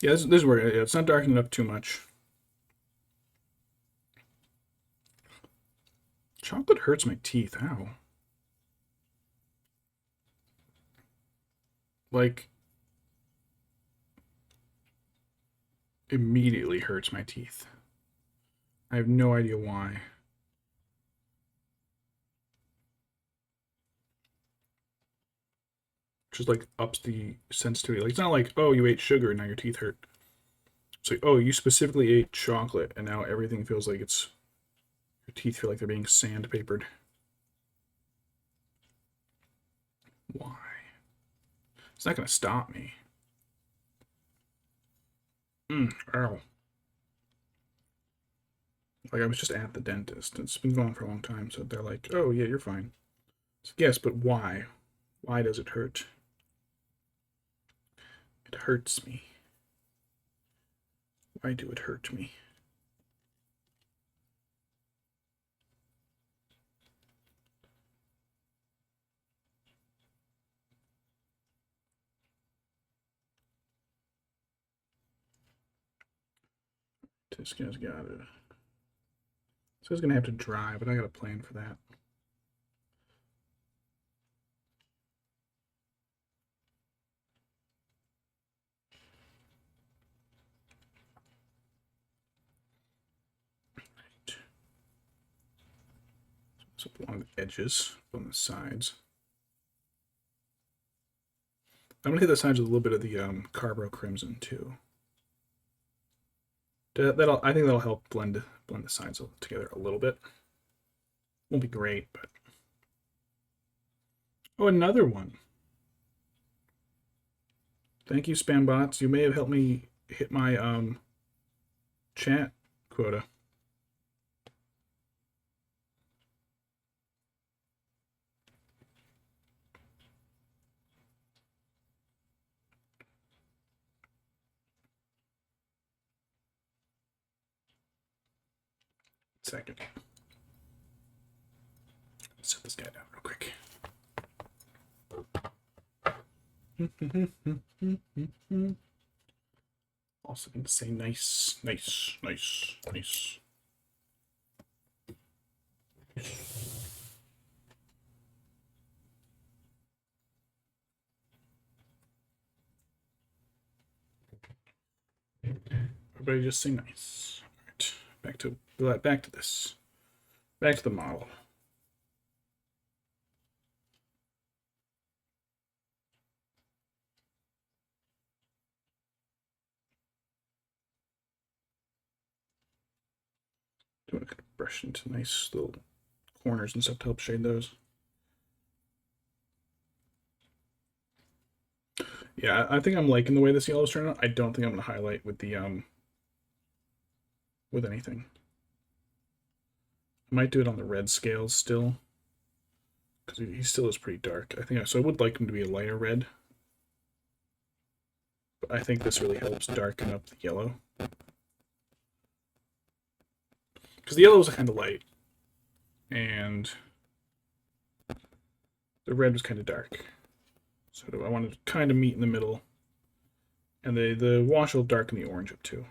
yeah, this is where it's not darkening up too much. Chocolate hurts my teeth. Ow. Like immediately hurts my teeth. I have no idea why. Just like ups the sensitivity. Like it's not like, oh, you ate sugar and now your teeth hurt. It's like, oh, you specifically ate chocolate and now everything feels like it's your teeth feel like they're being sandpapered. Why? It's not gonna stop me. Ow. Like I was just at the dentist. It's been going for a long time, so they're like, oh yeah, you're fine. So, yes, but why? Why does it hurt? It hurts me. Why do it hurt me? This guy's got it. So he's gonna have to dry, but I got a plan for that. So along the edges, on the sides. I'm gonna hit the sides with a little bit of the Carbro Crimson too. I think that'll help blend the sides together a little bit. Won't be great, but oh, another one. Thank you, spam bots. You may have helped me hit my chat quota. Second. Set this guy down real quick. Also going to say nice, nice, nice, nice. Everybody just say nice. All right, back to this. Back to the model. Do I brush into nice little corners and stuff to help shade those. Yeah, I think I'm liking the way this yellow's turning out. I don't think I'm gonna highlight with the with anything. I might do it on the red scales still, because he still is pretty dark. I think so. I would like him to be a lighter red, but I think this really helps darken up the yellow, because the yellow was kind of light, and the red was kind of dark. So I wanted to kind of meet in the middle, and the wash will darken the orange up too.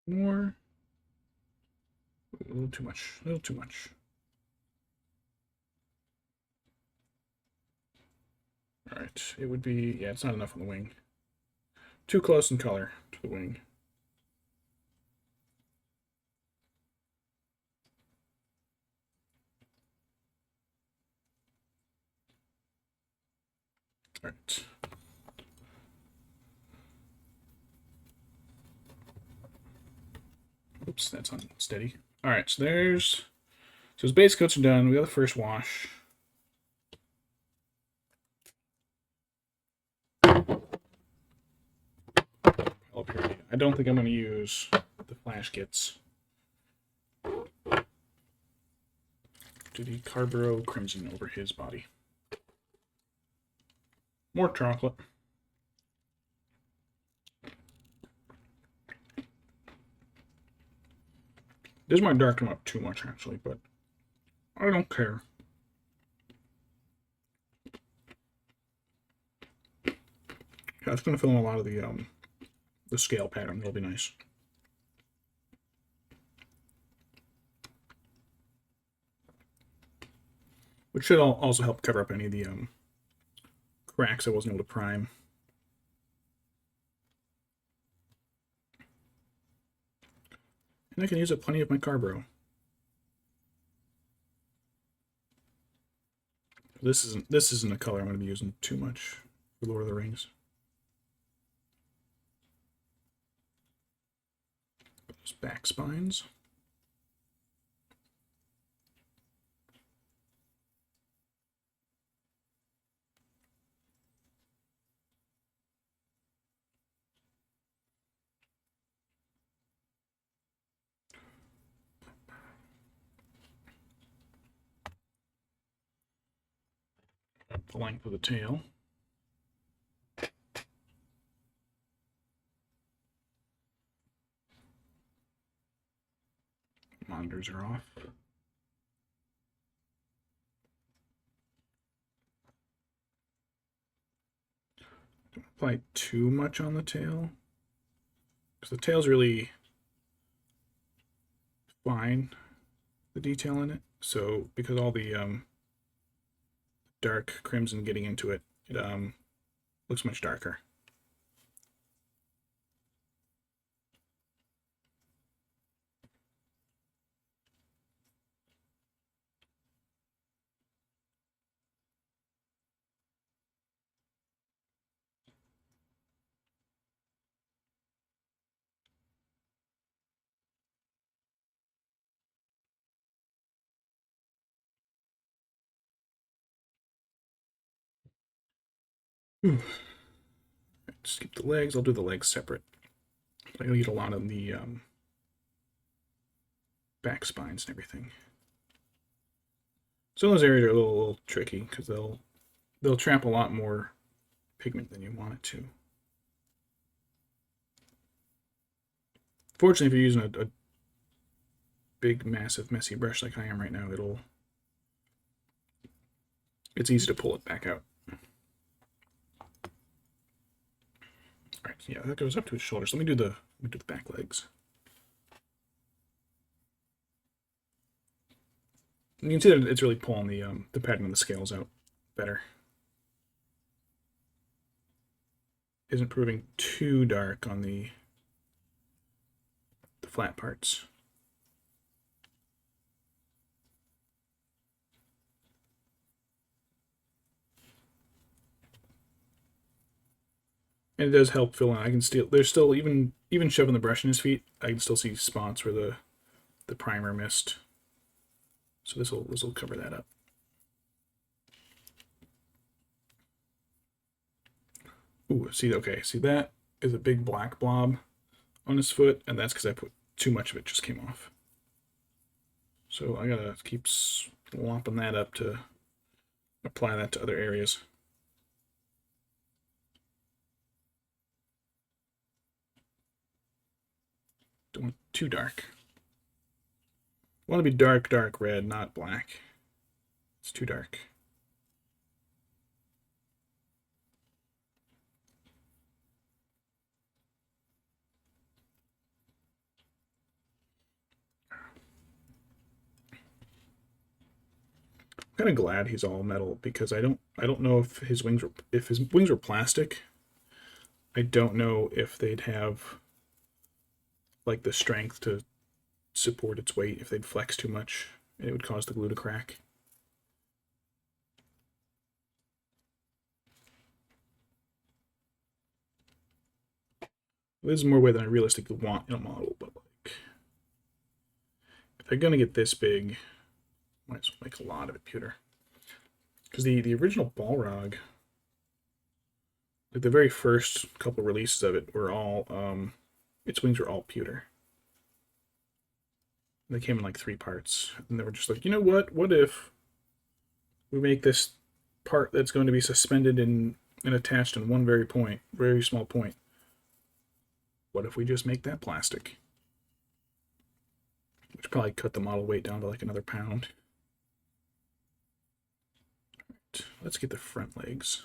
More. A little too much. A little too much. Alright, it would be... Yeah, it's not enough on the wing. Too close in color to the wing. Alright. Oops, that's unsteady. Alright, so there's... So his base coats are done. We got the first wash. I don't think I'm going to use the flash kits. Do the Carburo Crimson over his body. More chocolate. This might darken him up too much, actually, but I don't care. Yeah, it's going to fill in a lot of the scale pattern. It'll be nice. Which should also help cover up any of the cracks I wasn't able to prime. And I can use up plenty of my Carbro. This isn't a color I'm going to be using too much for Lord of the Rings. Those back spines. Up the length of the tail. Monitors are off. Don't apply too much on the tail, because the tail's really fine, the detail in it. So because all the dark crimson getting into it, it looks much darker. Skip the legs. I'll do the legs separate. I need a lot of the back spines and everything. Some of those areas are a little tricky because they'll trap a lot more pigment than you want it to. Fortunately, if you're using a big, massive, messy brush like I am right now, it's easy to pull it back out. Right, yeah, that goes up to his shoulders. Let me do the back legs. You can see that it's really pulling the pattern of the scales out better. Isn't proving too dark on the flat parts. And it does help fill in. I can still there's still even shoving the brush in his feet, I can still see spots where the primer missed. So this will cover that up. Ooh, see, okay, see that is a big black blob on his foot, and that's because I put too much of it just came off. So I gotta keep slopping that up to apply that to other areas. Don't want too dark. I want to be dark, dark red, not black. It's too dark. I'm kind of glad he's all metal because I don't know if his wings were plastic. I don't know if they'd have like the strength to support its weight. If they'd flex too much, it would cause the glue to crack. This is more way than I realistically want in a model, but like if they're gonna get this big, might as well make a lot of it pewter. Because the original Balrog, like the very first couple releases of it, were all its wings were all pewter. They came in like 3 parts, and they were just like, you know what? What if we make this part that's going to be suspended and attached in one very small point? What if we just make that plastic? Which probably cut the model weight down to like another pound. Right, let's get the front legs.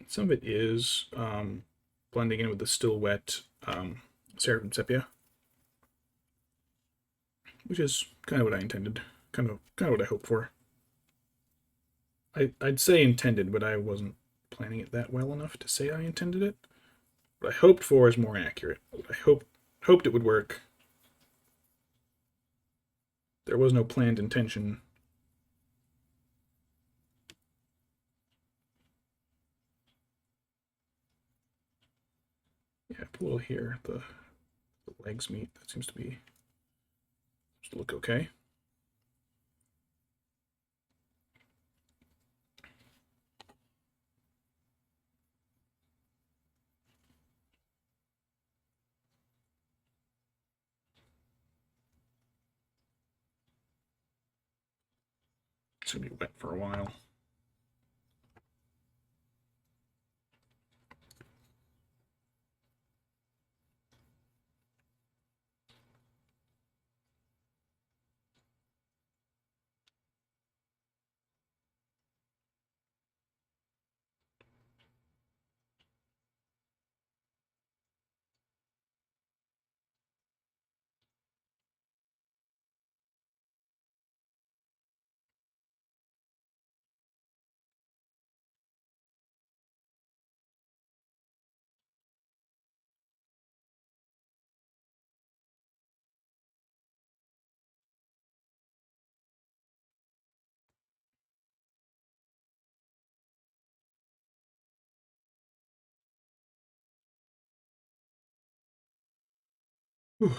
Some of it is blending in with the still wet Seraphim Sepia, which is kind of what I intended, kind of what I hoped for. I'd say intended, but I wasn't planning it that well enough to say I intended it. What I hoped for is more accurate. What I hoped it would work. There was no planned intention. Yeah, put a little here. The legs meet. That seems to look okay. It's gonna be wet for a while. Whew.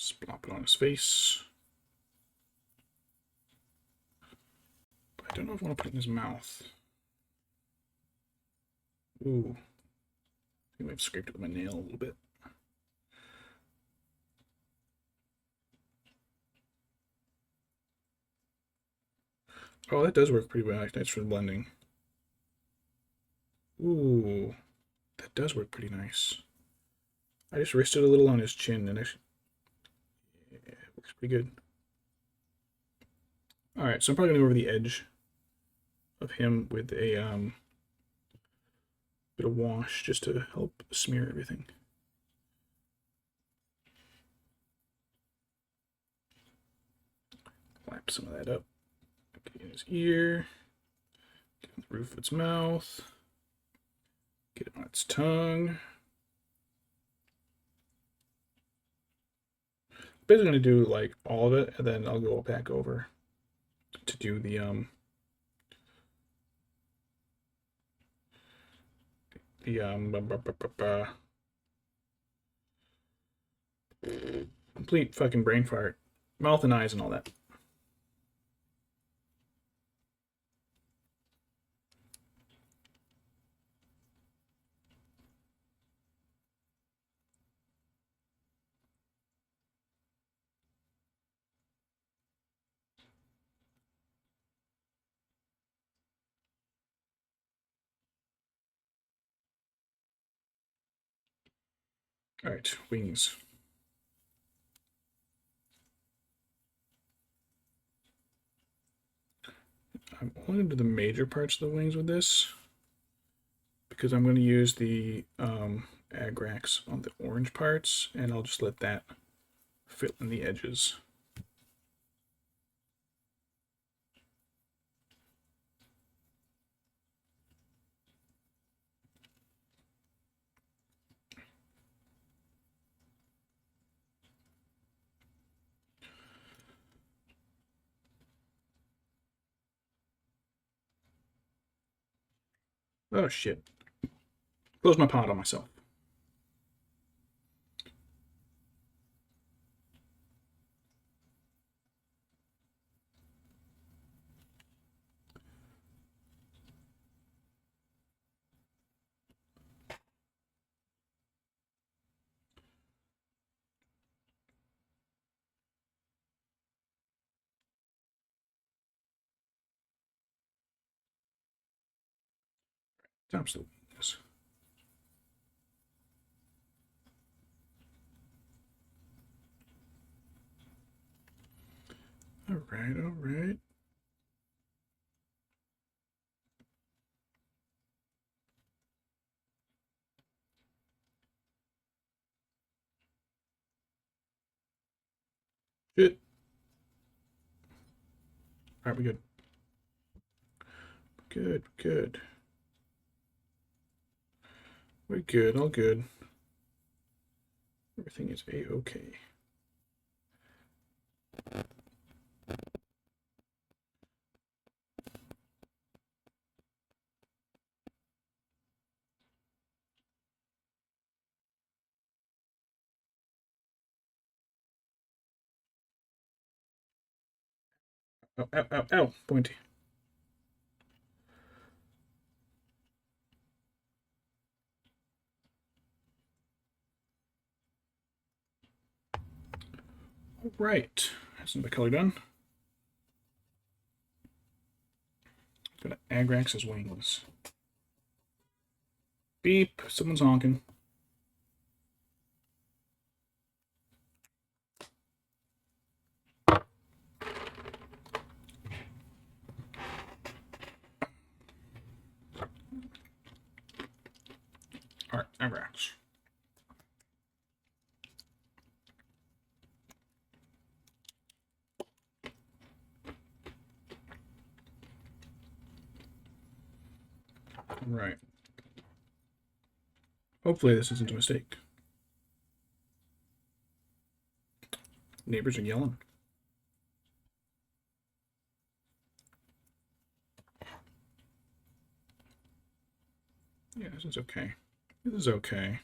Splop it on his face. But I don't know if I want to put it in his mouth. Ooh. I think I've scraped it with my nail a little bit. Oh, that does work pretty well. Nice for the blending. Ooh, that does work pretty nice. I just rested a little on his chin, and actually, yeah, it works pretty good. All right, so I'm probably gonna go over the edge of him with a bit of wash just to help smear everything. Lap some of that up. Get in his ear. Get on the roof of its mouth. Get it on its tongue. Basically gonna do like all of it, and then I'll go back over to do the complete fucking brain fart, mouth and eyes and all that. All right, wings. I'm only going to do the major parts of the wings with this because I'm going to use the agrax on the orange parts, and I'll just let that fill in the edges. Oh shit. Close my pot on myself. Tops the wings. All right, all right. Shit. All right, we good. Good, good. We're good, all good. Everything is a-okay. Ow, ow, ow, ow, pointy. All right, that's the color done. Gonna agrax his wings. Beep, someone's honking. All right, agrax. Right. Hopefully this isn't a mistake. Neighbors are yelling. Yeah, this is okay. This is okay.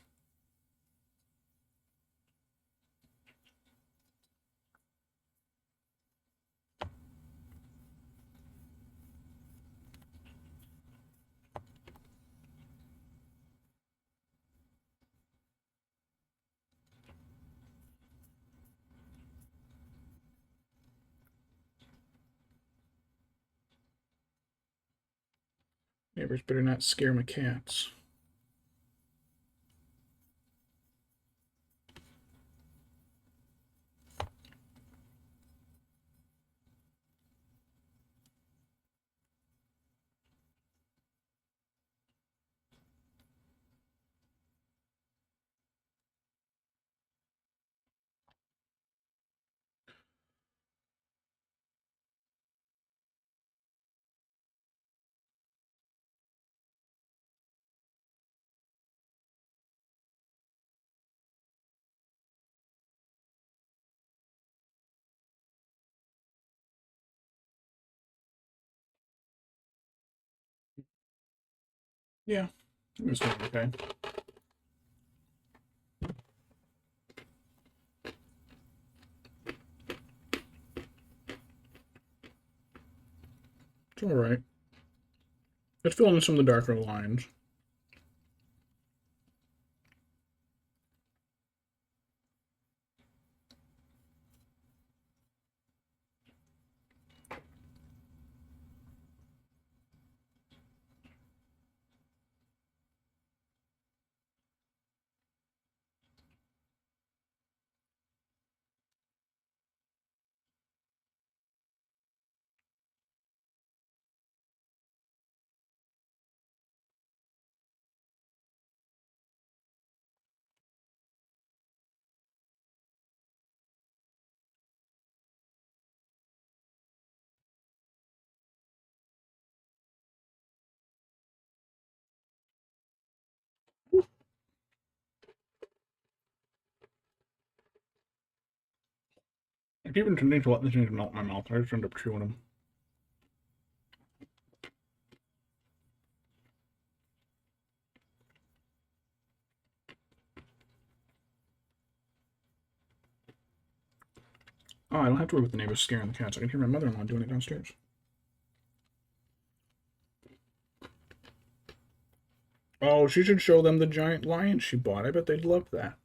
Neighbors better not scare my cats. Yeah, it was doing okay. It's all right. It's filling in some of the darker lines. I keep intending to let these things melt in my mouth. I just end up chewing them. Oh, I don't have to worry about the neighbors scaring the cats. I can hear my mother-in-law doing it downstairs. Oh, she should show them the giant lion she bought. I bet they'd love that.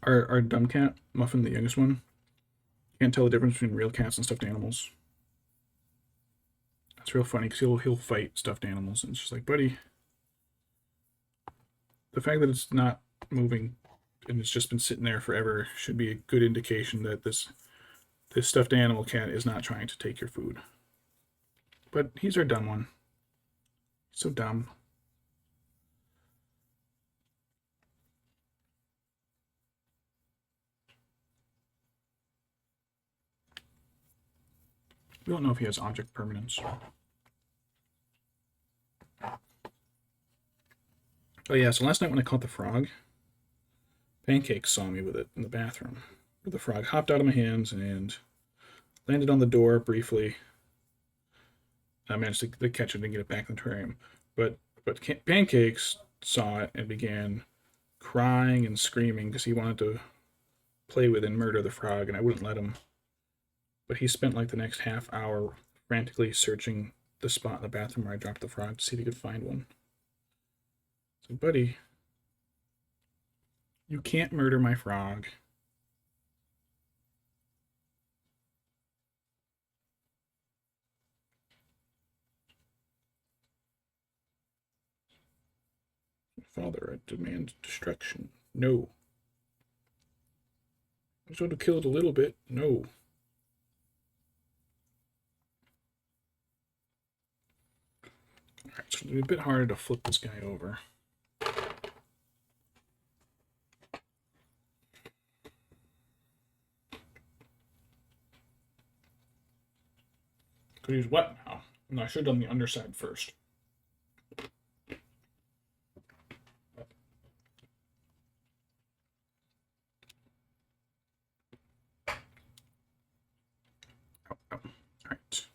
Our dumb cat, Muffin, the youngest one, can't tell the difference between real cats and stuffed animals. It's real funny because he'll fight stuffed animals, and it's just like, buddy, the fact that it's not moving and it's just been sitting there forever should be a good indication that this stuffed animal cat is not trying to take your food. But he's our dumb one. So dumb. We don't know if he has object permanence. Oh yeah, so last night when I caught the frog, Pancake saw me with it in the bathroom. The frog hopped out of my hands and landed on the door briefly. I managed to catch it and get it back in the terrarium. But Pancakes saw it and began crying and screaming because he wanted to play with and murder the frog, and I wouldn't let him. But he spent like the next half hour frantically searching the spot in the bathroom where I dropped the frog to see if he could find one. So, buddy, you can't murder my frog. Father, I demand destruction. No. I just want to kill it a little bit. No. Alright, so it'll be a bit harder to flip this guy over. Because he's wet now. And I should have done the underside first. Alright.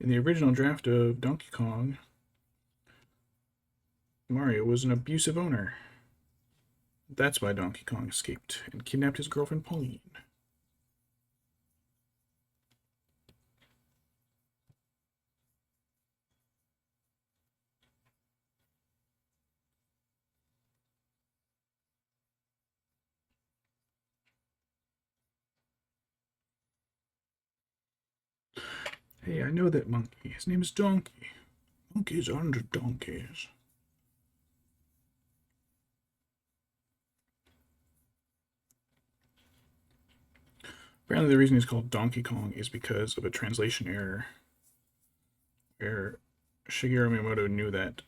In the original draft of Donkey Kong, Mario was an abusive owner. That's why Donkey Kong escaped and kidnapped his girlfriend Pauline. Hey, I know that monkey. His name is Donkey. Monkeys aren't donkeys. Apparently, the reason he's called Donkey Kong is because of a translation error where Shigeru Miyamoto knew that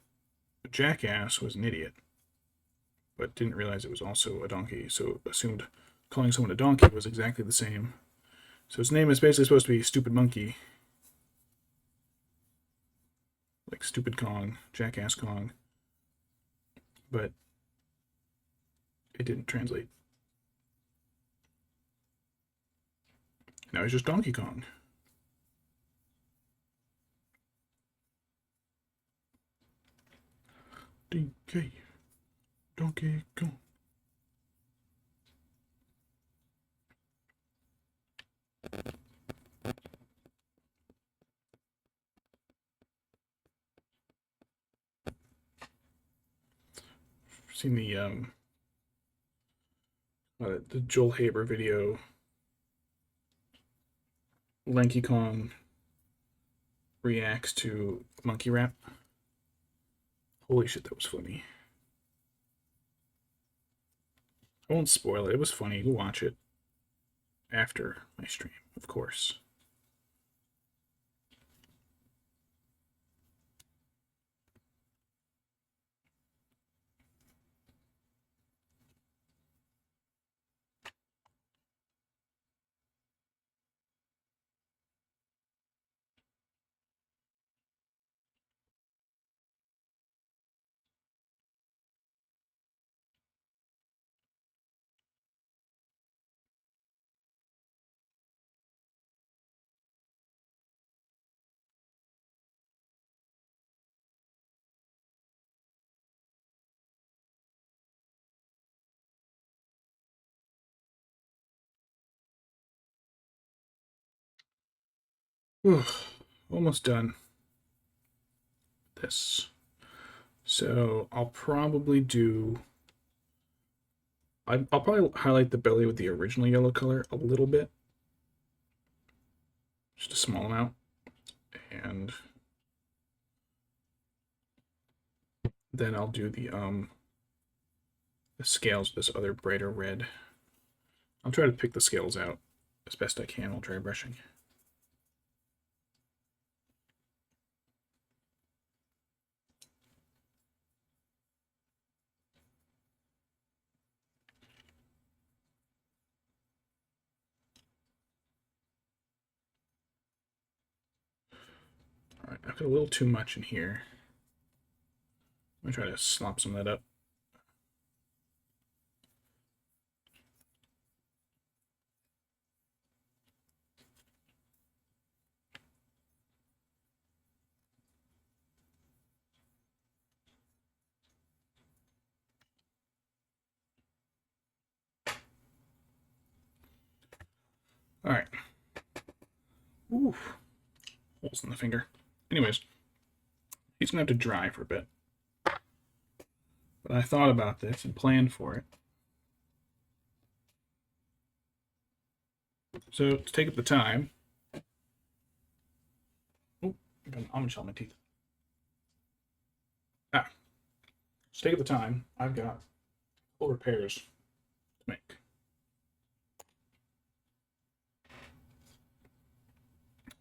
a jackass was an idiot, but didn't realize it was also a donkey, so assumed calling someone a donkey was exactly the same. So his name is basically supposed to be Stupid Monkey. Like Stupid Kong, Jackass Kong. But it didn't translate. Now he's just Donkey Kong. DK. Donkey Kong. Seen the Joel Haber video. Lanky Kong reacts to Monkey Rap. Holy shit, that was funny. I won't spoil it. It was funny. Go watch it after my stream, of course. Whew, almost done with this. So I'll probably do. I'll probably highlight the belly with the original yellow color a little bit, just a small amount, and then I'll do the scales with this other brighter red. I'll try to pick the scales out as best I can while dry brushing. All right, I've got a little too much in here. I'm gonna try to slop some of that up. All right. Ooh, holes in the finger. Anyways, he's gonna have to dry for a bit. But I thought about this and planned for it. So to take up the time. Oh, I got an almond shell in my teeth. To take up the time, I've got full repairs to make.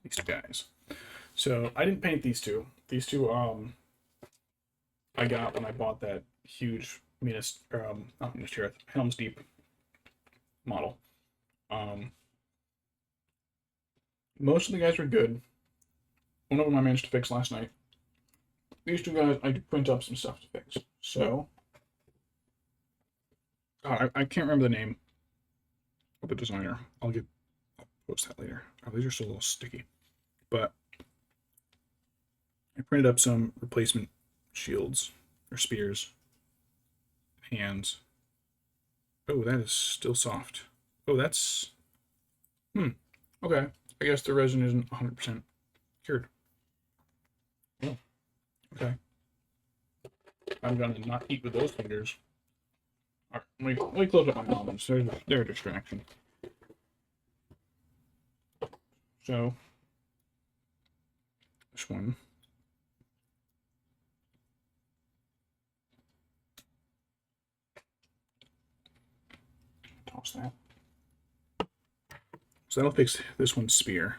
These two guys. So I didn't paint these two. These two I got when I bought that huge not Minas Tirith, Helm's Deep model. Most of the guys were good. One of them I managed to fix last night. These two guys I could print up some stuff to fix. So I can't remember the name of the designer. I'll post that later. Oh, these are still a little sticky. But I printed up some replacement shields or spears, hands. Oh, that is still soft. Oh, that's okay. I guess the resin isn't 100% cured. Oh, okay. I'm gonna not eat with those fingers. All right, let me close up my almonds. They're a distraction. So this one. Toss that. So that'll fix this one's spear.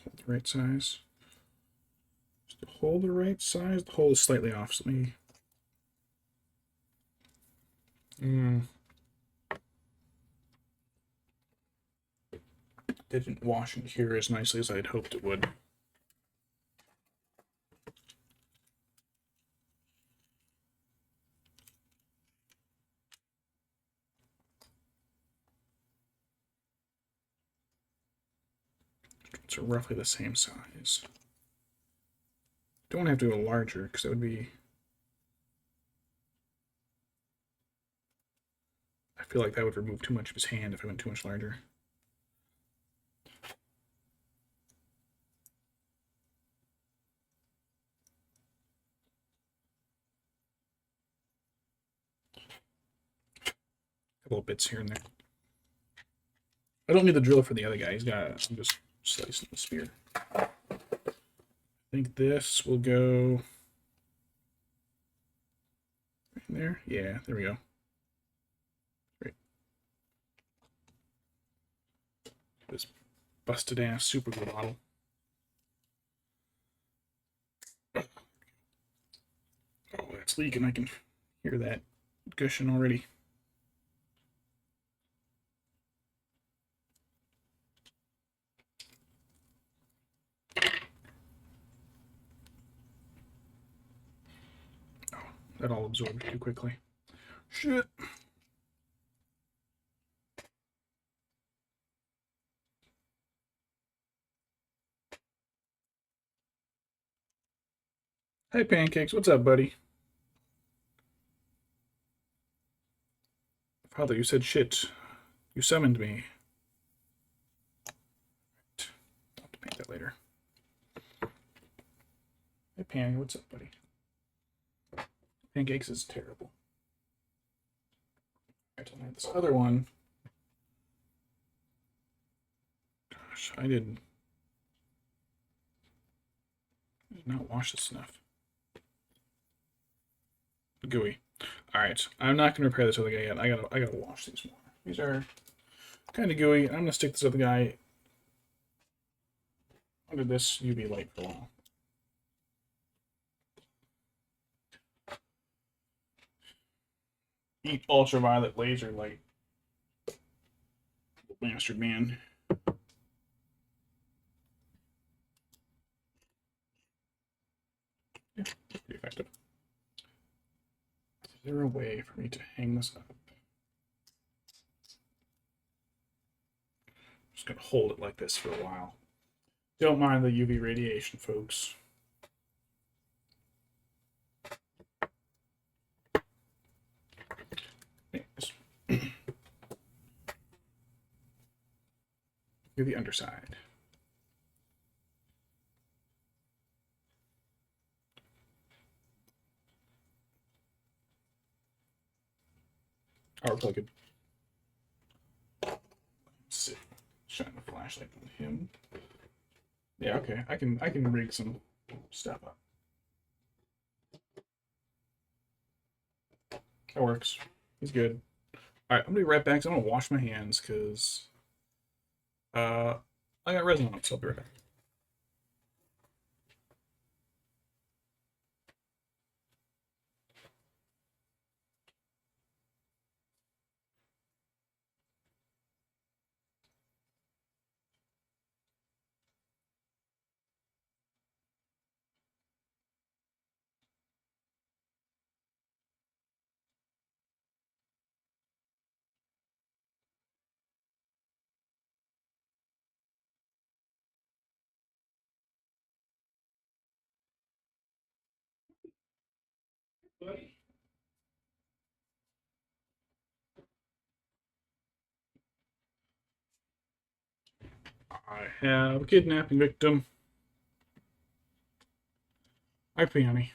Hold the right size. Just to hold the right size. The hole is slightly off. So let me. Didn't wash and cure as nicely as I'd hoped it would. So roughly the same size. Don't have to go larger because that would be. I feel like that would remove too much of his hand if I went too much larger. A couple of bits here and there. I don't need the drill for the other guy. I'm just slicing the spear. I think this will go right in there. Yeah, there we go. Great. This busted ass super glue bottle. Oh, that's leaking. I can hear that gushing already. Oh, that all absorbed too quickly. Shit. Hey, Pancakes. What's up, buddy? Father, you said shit. You summoned me. I'll have to paint that later. Hey, Pan, what's up, buddy? Pancakes is terrible. Alright, I have this other one. Gosh, I did not wash this enough. Gooey. Alright, I'm not gonna repair this other guy yet. I gotta wash these more. These are kind of gooey. I'm gonna stick this other guy under this UV light for a while. Eat ultraviolet laser light. Bastard man. Yeah, pretty effective. Is there a way for me to hang this up? I'm just gonna hold it like this for a while. Don't mind the UV radiation, folks. Do the underside. Or if I could sit, shine the flashlight on him. Yeah, okay. I can rig some stuff up. That works. He's good. Alright, I'm gonna be right back. So I'm gonna wash my hands because I got resin on it, so I'll be right back. Buddy. I have a kidnapping victim. Hi, Peony.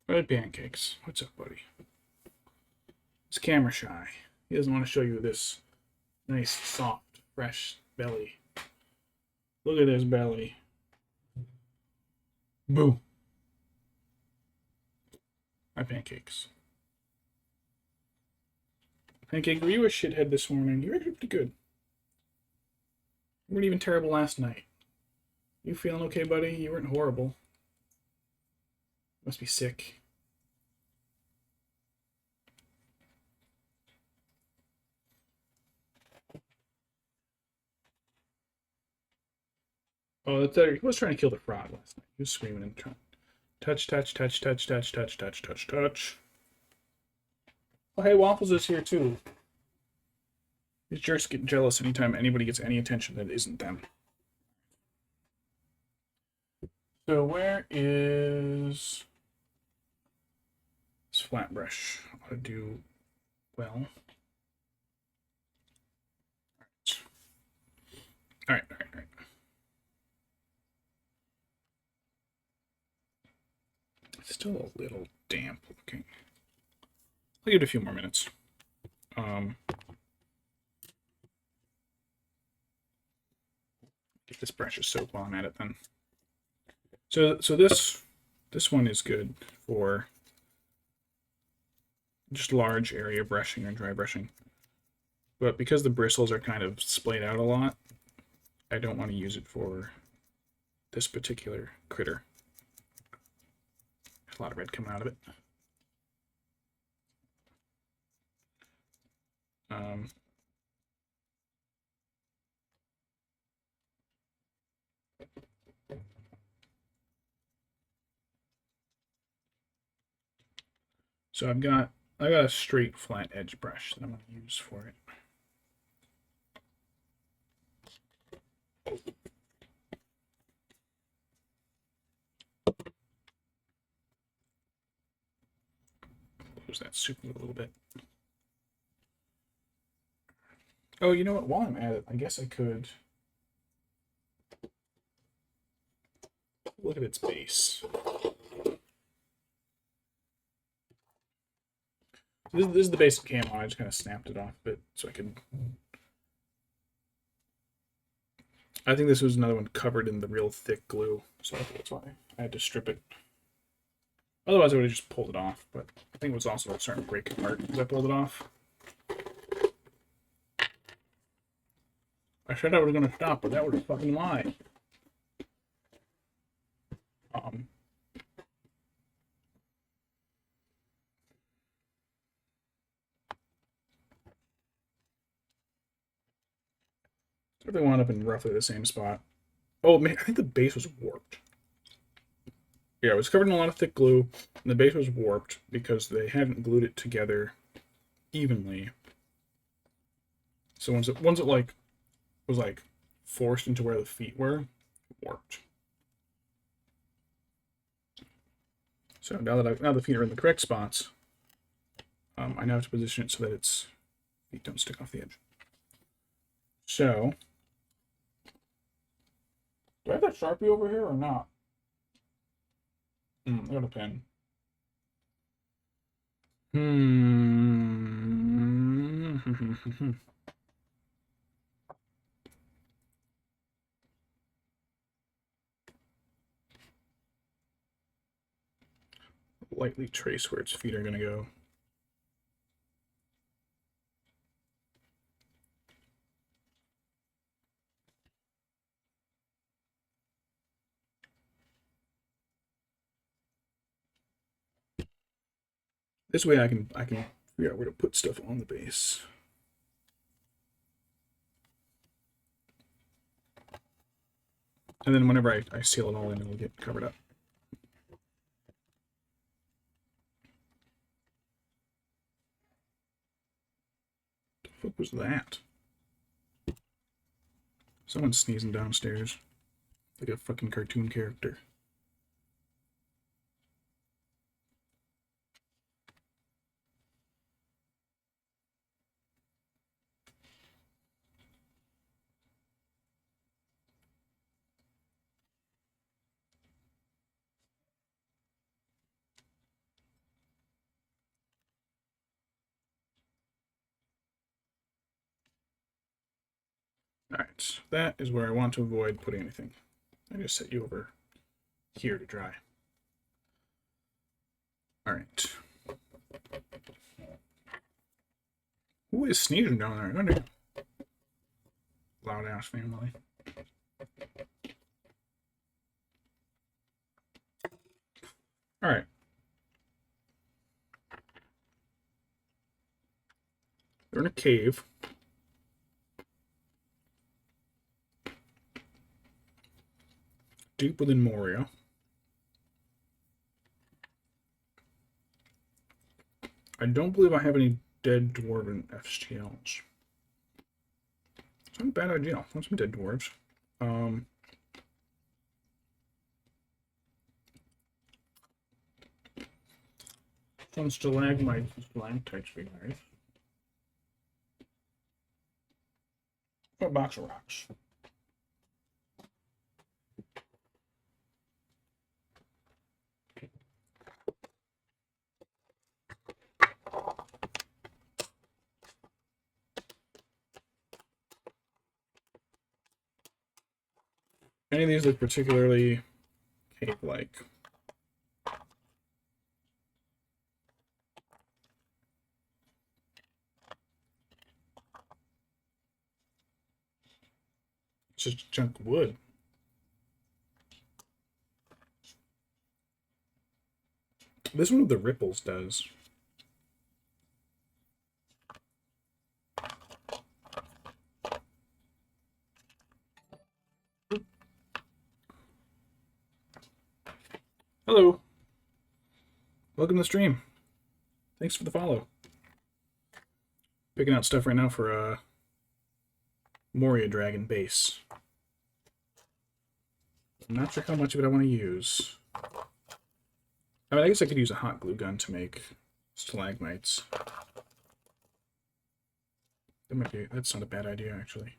Red pancakes. What's up, buddy? He's camera shy. He doesn't want to show you this nice, soft, fresh belly. Look at this belly. Boo. Hi, pancakes. Pancake, were you a shithead this morning? You were actually pretty good. You weren't even terrible last night. You feeling okay, buddy? You weren't horrible. Must be sick. Oh, that's he was trying to kill the frog last night. He was screaming and trying. Touch, touch, touch, touch, touch, touch, touch, touch, touch. Oh, hey, Waffles is here too. These jerks get jealous anytime anybody gets any attention that isn't them. So where is this flat brush? I want to do well. All right. It's still a little damp looking. I'll give it a few more minutes. Get this brush of soap while I'm at it then. So this one is good for just large area brushing or dry brushing. But because the bristles are kind of splayed out a lot, I don't want to use it for this particular critter. There's a lot of red coming out of it. So I got a straight flat edge brush that I'm going to use for it. Close that super a little bit. Oh, you know what? While I'm at it, I guess I could look at its base. This is the basic camo. I just kind of snapped it off a bit so I could. I think this was another one covered in the real thick glue, so I think that's why I had to strip it. Otherwise, I would have just pulled it off, but I think it was also starting to break apart as I pulled it off. I said I was going to stop, but that was a fucking lie. So they wound up in roughly the same spot. Oh, man, I think the base was warped. Yeah, it was covered in a lot of thick glue, and the base was warped because they hadn't glued it together evenly. So once it like was like forced into where the feet were, it warped. So now the feet are in the correct spots, I now have to position it so that its feet don't stick off the edge. So, do I have that Sharpie over here or not? I got a pen. Lightly trace where its feet are going to go. This way I can figure out where to put stuff on the base. And then whenever I seal it all in, it'll get covered up. What the fuck was that? Someone's sneezing downstairs. Like a fucking cartoon character. Alright, that is where I want to avoid putting anything. I just set you over here to dry. Alright. Who is sneezing down there? I don't know. Loud ass family. Alright. They're in a cave. Deep within Moria. I don't believe I have any dead dwarven FTLs. It's not a bad idea. I want some dead dwarves. Some stalagmites and stalactites would be nice. A box of rocks. Any of these look particularly cave-like. It's just junk wood. This one with the ripples does. Hello. Welcome to the stream. Thanks for the follow. Picking out stuff right now for Moria Dragon base. I'm not sure how much of it I want to use. I mean, I guess I could use a hot glue gun to make stalagmites. That's not a bad idea, actually.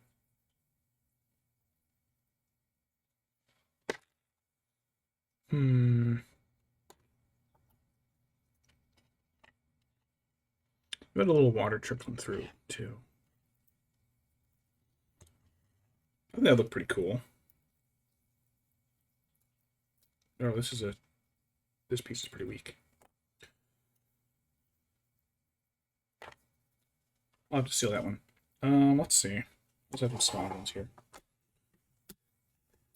Got a little water trickling through, too. I think that looked pretty cool. Oh, this piece is pretty weak. I'll have to seal that one. Let's see. Let's have some small ones here.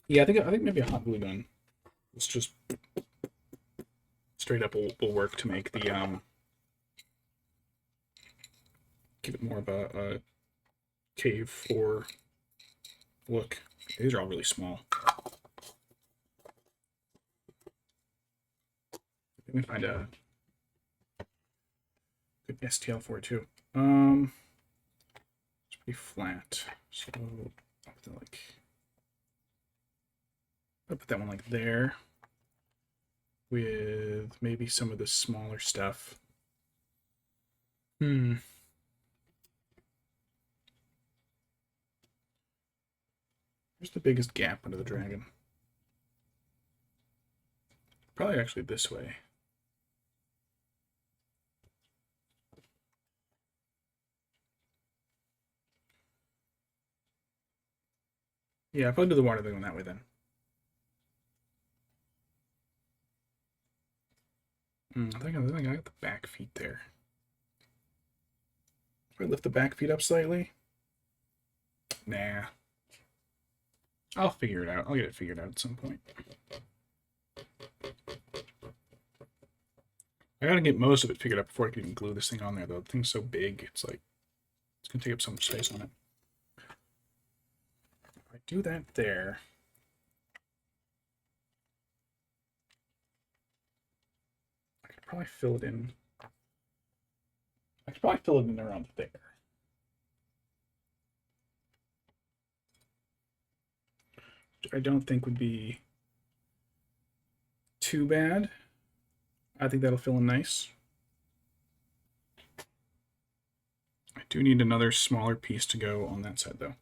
Yeah, I think maybe a hot glue gun. It's just straight up will work to make the give it more of a cave floor look. These are all really small. Let me find a good STL for it too. It's pretty flat, so I'll put that one like there, with maybe some of the smaller stuff. Where's the biggest gap under the dragon? Probably actually this way. Yeah, I'll probably do the water thing that way then. I think I got the back feet there. If I lift the back feet up slightly. Nah. I'll figure it out. I'll get it figured out at some point. I gotta get most of it figured out before I can even glue this thing on there, though. The thing's so big, it's like, it's gonna take up so much space on it. If I do that there, I could probably fill it in. I could probably fill it in around there. Which I don't think would be too bad. I think that'll fill in nice. I do need another smaller piece to go on that side, though.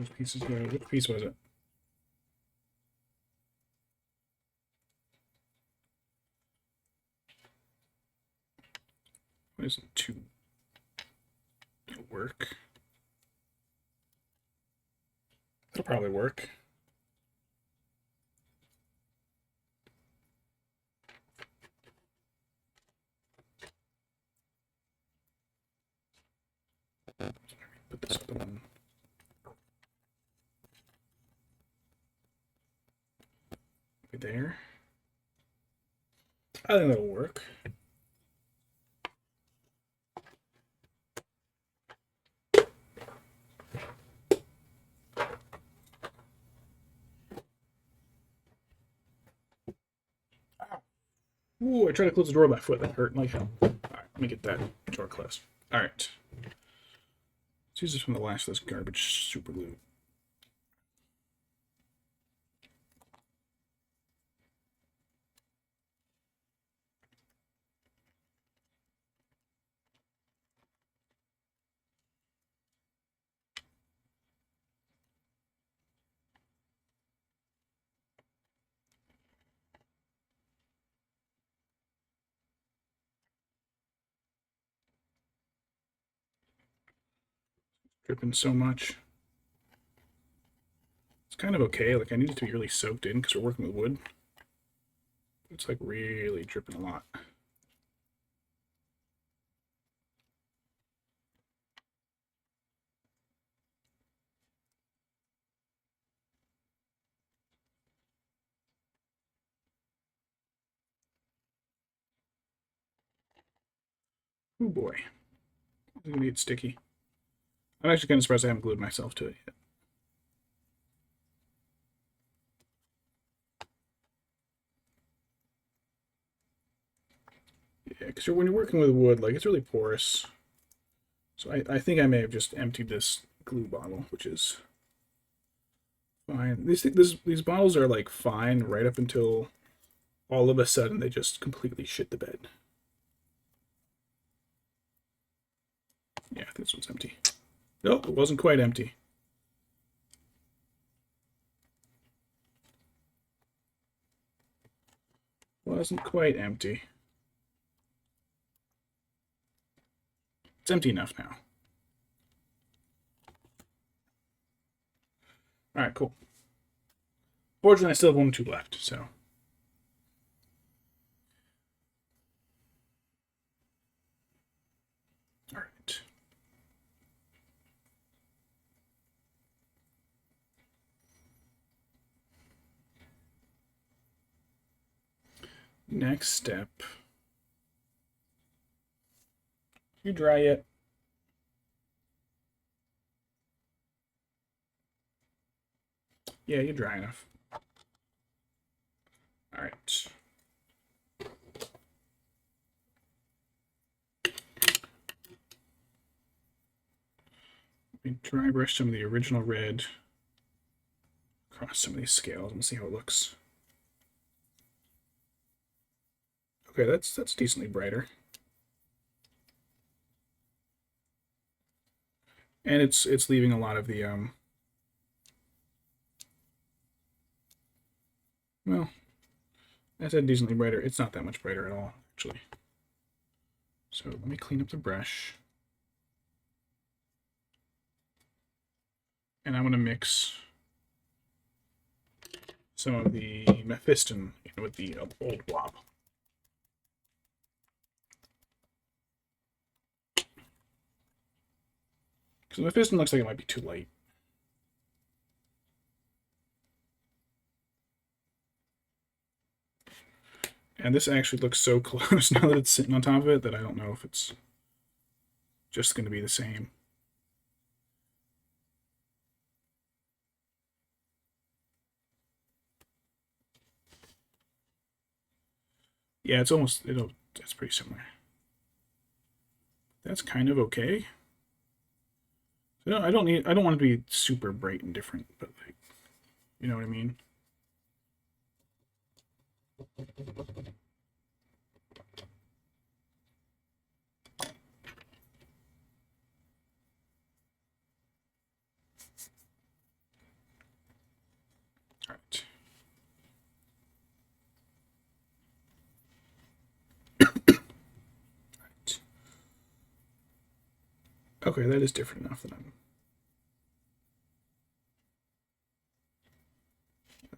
Those pieces go. Which piece was it? Why isn't 2 work? It'll probably work. Put this other one. Right there. I think that'll work. Ooh, I tried to close the door with my foot. That hurt like hell. Alright, let me get that door closed. Alright. Let's use this from the last of this garbage super glue. Dripping so much. It's kind of okay. Like, I need it to be really soaked in because we're working with wood. It's like really dripping a lot. Oh boy. It's gonna get sticky. I'm actually kind of surprised I haven't glued myself to it yet. Yeah, because when you're working with wood, like, it's really porous. So I think I may have just emptied this glue bottle, which is fine. These bottles are like fine right up until all of a sudden they just completely shit the bed. Yeah, this one's empty. Nope, it wasn't quite empty. Wasn't quite empty. It's empty enough now. Alright, cool. Fortunately, I still have 1 or 2 left, so. Alright. Next step. You dry it. Yeah, you're dry enough. Alright. Let me dry brush some of the original red across some of these scales and see how it looks. Okay, that's decently brighter. And it's leaving a lot of the well, I said decently brighter. It's not that much brighter at all, actually. So let me clean up the brush. And I'm going to mix some of the Mephiston with the old blob. Because the Mephiston looks like it might be too light. And this actually looks so close now that it's sitting on top of it that I don't know if it's just going to be the same. Yeah, it's almost, it's pretty similar. That's kind of okay. So I don't want it to be super bright and different, but like, you know what I mean? Okay, that is different enough that I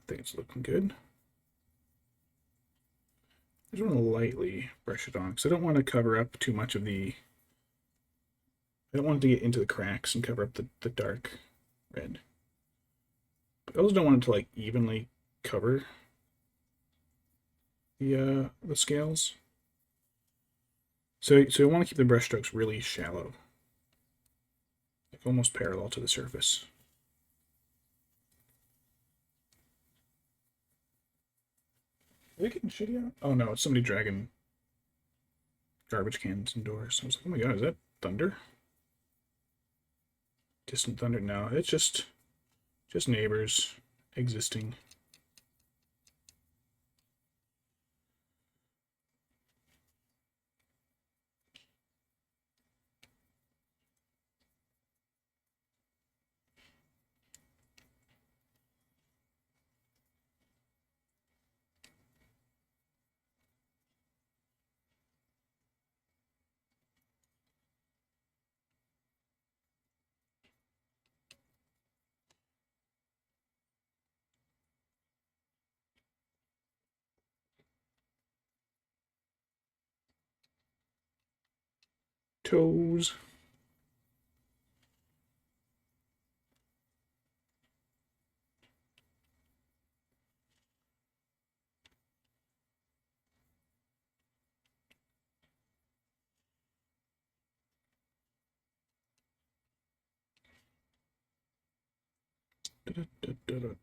think it's looking good. I just want to lightly brush it on because I don't want to cover up too much of the. I don't want it to get into the cracks and cover up the dark red. But I also don't want it to like evenly cover the scales. So you want to keep the brush strokes really shallow, like almost parallel to the surface. Are they getting shitty out? Oh no, it's somebody dragging garbage cans indoors. I was like, oh my god, is that thunder? Distant thunder? No, it's just neighbors existing. Toes.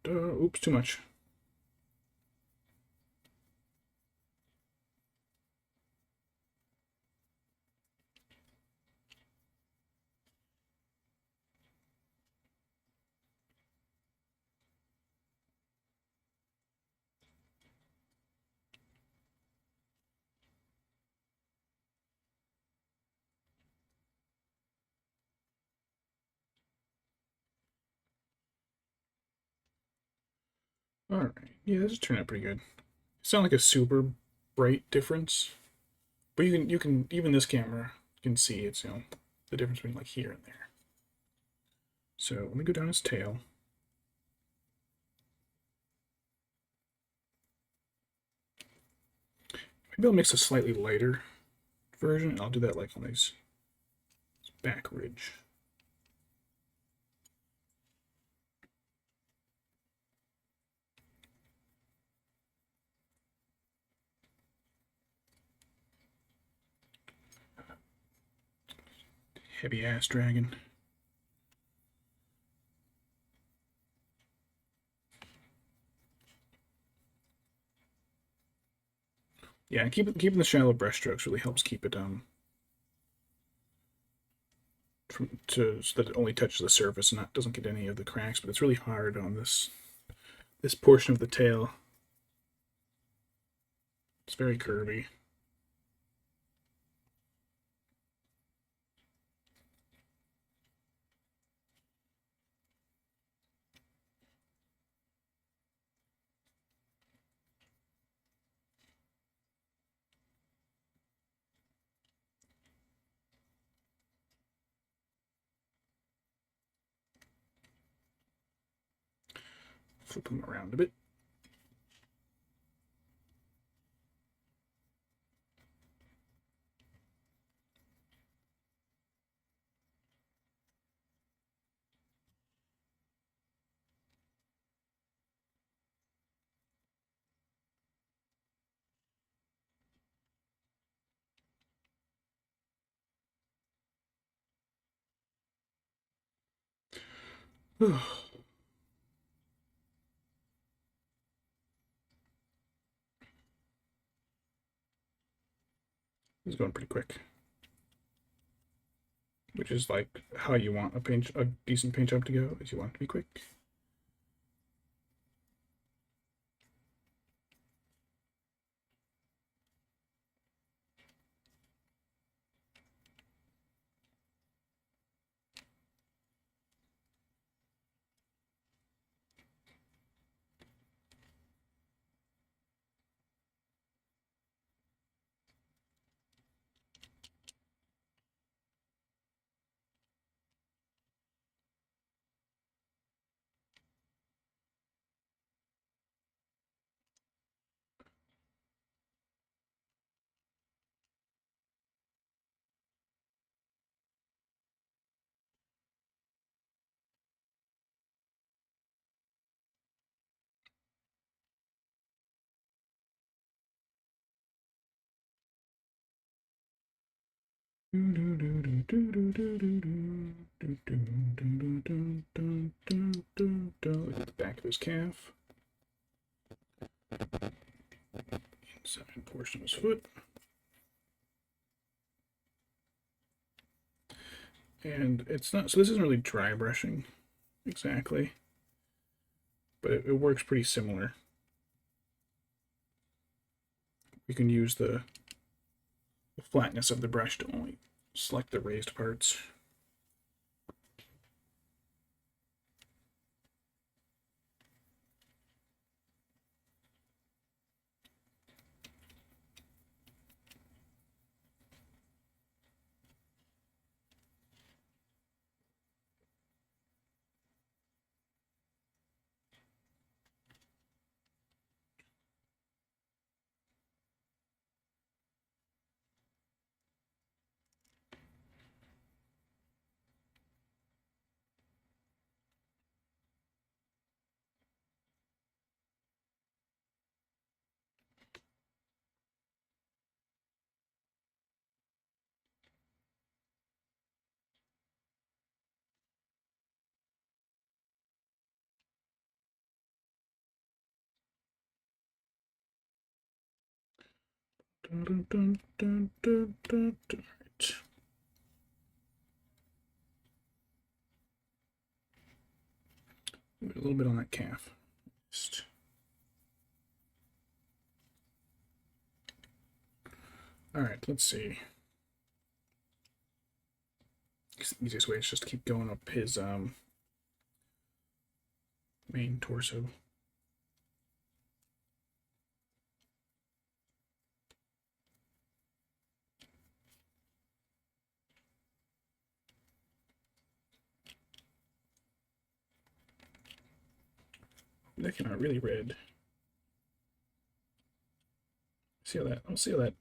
Oops, too much. Alright, yeah, this is turning out pretty good. It's not like a super bright difference, but you can even this camera you can see it's the difference between like here and there. So let me go down his tail. Maybe I'll mix a slightly lighter version. I'll do that like on this back ridge. Heavy ass dragon. Yeah, keeping the shallow brush strokes really helps keep it so that it only touches the surface and doesn't get any of the cracks. But it's really hard on this portion of the tail. It's very curvy. Flip them around a bit. This is going pretty quick, which is like how you want a decent paint job to go. Is you want it to be quick. Look at the back of his calf. Inside portion of his foot. And it's not, so this isn't really dry brushing exactly, but it works pretty similar. You can use the flatness of the brush to only select the raised parts. Dun, dun, dun, dun, dun, dun. Right. A little bit on that calf. Just... All right, let's see. The easiest way is just to keep going up his main torso. That came out really red. See how that? I'll see how that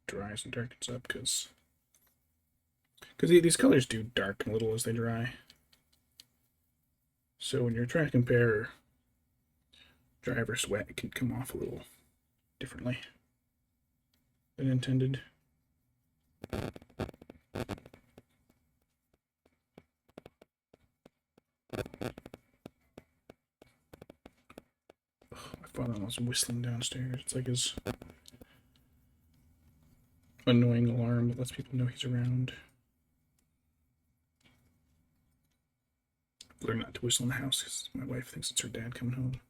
dries and darkens up because these colors do darken a little as they dry. So when you're trying to compare dry versus wet, it can come off a little differently than intended. My father-in-law's whistling downstairs. It's like his annoying alarm that lets people know he's around. Learn not to whistle in the house because my wife thinks it's her dad coming home.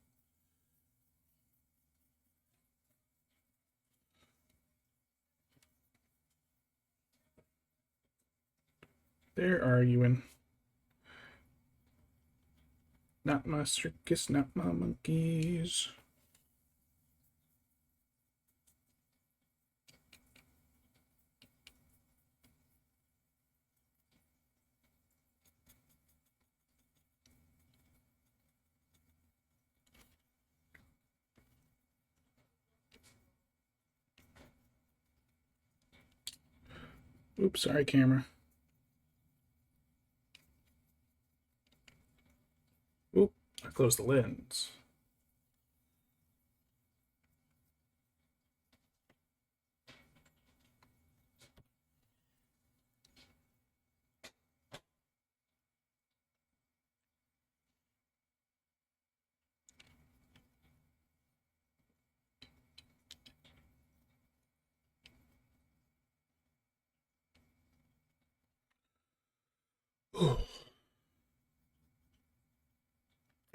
They're arguing. Not my circus, not my monkeys. Oops, sorry, camera. Oop, I closed the lens.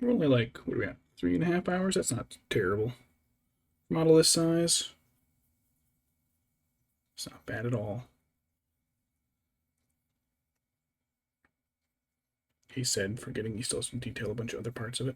We're only like, what are we at? 3.5 hours? That's not terrible. Model this size. It's not bad at all. He said, forgetting he still has to detail a bunch of other parts of it.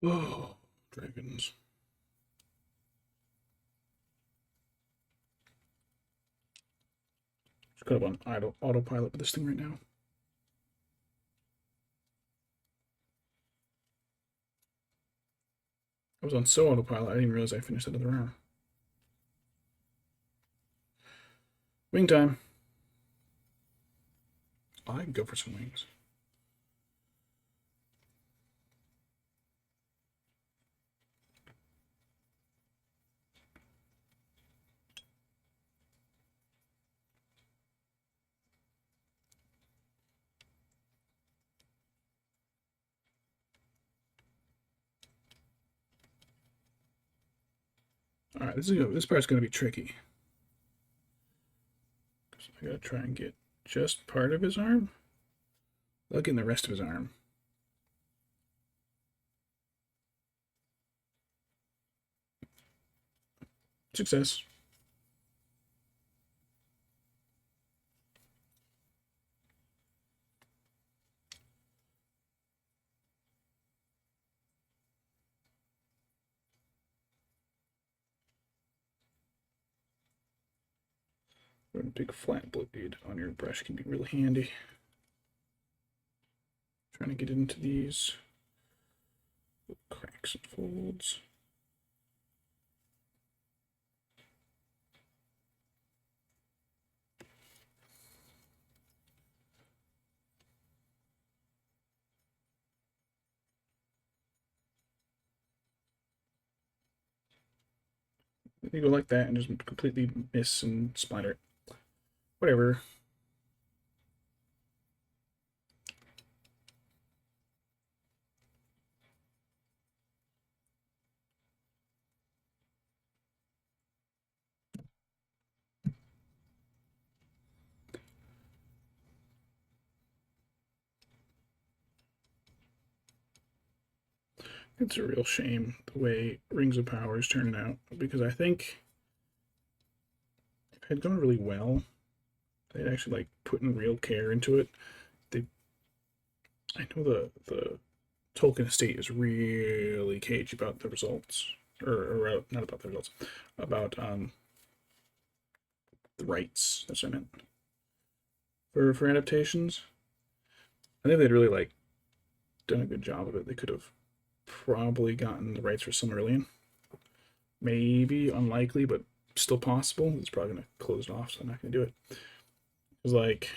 Oh, dragons. Just got on autopilot with this thing right now. I was on so autopilot, I didn't even realize I finished that other arm. Wing time. I can go for some wings. All right, this part's gonna be tricky. I gotta try and get just part of his arm. Look in the rest of his arm. Success. A big flat blade on your brush can be really handy. Trying to get into these cracks and folds. You go like that and just completely miss and splatter it. Whatever. It's a real shame the way Rings of Power is turning out, because I think if it had gone really well, they'd actually like putting real care into it. I know the Tolkien estate is really cagey about the results, or not about the results, about the rights. That's what I meant for adaptations. I think they'd really like done a good job of it. They could have probably gotten the rights for Silmarillion. Maybe unlikely, but still possible. It's probably gonna close it off, so I'm not gonna do it. It's like,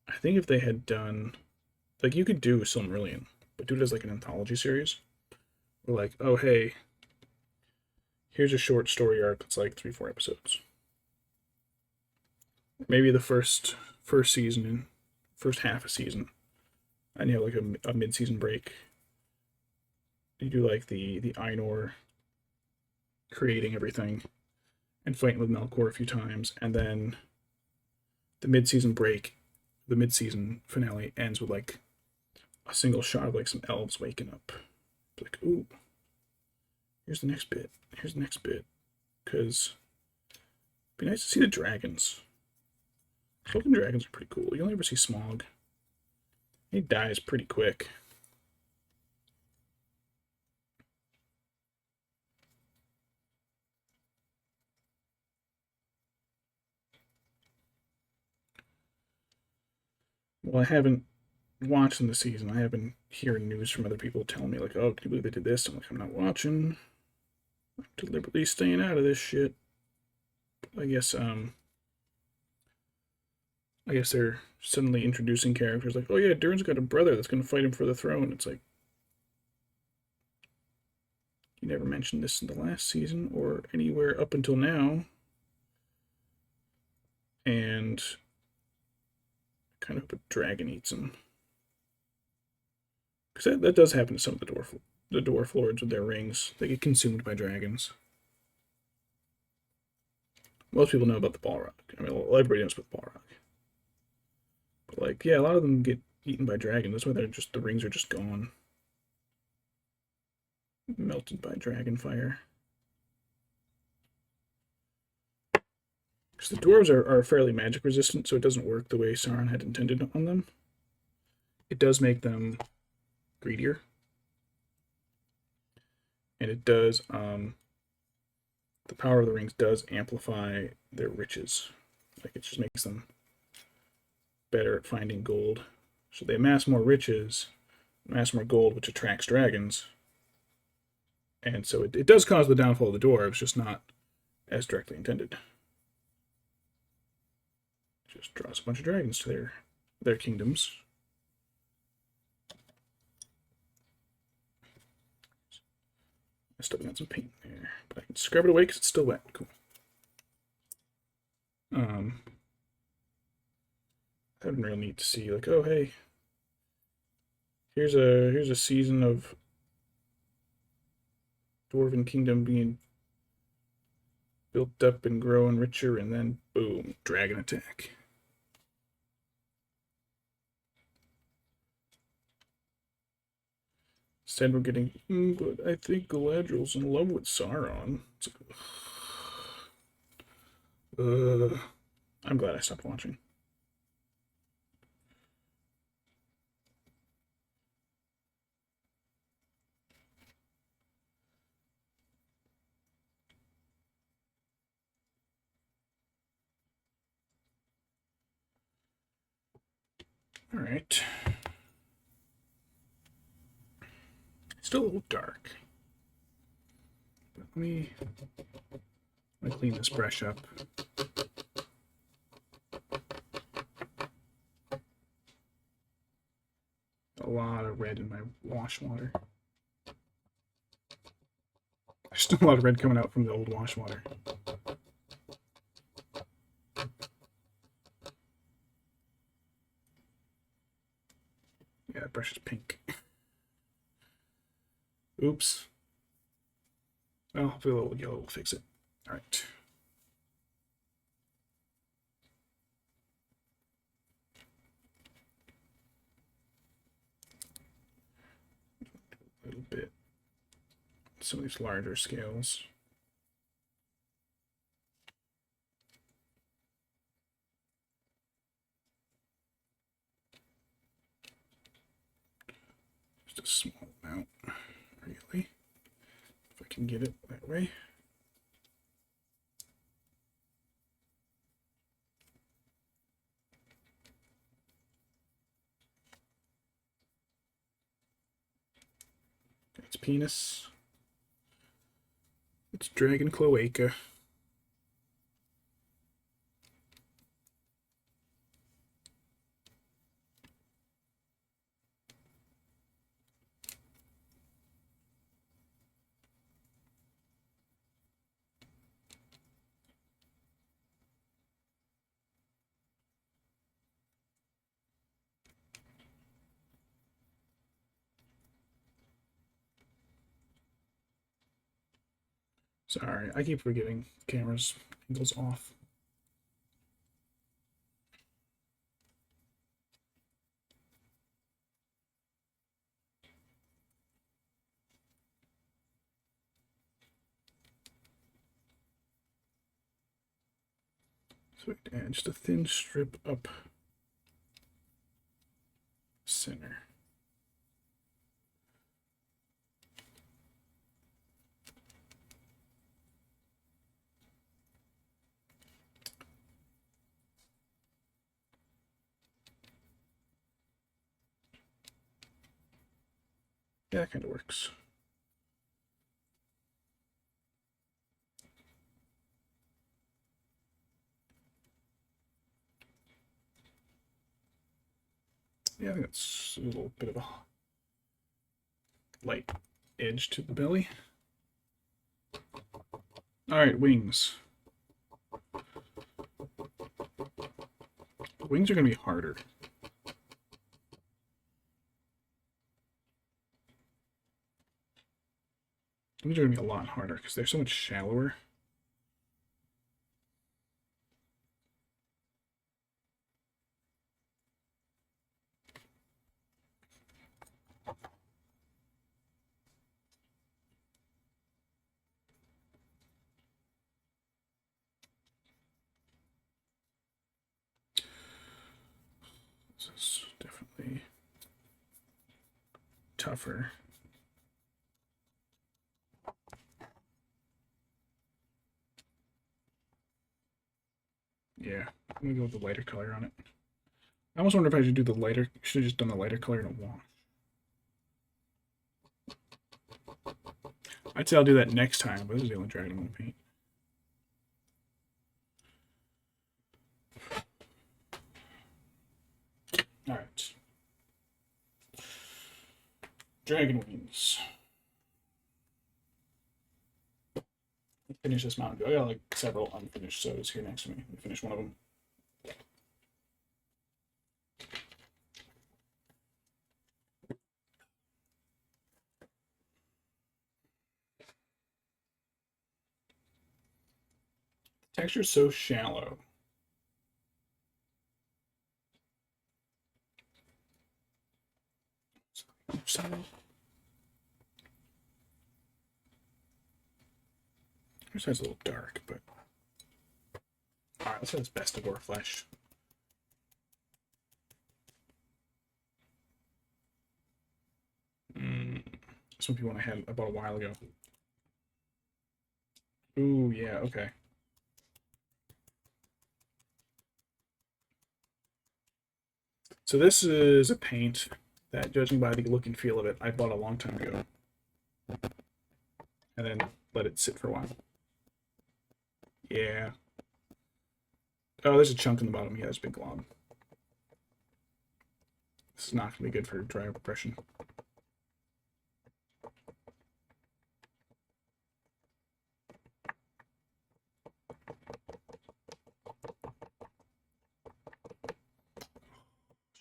I think if they had done, like, you could do Silmarillion, but do it as like an anthology series. Or like, oh hey, here's a short story arc that's like 3-4 episodes. Maybe the first season and first half a season, and you have like a mid-season break. You do like the Ainur creating everything and fighting with Melkor a few times, and then the mid-season break, the mid-season finale ends with like a single shot of like some elves waking up. Like, ooh, here's the next bit. Here's the next bit. Because it'd be nice to see the dragons. Fucking dragons are pretty cool. You only ever see Smaug. He dies pretty quick. Well, I haven't watching the season. I have been hearing news from other people telling me like, "Oh, can you believe they did this?" I'm like, "I'm not watching. I'm deliberately staying out of this shit." I guess they're suddenly introducing characters like, "Oh yeah, Durin's got a brother that's gonna fight him for the throne." It's like, you never mentioned this in the last season or anywhere up until now, and kind of hope a dragon eats him. Because that does happen to some of the dwarf lords with their rings. They get consumed by dragons. Most people know about the Balrog. I mean, everybody knows about the Balrog. But like, yeah, a lot of them get eaten by dragons. That's why the rings are just gone, melted by dragon fire. Because the dwarves are fairly magic resistant, so it doesn't work the way Sauron had intended on them. It does make them greedier, and it does the power of the rings does amplify their riches. Like, it just makes them better at finding gold. So they amass more riches, amass more gold, which attracts dragons. And so it does cause the downfall of the dwarves, just not as directly intended. Just draws a bunch of dragons to their kingdoms. I still got some paint there, but I can scrub it away because it's still wet. Cool. That would be real neat to see. Like, oh hey, here's a season of Dwarven Kingdom being built up and growing richer, and then boom, dragon attack. Instead, we're getting, but I think Galadriel's in love with Sauron. It's like, I'm glad I stopped watching. All right. Still a little dark. But let me clean this brush up. A lot of red in my wash water. There's still a lot of red coming out from the old wash water. Yeah, that brush is pink. Oops. Well, hopefully a little yellow will fix it. All right. A little bit. Some of these larger scales. Just a small amount, really. If I can get it that way. It's penis. It's dragon cloaca. Sorry, I keep forgetting camera's angles off. So we can add just a thin strip up center. Yeah, that kind of works. Yeah, I think that's a little bit of a light edge to the belly. All right, wings. The wings are going to be harder. Wings are going to be a lot harder because they're so much shallower. This is definitely tougher. I'm gonna go with the lighter color on it. I almost wonder if I should do the lighter. Should have just done the lighter color in a wash. I'd say I'll do that next time, but this is the only dragon I'm gonna paint. All right. Dragon wings. Finish this Mountain Dew. I got like several unfinished sodas here next to me. Let me finish one of them. The texture's so shallow. This side's a little dark, but alright, let's have this best of our flesh. This might be one I had about a while ago. Ooh, yeah, okay. So this is a paint that, judging by the look and feel of it, I bought a long time ago. And then let it sit for a while. Yeah. Oh, there's a chunk in the bottom. Yeah, there's a big glob. This is not going to be good for dry impression.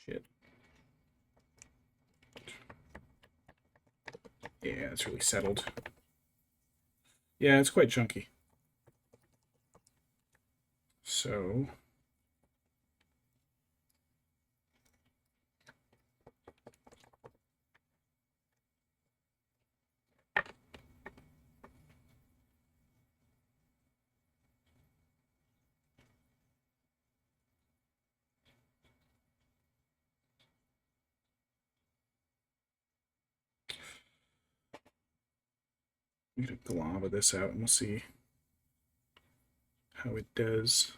Shit. Yeah, it's really settled. Yeah, it's quite chunky. So... I'm going to glob this out and we'll see how it does.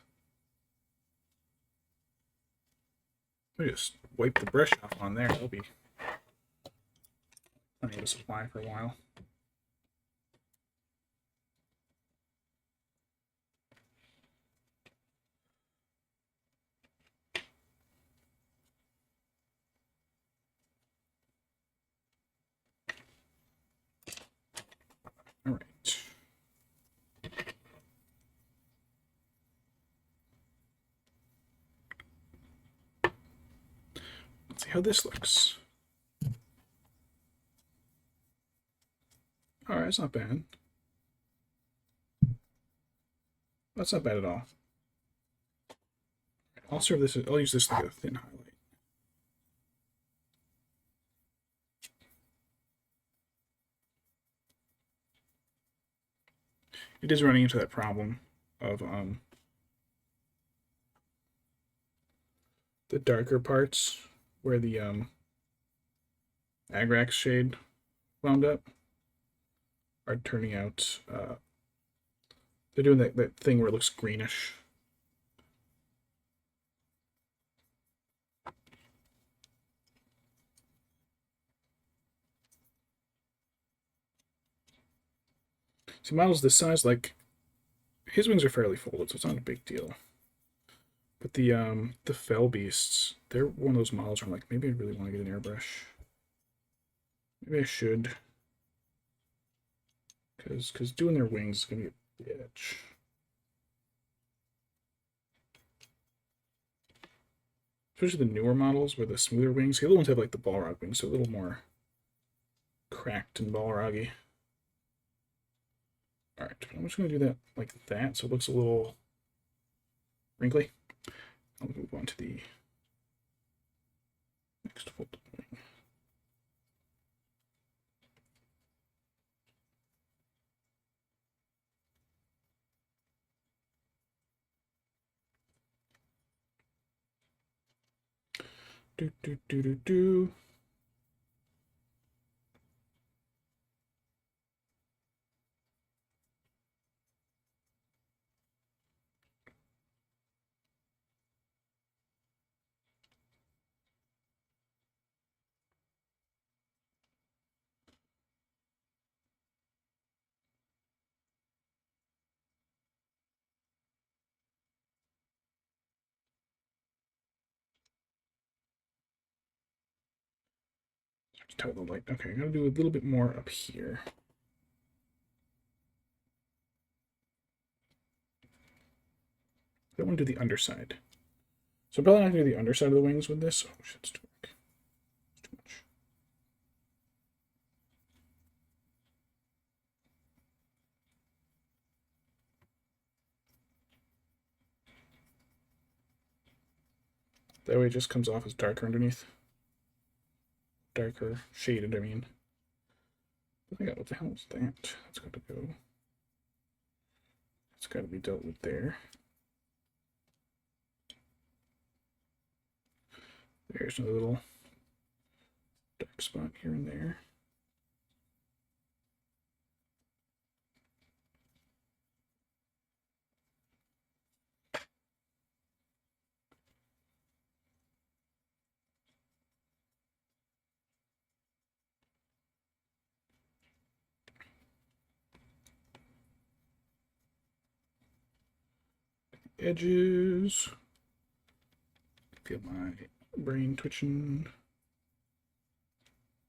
Let me just wipe the brush off on there. That'll be plenty of supply for a while. All right. Let's see how this looks. All right, it's not bad. That's not bad at all. I'll serve this. I'll use this like a thin highlight. It is running into that problem of the darker parts where the Agrax shade wound up are turning out. They're doing that thing where it looks greenish. See, models this size, like his wings are fairly folded, so it's not a big deal. But the fell beasts, they're one of those models where I'm like, maybe I really want to get an airbrush. Maybe I should, because doing their wings is gonna be a bitch. Especially the newer models where the smoother wings. The other ones have like the Balrog wings, so a little more cracked and Balroggy. Alright, I'm just going to do that like that so it looks a little wrinkly. I'll move on to the next folded wing. Do do do do do. Just tell the light. Okay, I gotta do a little bit more up here. I want to do the underside. So I'm probably not going to do the underside of the wings with this. Oh shit, it's too dark. It's too much. That way it just comes off as darker underneath. Darker shaded, I mean. I think, what the hell is that? That's got to go. It's got to be dealt with there. There's another little dark spot here and there. Edges. Feel my brain twitching.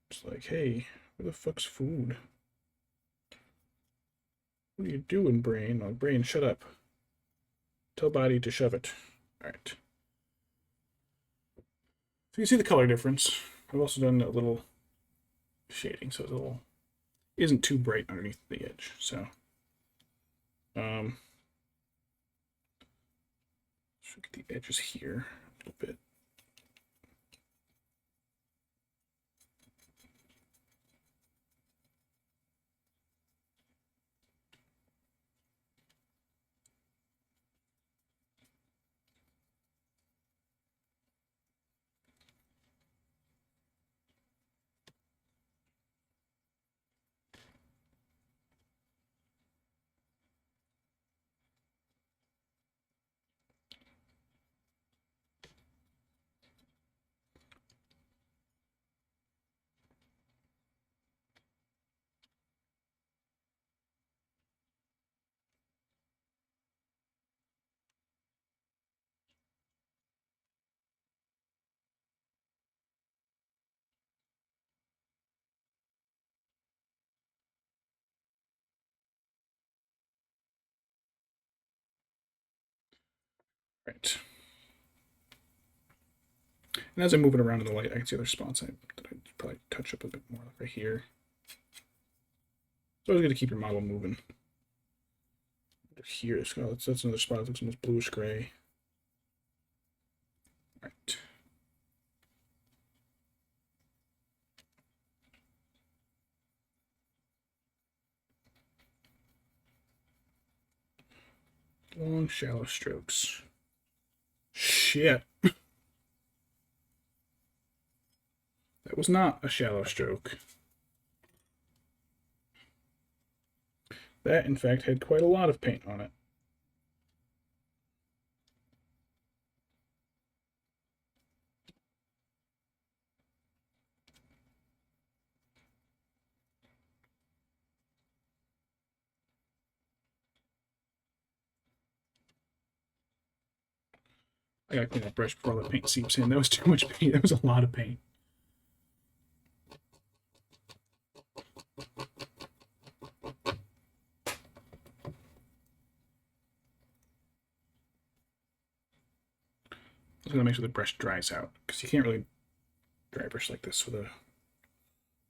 It's like, hey, where the fuck's food? What are you doing, brain? Oh, brain, shut up. Tell body to shove it. Alright. So you see the color difference. I've also done a little shading, so it's a little isn't too bright underneath the edge. So should get the edges here a little bit. Right. And as I move it around in the light, I can see other spots that I'd probably touch up a bit more, like right here. So I was going to keep your model moving. Here, that's another spot that looks almost bluish gray. Right. Long, shallow strokes. Shit. That was not a shallow stroke. That, in fact, had quite a lot of paint on it. I gotta clean that brush before all the paint seeps in. That was too much paint. That was a lot of paint. I'm gonna make sure the brush dries out because you can't really dry brush like this with a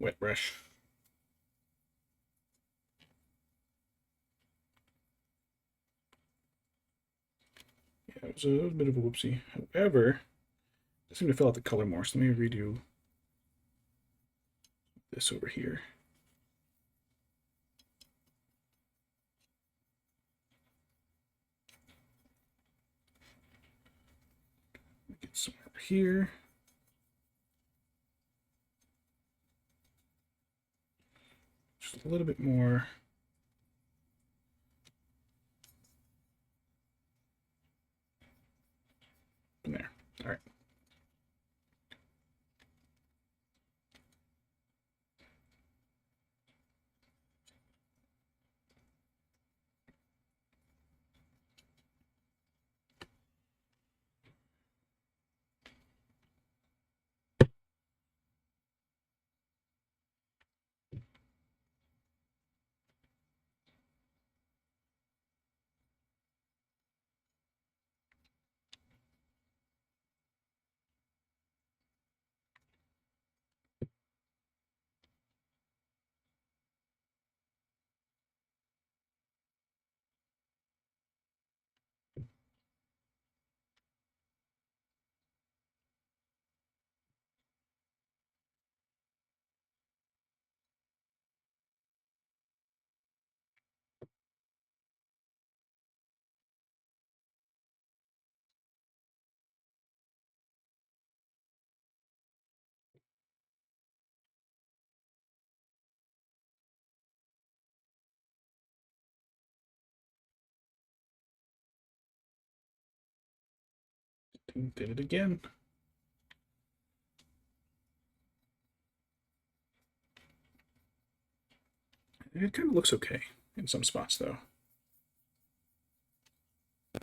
wet brush. Yeah, it was a bit of a whoopsie. However, I seem to fill out the color more, so let me redo this over here. Get some over here. Just a little bit more. In there. All right. Did it again. It kind of looks okay in some spots, though.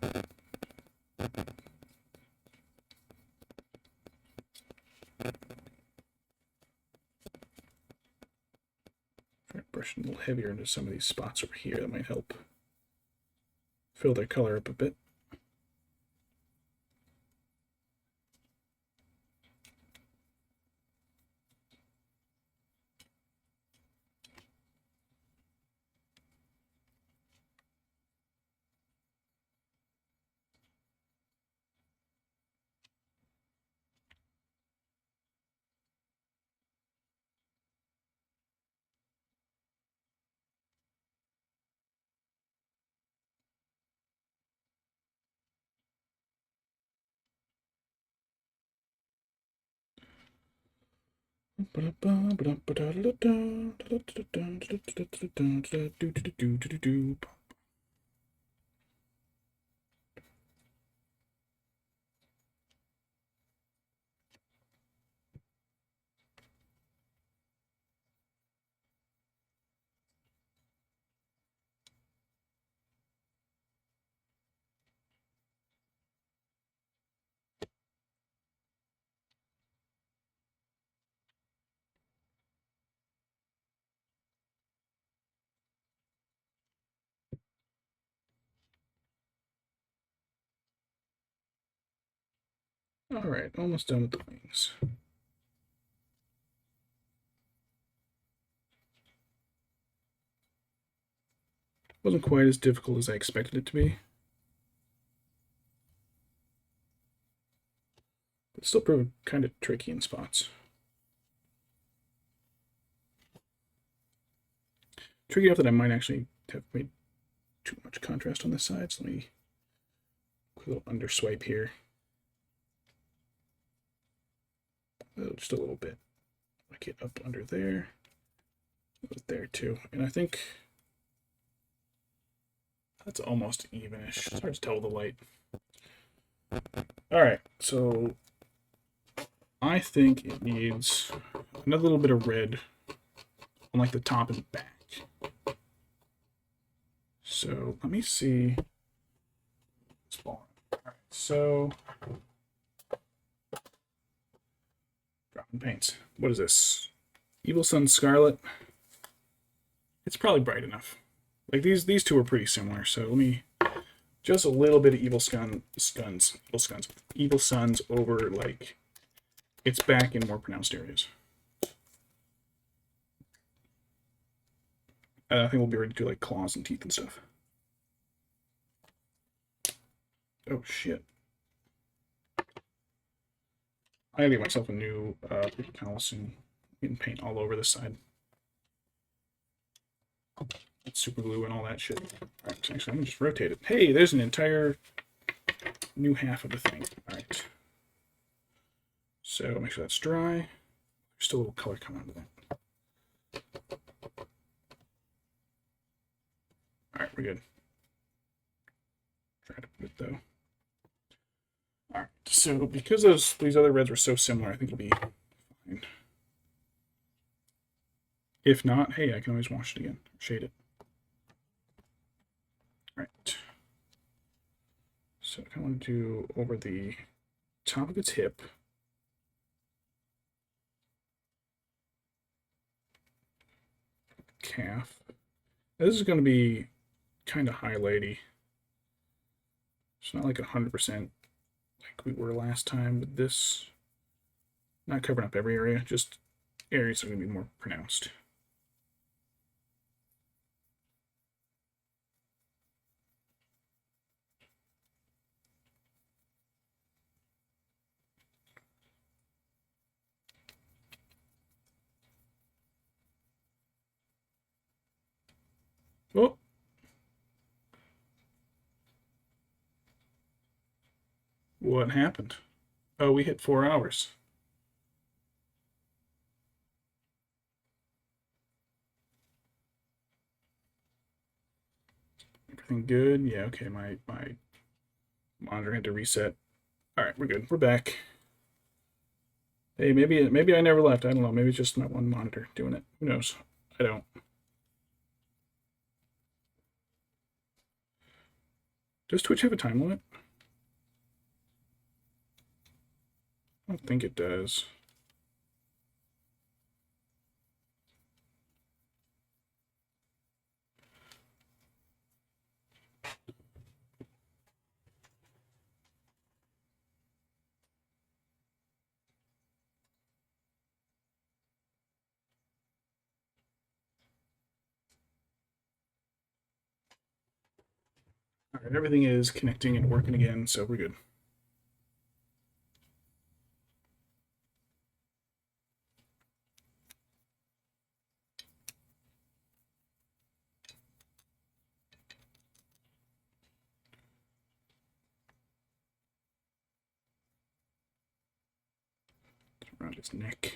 Try to brush a little heavier into some of these spots over here. That might help fill their color up a bit. All right, almost done with the wings. Wasn't quite as difficult as I expected it to be. But still proved kind of tricky in spots. Tricky enough that I might actually have made too much contrast on this side. So let me quick little under swipe here. Oh, just a little bit. Like it up under there. There too. And I think that's almost evenish. It's hard to tell with the light. Alright, so I think it needs another little bit of red on like the top and back. So let me see. Alright, so dropping paints. What is this? Evil Sun Scarlet. It's probably bright enough. Like these two are pretty similar. So let me just a little bit of Evil Suns over like its back in more pronounced areas. I think we'll be ready to do like claws and teeth and stuff. Oh shit. I gotta get myself a new paper towel soon. Getting paint all over this side. Super glue and all that shit. Alright, so actually I'm gonna just rotate it. Hey, there's an entire new half of the thing. Alright. So make sure that's dry. There's still a little color coming out of that. Alright, we're good. Try to put it though. Alright, so because these other reds were so similar, I think it'll be fine. If not, hey, I can always wash it again. Shade it. Alright. So I kind of want to do over the top of its hip. Calf. This is going to be kind of highlighty. It's not like 100% like we were last time, but this, not covering up every area, just areas that are going to be more pronounced. Oh! What happened? Oh, we hit 4 hours. Everything good? Yeah, okay, my monitor had to reset All right, we're good. We're back. Hey, maybe I never left. I don't know. Maybe it's just my one monitor doing it. Who knows? I don't. Does Twitch have a time limit? I don't think it does. All right, everything is connecting and working again, so we're good. Around his neck.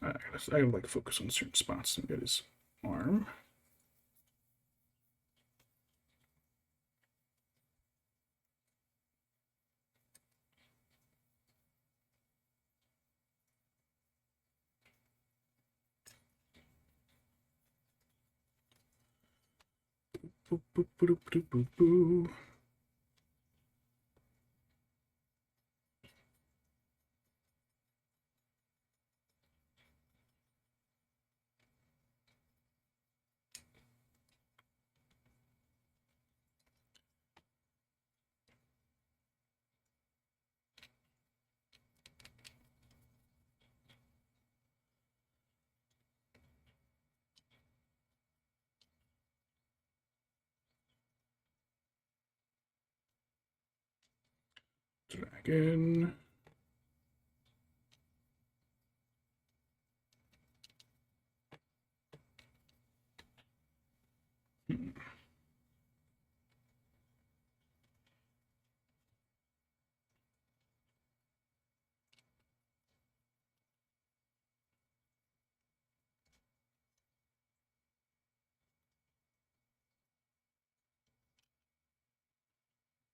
I gotta like focus on certain spots. So we got his arm. Boop, boop, boop, boop, boop, boop. Dragon.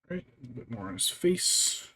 Right, a little bit more on his face.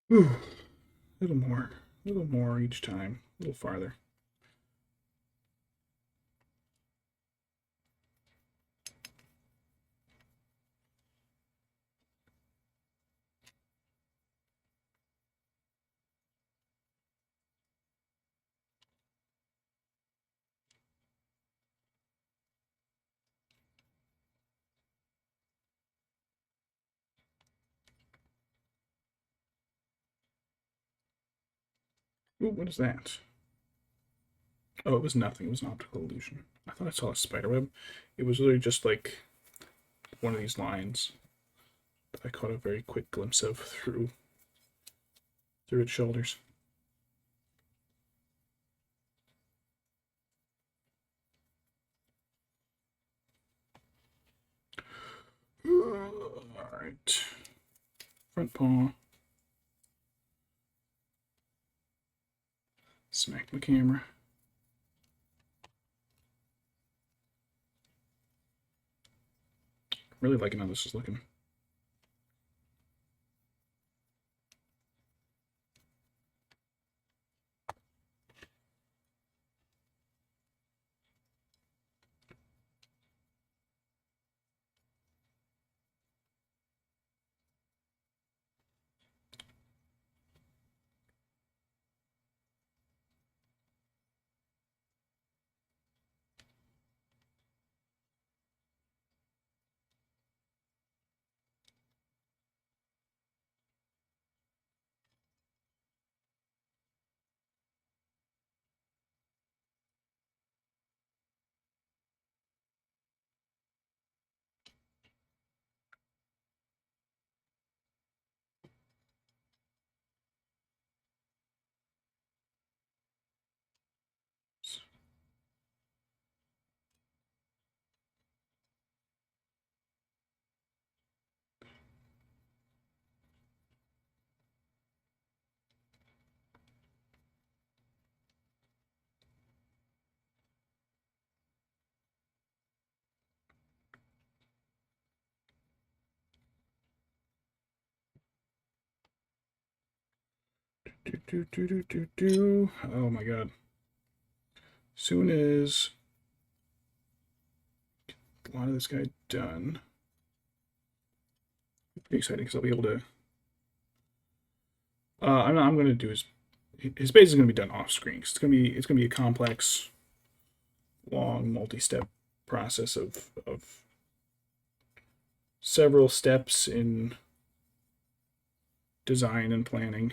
Whew. A little more each time, a little farther. Ooh, what is that? Oh, it was nothing. It was an optical illusion. I thought I saw a spider web. It was literally just like one of these lines that I caught a very quick glimpse of through its shoulders. All right. Front paw. Smack my camera. Really liking how this is looking. Oh my god. Soon as a lot of this guy done. Pretty exciting because I'll be able to. I'm going to do his base is going to be done off screen. It's going to be a complex, long, multi-step process of several steps in design and planning.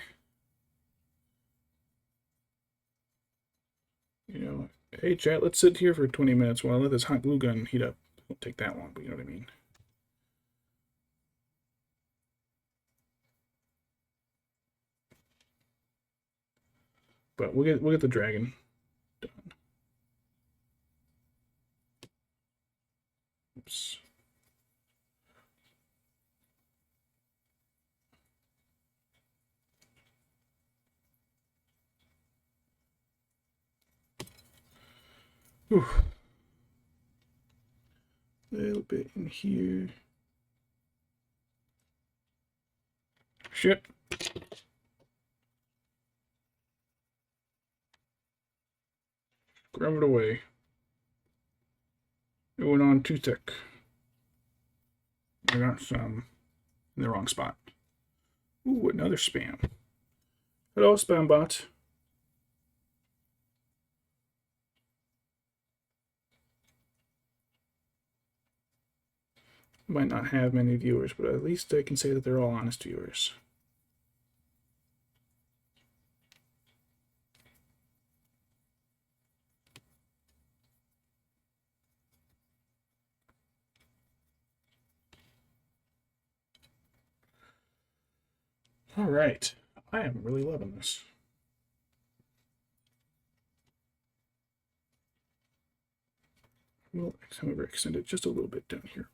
You know, hey chat, let's sit here for 20 minutes while I let this hot glue gun heat up. It won't take that long, but you know what I mean. But we'll get the dragon done. Oops. Whew. A little bit in here. Shit. Grab it away. It went on too thick. I got some in the wrong spot. Ooh, another spam. Hello, spam bot. Might not have many viewers, but at least I can say that they're all honest viewers. All right. I am really loving this. We'll, however, extend it just a little bit down here.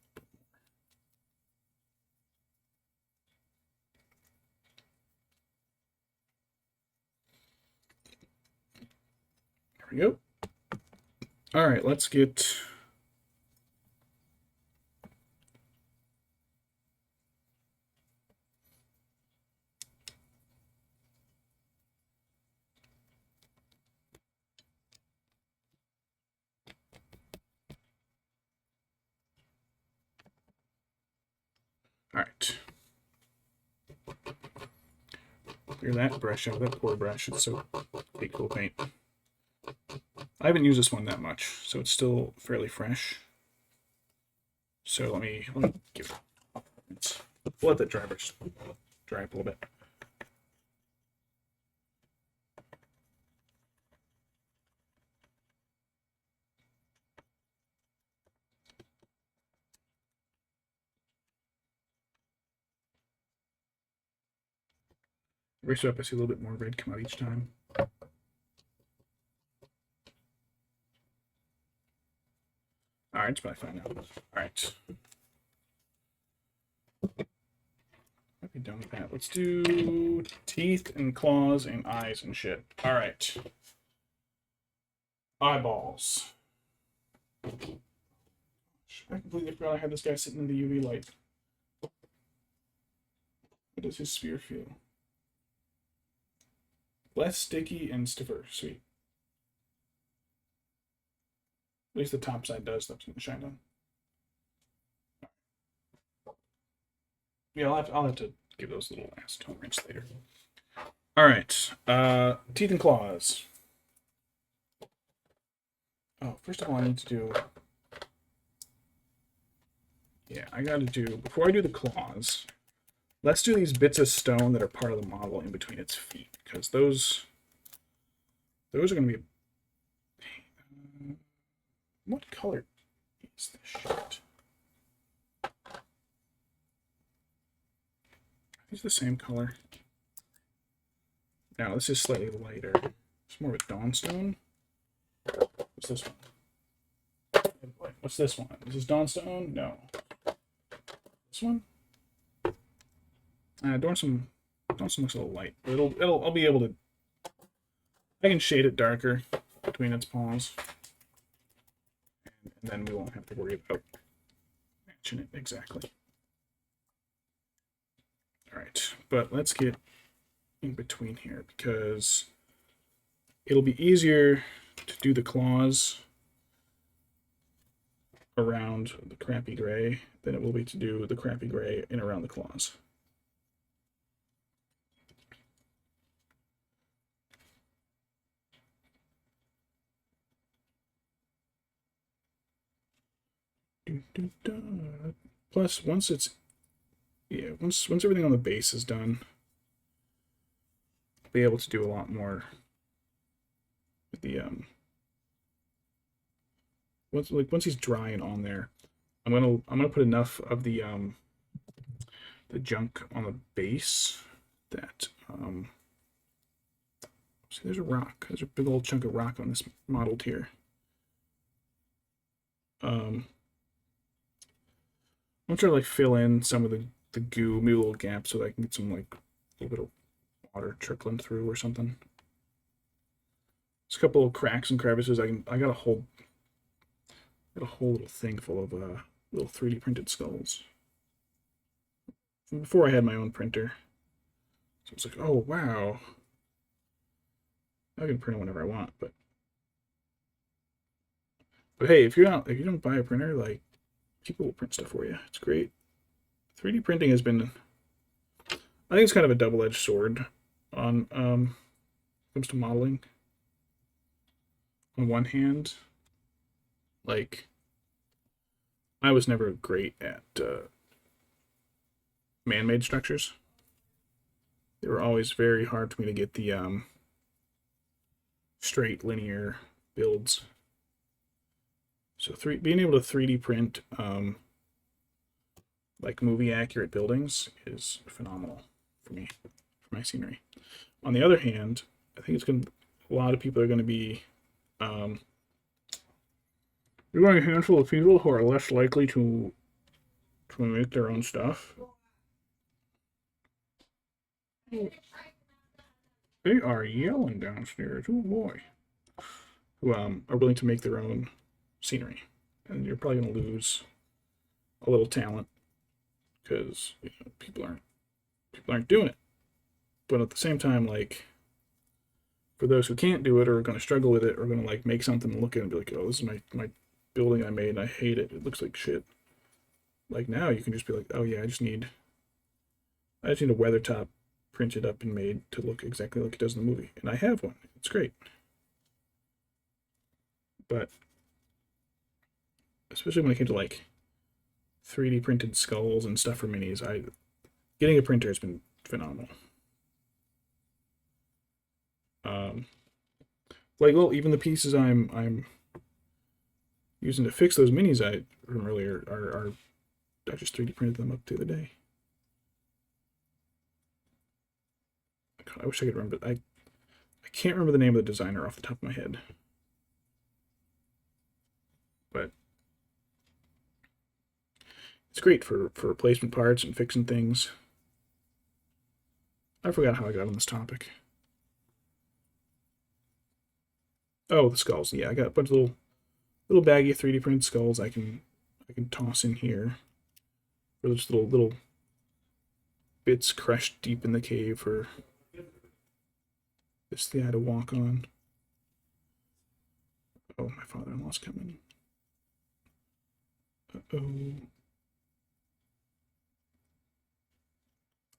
There we go. All right, let's get... All right. Clear that brush out of that poor brush. It's so pretty cool paint. I haven't used this one that much, so it's still fairly fresh. So let me give it. We'll let that dry brush dry up a little bit. Erase up, I see a little bit more red come out each time. Alright, it's probably fine now. Alright. Get done with that. Let's do teeth and claws and eyes and shit. All right. Eyeballs. I completely forgot I had this guy sitting in the UV light. What does his spear feel? Less sticky and stiffer. Sweet. At least the top side does. That's going to shine on. Yeah, I'll have to give those a little ass tone rinse later. All right. Teeth and claws. Oh, first of all, I need to do... Yeah, I got to do... Before I do the claws, let's do these bits of stone that are part of the model in between its feet, because those are going to be... what color is this shit? It's the same color. Now, this is slightly lighter. It's more of a dawnstone. What's this one? What's this one? Is this dawnstone? No. This one? Dawnstone looks a little light. But I'll be able to... I can shade it darker between its paws. And then we won't have to worry about matching it exactly. Alright, but let's get in between here because it'll be easier to do the claws around the crappy gray than it will be to do the crappy gray in around the claws. Plus, once everything on the base is done, I'll be able to do a lot more with the once he's drying on there, I'm gonna put enough of the junk on the base that see, there's a rock. There's a big old chunk of rock on this modeled here. I'm gonna try to like fill in some of the goo, maybe a little gap so that I can get some like a little bit of water trickling through or something. There's a couple of cracks and crevices. I got a whole little thing full of little 3D printed skulls. From before I had my own printer, so it's like, oh wow, I can print it whenever I want. But hey, if you don't buy a printer, like people will print stuff for you. It's great. 3D printing has been, I think it's kind of a double-edged sword on when it comes to modeling. On one hand, like I was never great at man-made structures. They were always very hard for me to get the straight linear builds. So being able to 3D print like movie accurate buildings is phenomenal for me, for my scenery. On the other hand, I think a lot of people are going to be you're going to a handful of people who are less likely to make their own stuff. They are yelling downstairs. Oh boy. Who are willing to make their own scenery. And you're probably going to lose a little talent because people aren't doing it. But at the same time, like for those who can't do it or are going to struggle with it or going to like make something and look at it and be like, oh, this is my building I made and I hate it. It looks like shit. Like now you can just be like, oh yeah, I just need a weather top printed up and made to look exactly like it does in the movie. And I have one. It's great. But especially when it came to like 3D printed skulls and stuff for minis, getting a printer has been phenomenal. Like, well, even the pieces I'm using to fix those minis from earlier are I just 3D printed them up the other day. God, I wish I could remember. I can't remember the name of the designer off the top of my head. But it's great for replacement parts and fixing things. I forgot how I got on this topic. Oh, the skulls. Yeah, I got a bunch of little baggy 3D printed skulls I can toss in here. Or just little bits crushed deep in the cave for this guy to walk on. Oh, my father-in-law's coming. Uh-oh.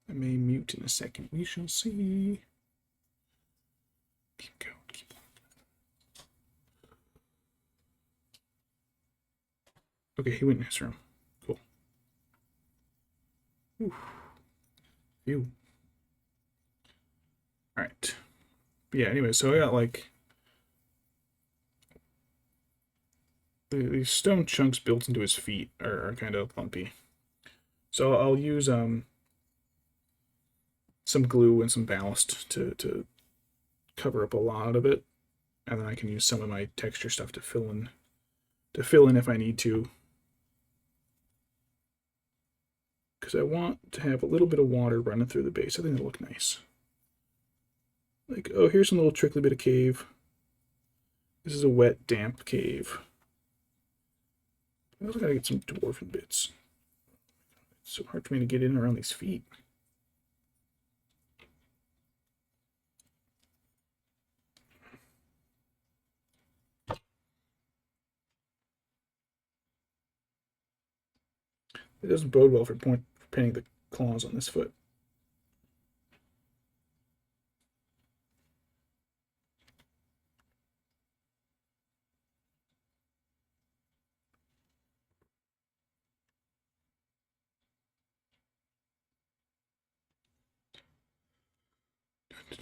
I may mute in a second. We shall see. Keep going. Keep going. Okay, he went in his room. Cool. Oof. Phew. Alright. Yeah, anyway, so I got like these stone chunks built into his feet are kind of lumpy. So I'll use some glue and some ballast to cover up a lot of it, and then I can use some of my texture stuff to fill in if I need to, because I want to have a little bit of water running through the base. I think it'll look nice. Like, oh, here's some little trickly bit of cave. This is a wet, damp cave. I also gotta get some dwarven bits. It's so hard for me to get in around these feet. It doesn't bode well for painting the claws on this foot.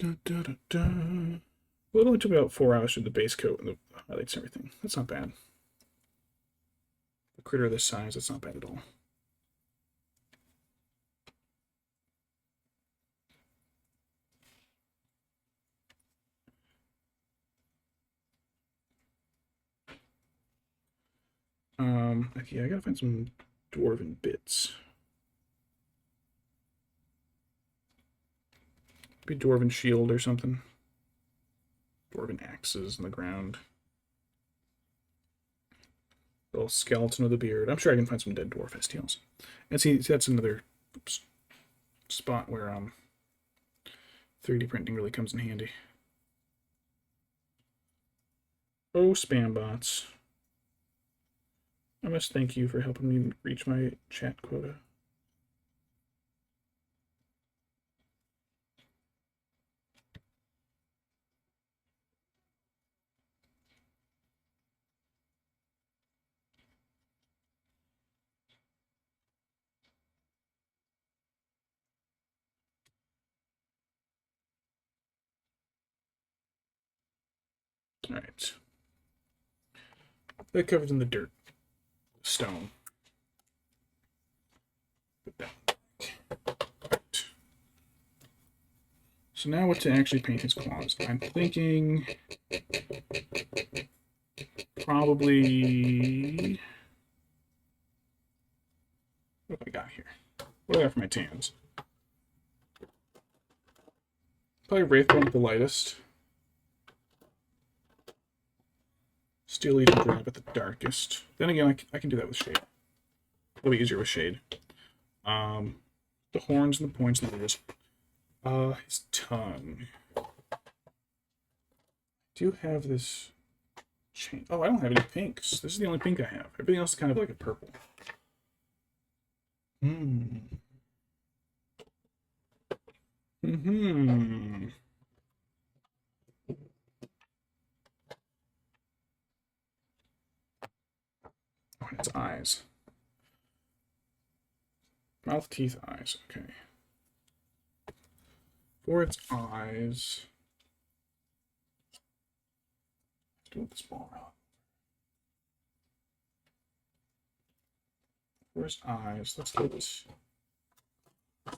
Well, it only took me about 4 hours to do the base coat and the highlights and everything. That's not bad. A critter this size, that's not bad at all. Yeah, I gotta find some dwarven bits. Maybe dwarven shield or something. Dwarven axes in the ground. Little skeleton with a beard. I'm sure I can find some dead dwarf STLs. And see that's another spot where 3D printing really comes in handy. Oh, spam bots. I must thank you for helping me reach my chat quota. All right. That covers in the dirt. Stone. Put that. Right. So now what to actually paint his claws? I'm thinking probably what have I got here? What do I got for my tans? Probably Wraithbone with the lightest. Steel Eating Drab at the darkest. Then again, I can do that with shade. It'll be easier with shade. The horns and the points and the ears. His tongue. I do have this chain. Oh, I don't have any pinks. This is the only pink I have. Everything else is kind of like a purple. Hmm. Mm-hmm. Oh, and its eyes. Mouth, teeth, eyes. Okay. For its eyes. Let's do this ball rock. For its eyes, let's get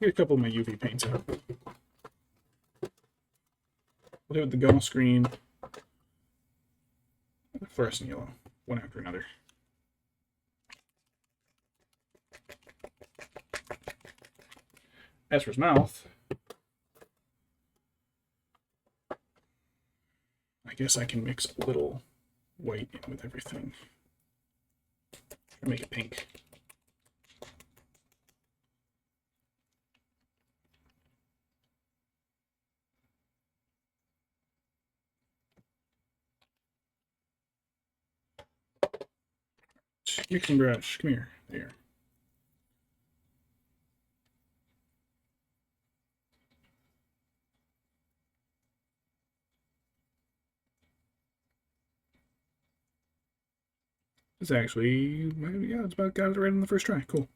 a couple of my UV paints out. We'll do it with the Gauss green, the fluorescent yellow, one after another. As for his mouth, guess I can mix a little white in with everything. Make it pink. Mixing brush, come here. There. It's actually, yeah, it's about got it right on the first try. Cool.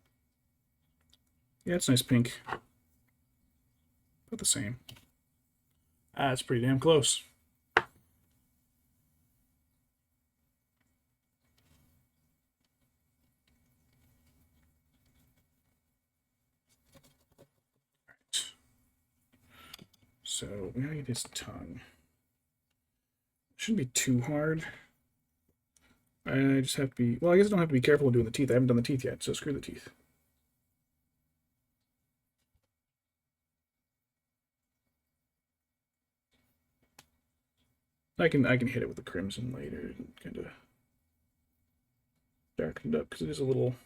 Yeah, it's nice pink. About the same. Ah, it's pretty damn close. So we gotta get his tongue. Shouldn't be too hard. I just have to be, well, I guess I don't have to be careful doing the teeth. I haven't done the teeth yet, so screw the teeth. I can hit it with the crimson later and kind of darken it up because it is a little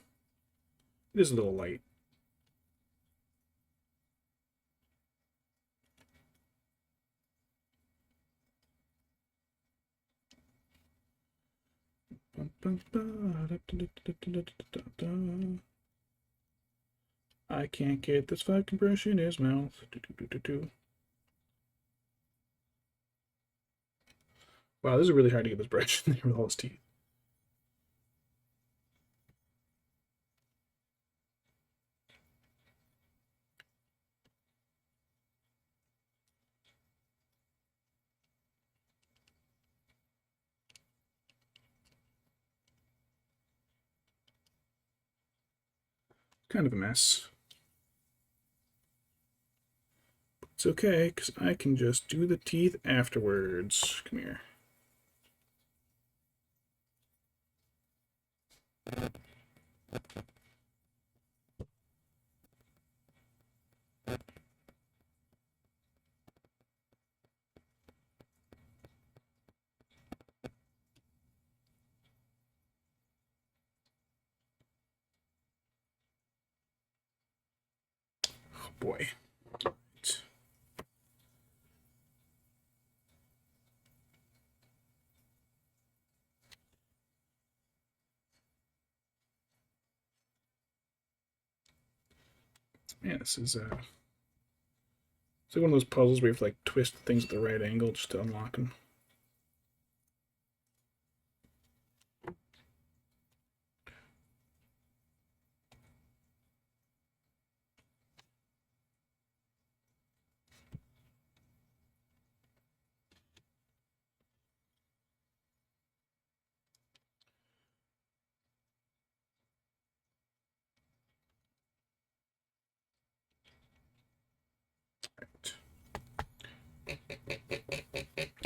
light. I can't get this 5 compression in his mouth. Wow, this is really hard to get this brush in there with all his teeth. Kind of a mess. It's okay, because I can just do the teeth afterwards. Come here. Oh boy. Yeah, this is it's like one of those puzzles where you have to like twist things at the right angle just to unlock them.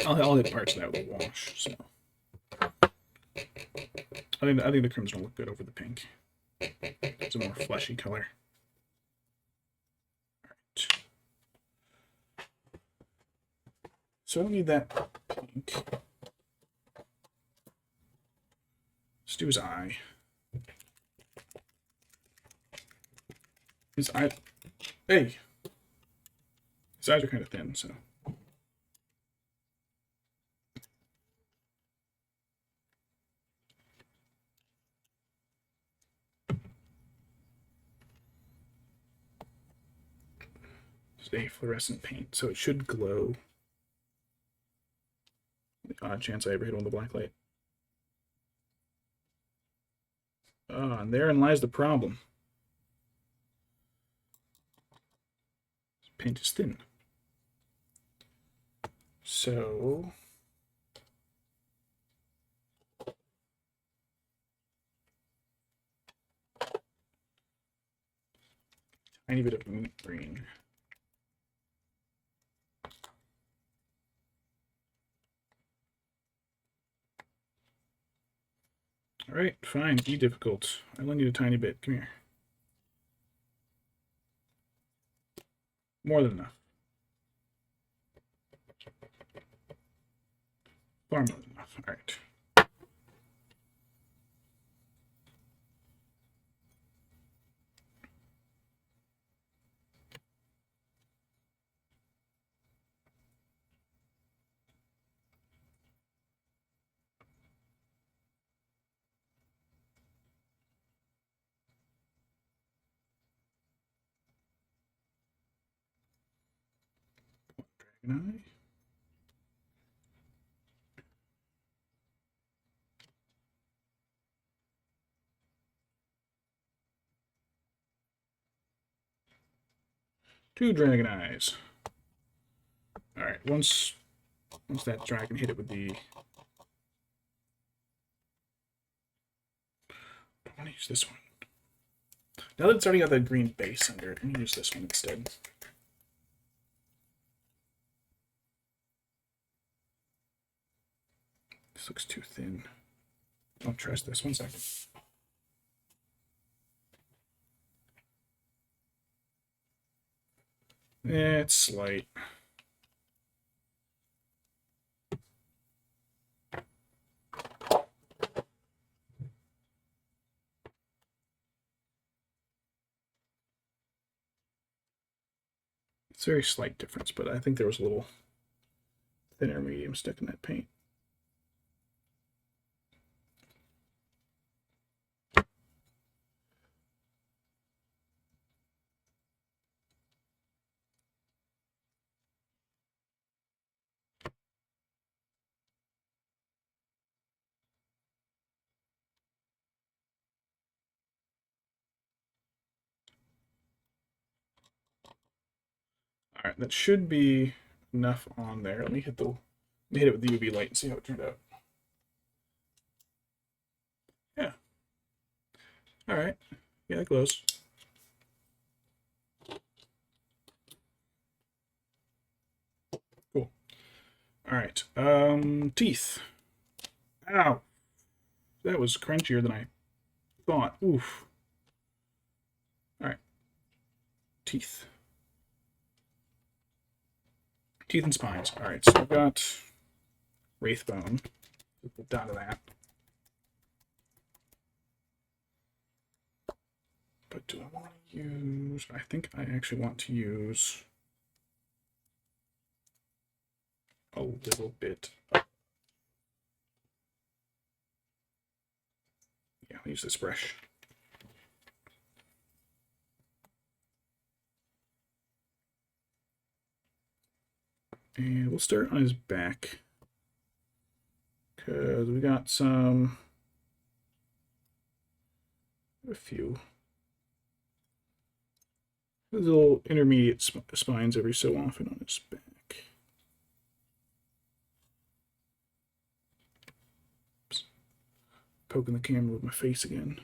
I'll hit parts of that with a wash. So I think the crimson will look good over the pink. It's a more fleshy color. All right. So I don't need that pink. Let's do his eye. His eye. Hey. His eyes are kind of thin, so. It's a fluorescent paint, so it should glow. The odd chance I ever hit one with a black light. Ah, and therein lies the problem. This paint is thin. So tiny bit of meat green. All right, fine. Be difficult. I only need a tiny bit. Come here. More than enough. Far more than enough. All right. Dragon Eye. Two Dragon Eyes. All right. Once that dragon hit it with the. I want to use this one. Now that it's already got that green base under it, I'm going to use this one instead. This looks too thin. I'll trust this. 1 second. It's slight. It's a very slight difference, but I think there was a little thinner medium stuck in that paint. All right, that should be enough on there. Let me hit it with the UV light and see how it turned out. Yeah. All right. Yeah, it glows. Cool. All right. Teeth. Ow. That was crunchier than I thought. Oof. All right. Teeth. Teeth and spines. All right. So I've got Wraithbone. Put down to that. But do I want to use... I think I actually want to use a little bit of... Yeah, I'll use this brush. And we'll start on his back. Because we got a few little intermediate spines every so often on his back. Oops. Poking the camera with my face again.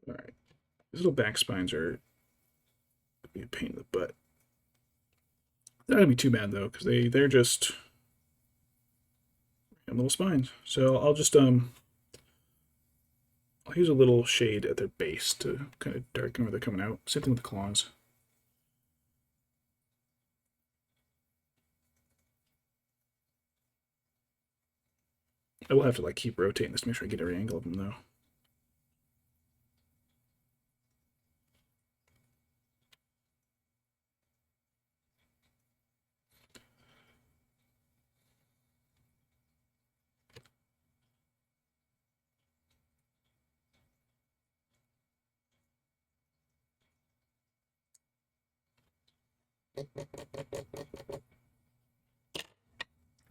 All right, these little back spines are gonna be a pain in the butt. They're not gonna be too bad though, because they're just little spines. So I'll just I'll use a little shade at their base to kind of darken where they're coming out. Same thing with the claws. I will have to like keep rotating this to make sure I get every angle of them though.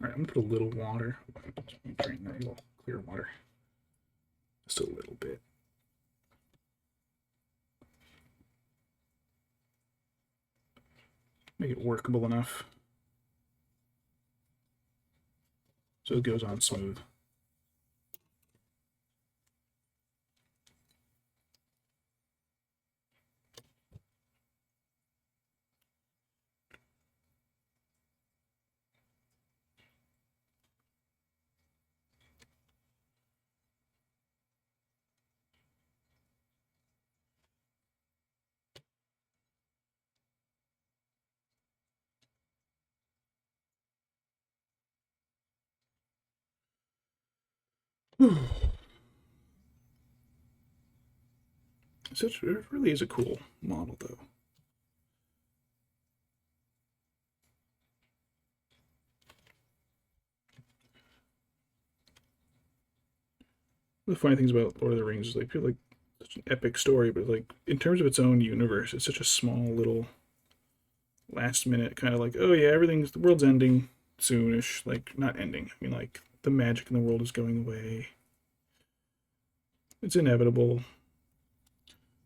Alright, I'm gonna put a little water. Drain that little clear water. Just a little bit. Make it workable enough so it goes on smooth. It really is a cool model, though. The funny things about Lord of the Rings is they feel like such an epic story, but like in terms of its own universe, it's such a small little last minute kind of like, oh yeah, the world's ending soonish. Like not ending. I mean like the magic in the world is going away. It's inevitable.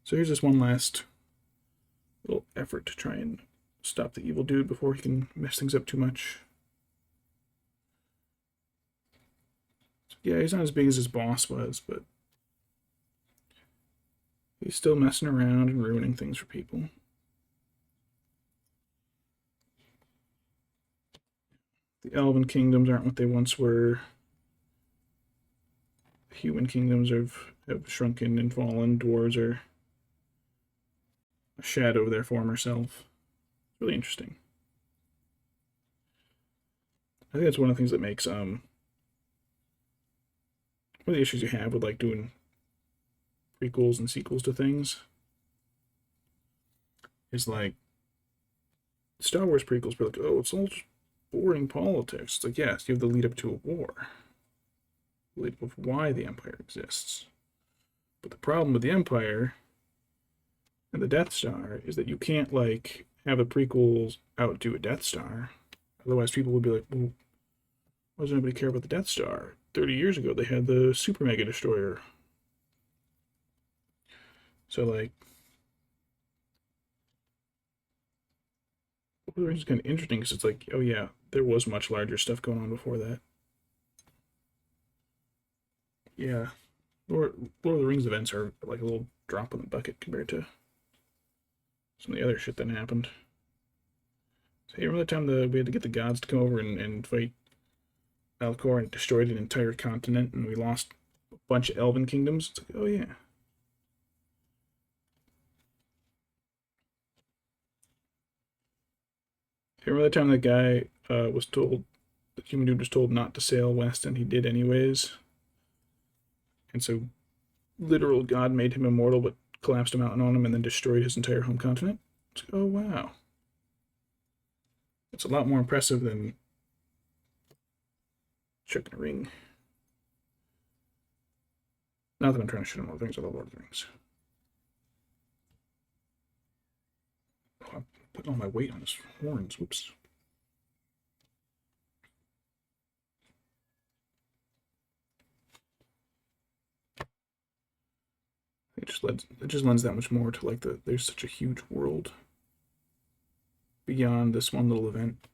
So here's this one last little effort to try and stop the evil dude before he can mess things up too much. Yeah, he's not as big as his boss was, but he's still messing around and ruining things for people. The elven kingdoms aren't what they once were. Human kingdoms have shrunken and fallen. Dwarves are a shadow of their former self. It's really interesting. I think that's one of the things that makes one of the issues you have with like doing prequels and sequels to things is like Star Wars prequels be like, oh, it's all just boring politics. It's like, yes, you have the lead up to a war. The lead up of why the Empire exists. But the problem with the Empire and the Death Star is that you can't like have the prequels outdo a Death Star. Otherwise people would be like, well, why does anybody care about the Death Star? 30 years ago they had the Super Mega Destroyer. So like Lord of the Rings is kind of interesting because it's like, oh yeah, there was much larger stuff going on before that. Yeah, Lord of the Rings events are like a little drop in the bucket compared to some of the other shit that happened. So you remember the time we had to get the gods to come over and fight Alcor and destroyed an entire continent and we lost a bunch of elven kingdoms? It's like, oh yeah. You remember the time that guy was told, the human dude was told not to sail west and he did anyways? And so literal God made him immortal but collapsed a mountain on him and then destroyed his entire home continent? It's like, oh wow. It's a lot more impressive than chucking a ring. Not that I'm trying to shoot on Lord of the Rings, I love Lord of the Rings. Oh, I'm putting all my weight on his horns. Whoops. It just lends that much more to like there's such a huge world beyond this one little event.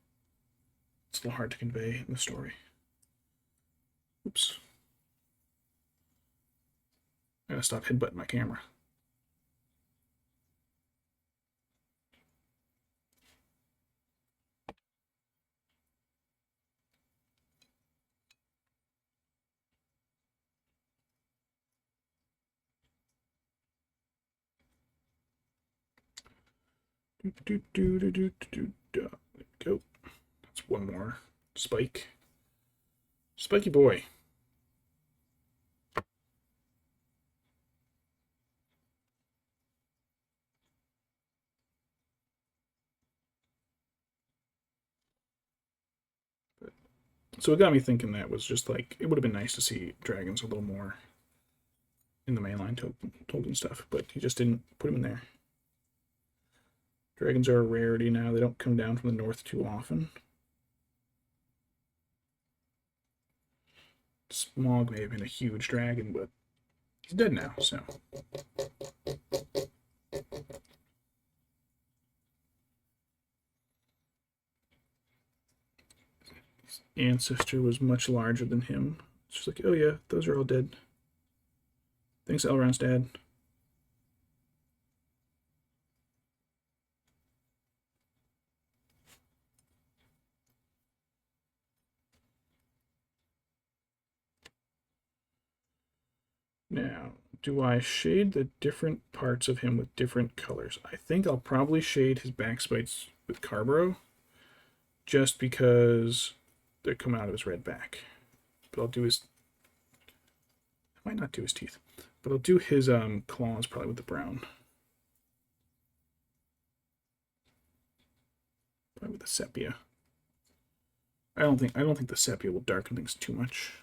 It's a little hard to convey in the story. Oops. I gotta stop headbutting my camera. There we go. That's one more. Spike. Spiky boy. So it got me thinking that was just like, it would have been nice to see dragons a little more in the mainline Tolkien stuff, but he just didn't put him in there. Dragons are a rarity now. They don't come down from the north too often. Smog may have been a huge dragon, but he's dead now, so. His ancestor was much larger than him. It's just like, oh yeah, those are all dead. Thanks, Elrond's dad. Now, do I shade the different parts of him with different colors? I think I'll probably shade his back spites with Carbro, just because they're coming out of his red back. But I'll do his... I might not do his teeth, but I'll do his claws probably with the brown. Probably with the sepia. I don't think the sepia will darken things too much.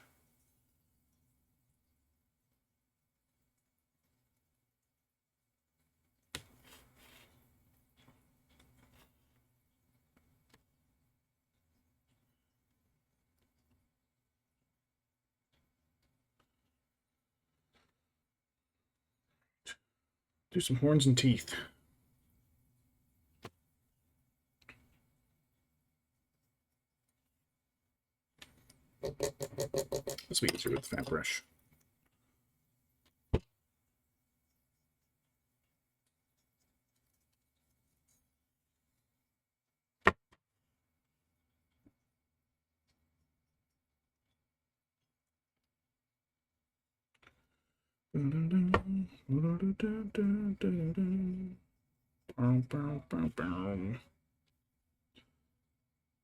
Do some horns and teeth. This will be easier with the fat brush.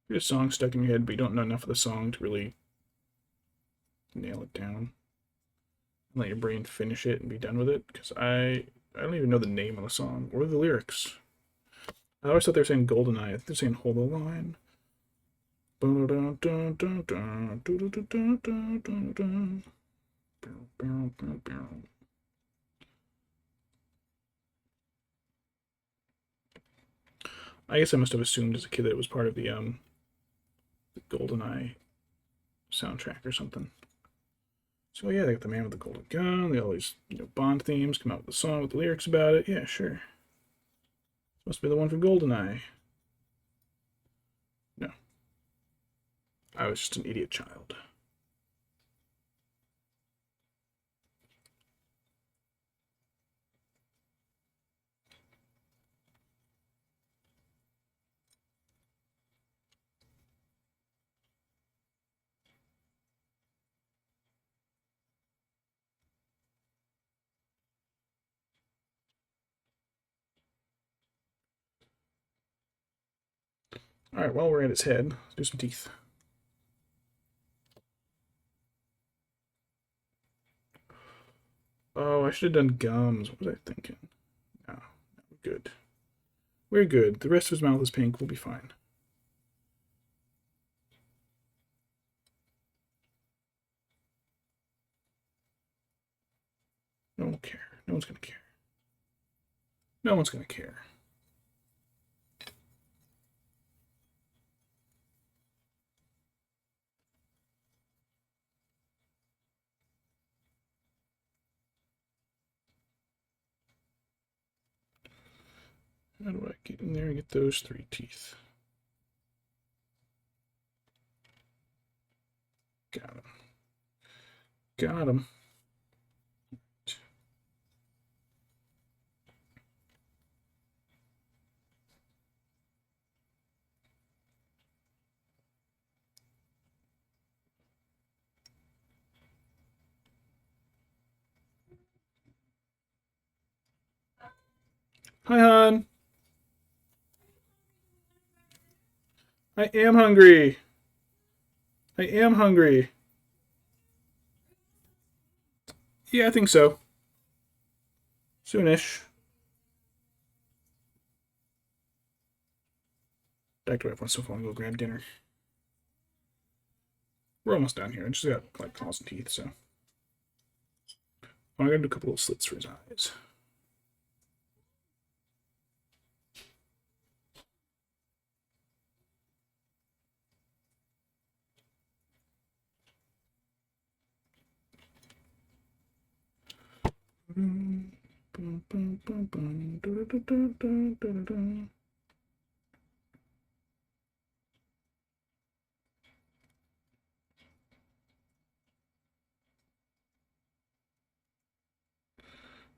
Get a song stuck in your head, but you don't know enough of the song to really nail it down. Let your brain finish it and be done with it, because I don't even know the name of the song or the lyrics. I always thought they were saying Goldeneye. I think they're saying Hold the Line. I guess I must have assumed as a kid that it was part of the Goldeneye soundtrack or something. So yeah, they got the man with the golden gun. They always, Bond themes come out with a song with the lyrics about it. Yeah, sure. This must be the one from Goldeneye. No, I was just an idiot child. Alright, while we're at his head, let's do some teeth. Oh, I should have done gums. What was I thinking? No, we're good. We're good. The rest of his mouth is pink. We'll be fine. No one will care. No one's going to care. No one's going to care. How do I get in there and get those 3 teeth? Got him. Got him. Hi, hon. I am hungry. I am hungry. Yeah, I think so. Soonish. Back to my once so far and go grab dinner. We're almost down here. I just got like claws and teeth, so. I'm gonna do a couple of slits for his eyes. All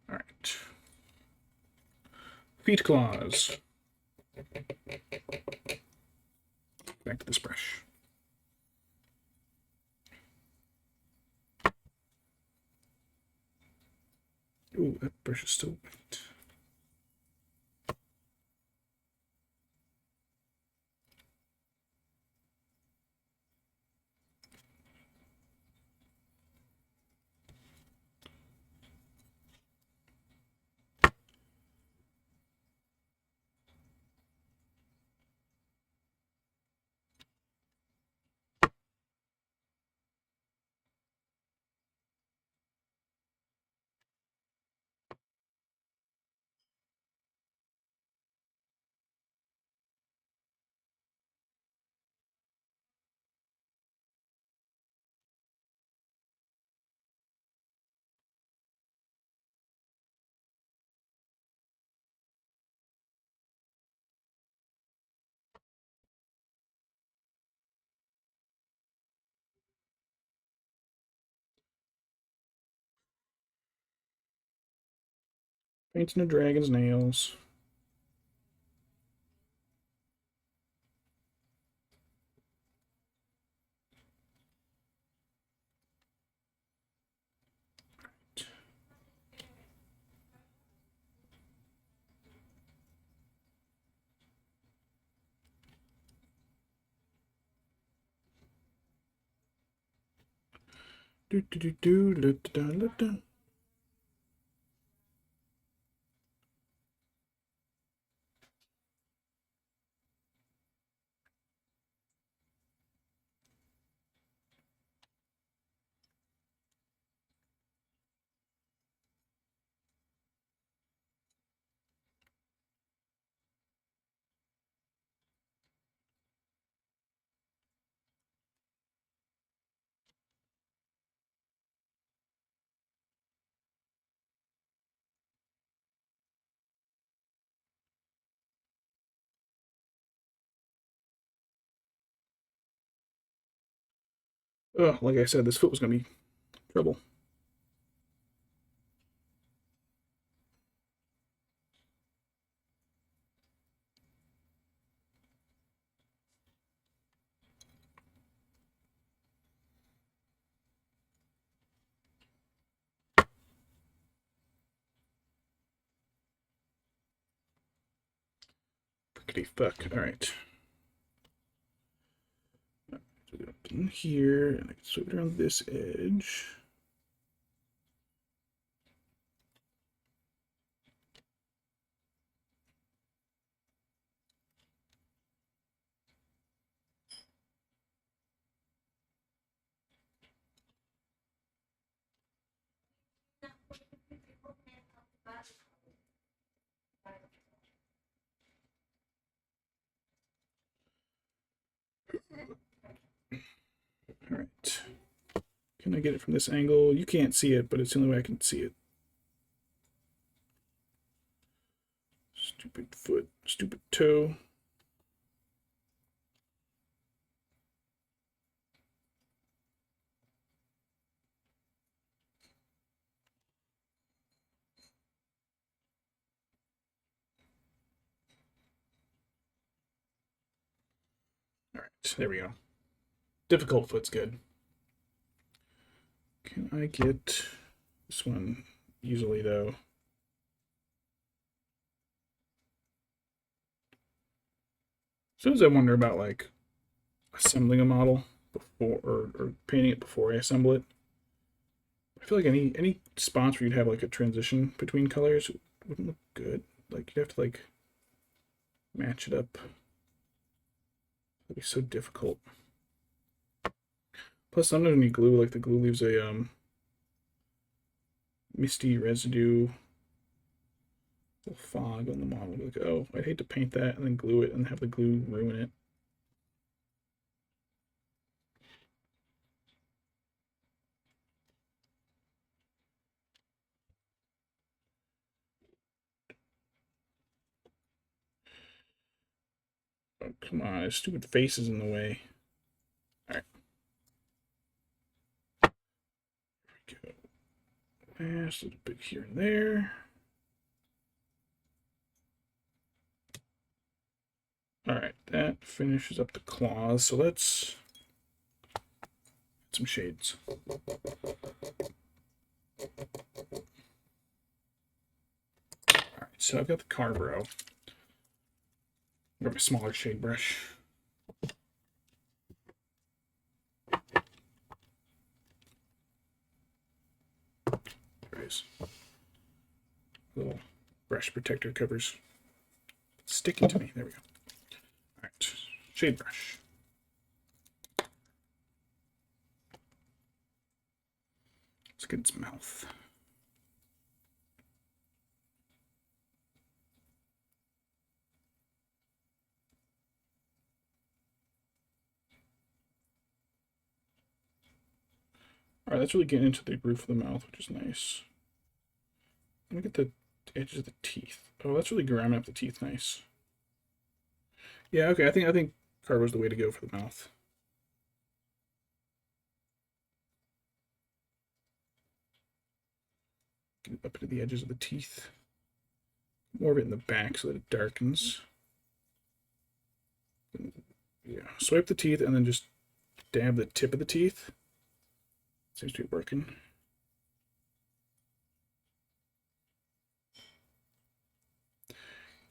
right. Feet claws. Back to this brush. Ooh, that brush is still wet. Painting a dragon's nails. Do do do do da da da da. Oh, like I said, this foot was gonna be trouble. Clickety fuck. All right. So we go up in here, and I can sweep it around this edge. All right. Can I get it from this angle? You can't see it, but it's the only way I can see it. Stupid foot, stupid toe. All right, there we go. Difficult foot's good. Can I get this one easily, though? Sometimes I wonder about, like, assembling a model before, or painting it before I assemble it. I feel like any spots where you'd have, like, a transition between colors wouldn't look good. Like, you'd have to, like, match it up. It'd be so difficult. Plus, sometimes when you glue, like, the glue leaves a, misty residue, little fog on the model. Like, oh, I'd hate to paint that and then glue it and have the glue ruin it. Come on, his stupid face is in the way. Alright. There we go. Last little bit here and there. Alright, that finishes up the claws. So let's add some shades. Alright, so I've got the Carbro. I've got my smaller shade brush. There it is. Little brush protector covers. It's sticking to me. There we go. Alright, shade brush. Let's get its mouth. Alright, that's really getting into the roof of the mouth, which is nice. Let me get the edges of the teeth. Oh, that's really gramming up the teeth nice. Yeah, okay, I think Carbo's the way to go for the mouth. Get it up into the edges of the teeth. More of it in the back so that it darkens. Yeah, swipe the teeth and then just dab the tip of the teeth. Seems to be working.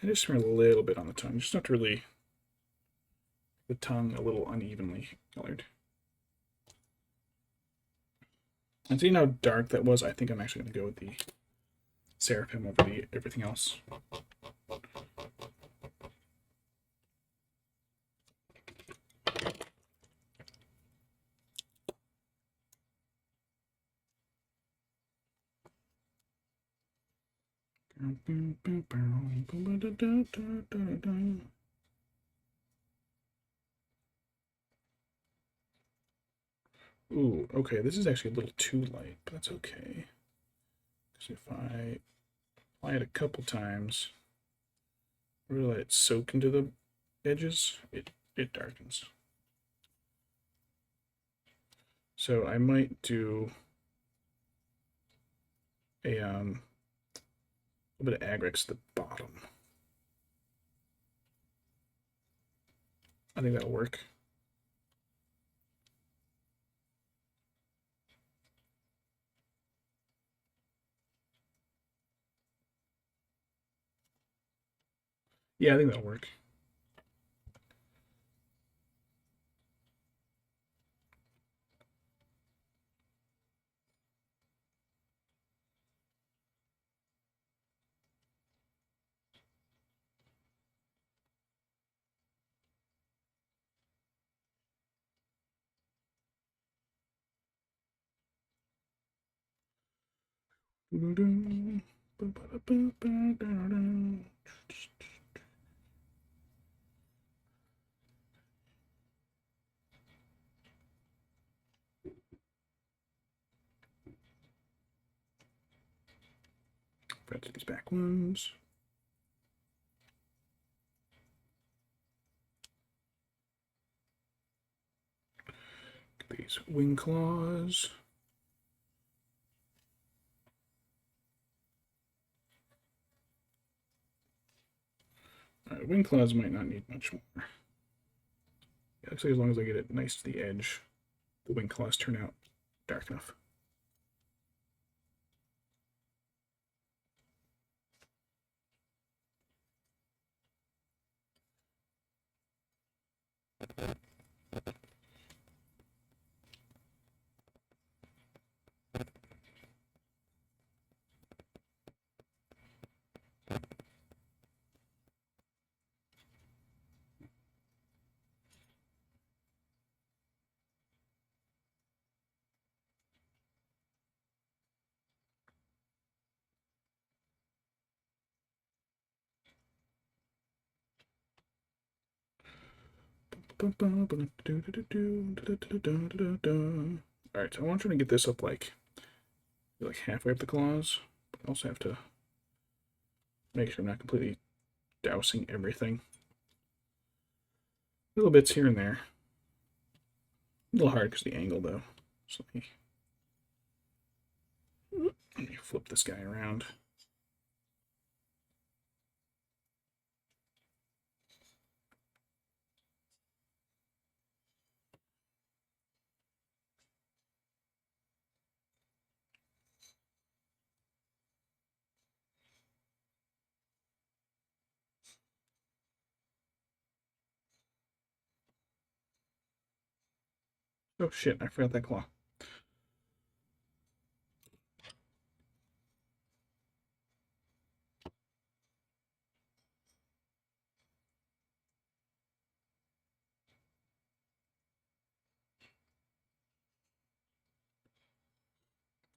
And just smear a little bit on the tongue, just not to really the tongue a little unevenly colored. And seeing how dark that was, I think I'm actually going to go with the Seraphim over the everything else. Ooh, okay, this is actually a little too light, but that's okay. Because if I apply it a couple times, really let it soak into the edges, it darkens. So I might do a little bit of Agrex at the bottom. I think that'll work. Yeah, I think that'll work. Got these back ones. These wing claws. Alright, wing claws might not need much more. Actually, as long as I get it nice to the edge, the wing claws turn out dark enough. Alright, so I want you to get this up like halfway up the claws, but I also have to make sure I'm not completely dousing everything. Little bits here and there. A little hard because the angle, though. So let me flip this guy around. Oh shit, I forgot that claw.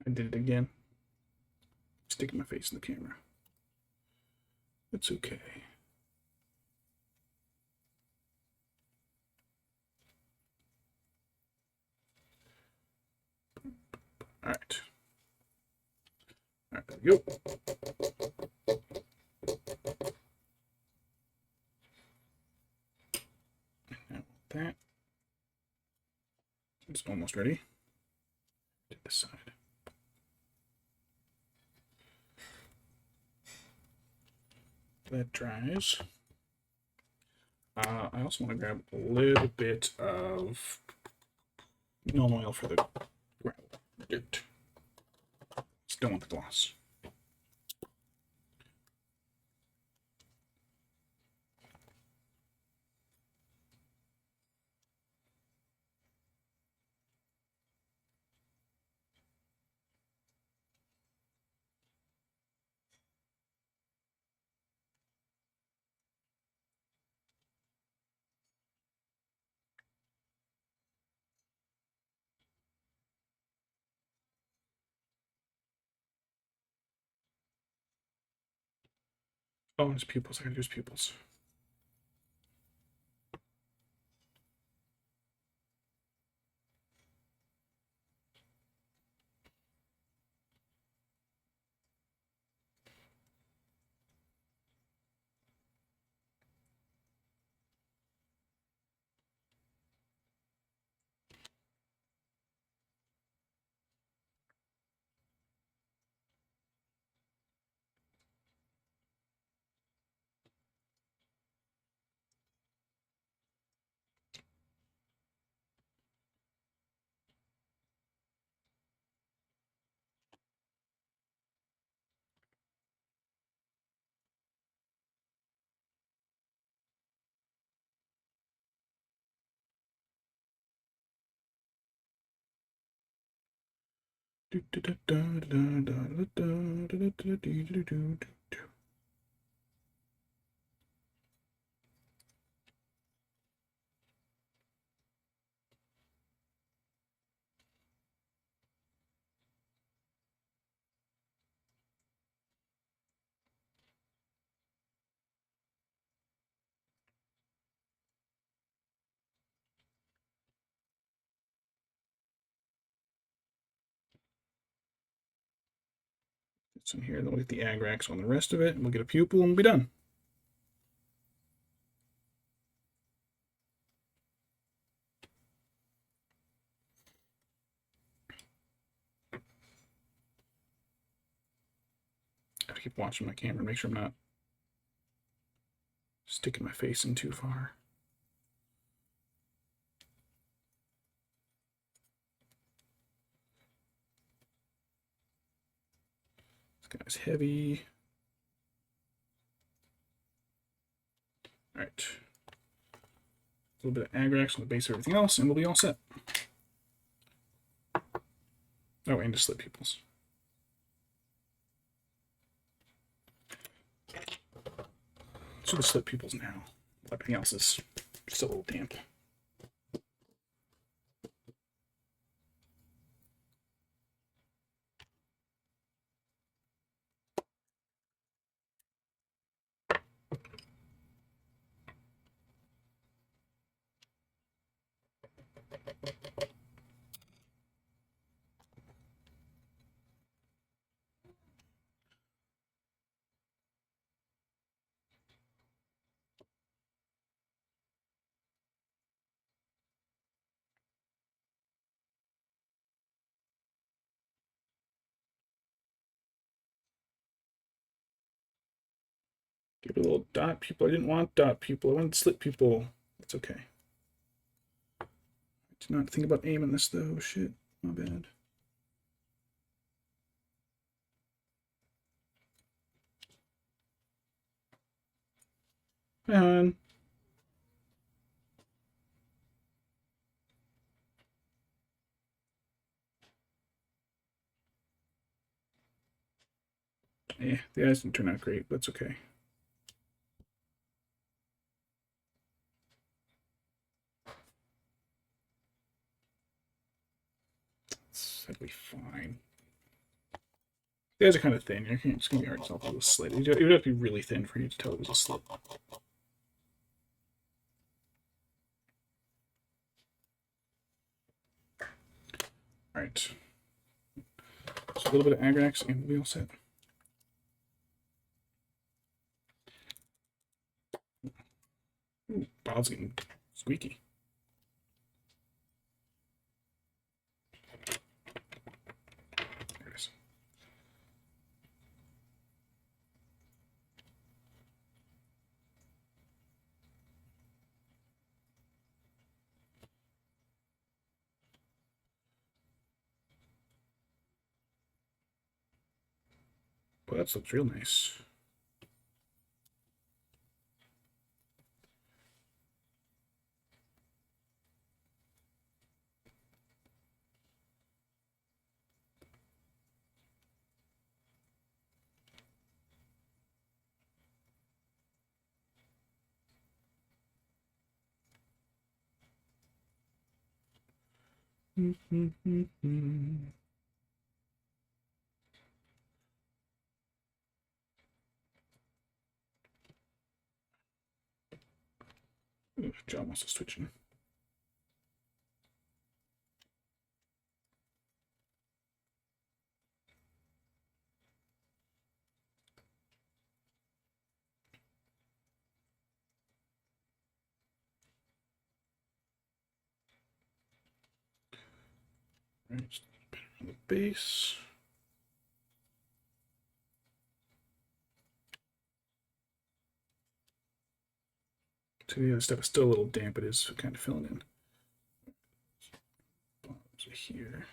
I did it again. Sticking my face in the camera. It's okay. All right. All right, there we go. Now that it's almost ready. To this side. That dries. I also want to grab a little bit of neon oil for the gravel, dirt. Still want the gloss. Oh, his pupils. I gotta do his pupils. Some here, then we'll get the agrax on the rest of it, and we'll get a pupil and we'll be done. I have to keep watching my camera and make sure I'm not sticking my face in too far. This guy's heavy. All right. A little bit of agrax on the base of everything else, and we'll be all set. Oh, and to slit pupils. So the slit pupils now. Everything else is still a little damp. Give it a little dot pupil. I didn't want dot pupil. I wanted slit pupil. That's okay. I did not think about aiming this though. Shit. My bad. Hi, hon. Yeah, the eyes didn't turn out great, but it's okay. That'll be fine. The eyes are kind of thin. It's going to be hard to tell if it was a slit. It would have to be really thin for you to tell it was a slit. Alright. So a little bit of Agrax and we'll be all set. Ooh, bottle's getting squeaky. There it is. Well, that looks real nice. Ooh, John wants to switch in. Right, just on the base. So the other stuff is still a little damp, it is kind of filling in. Bottoms are here.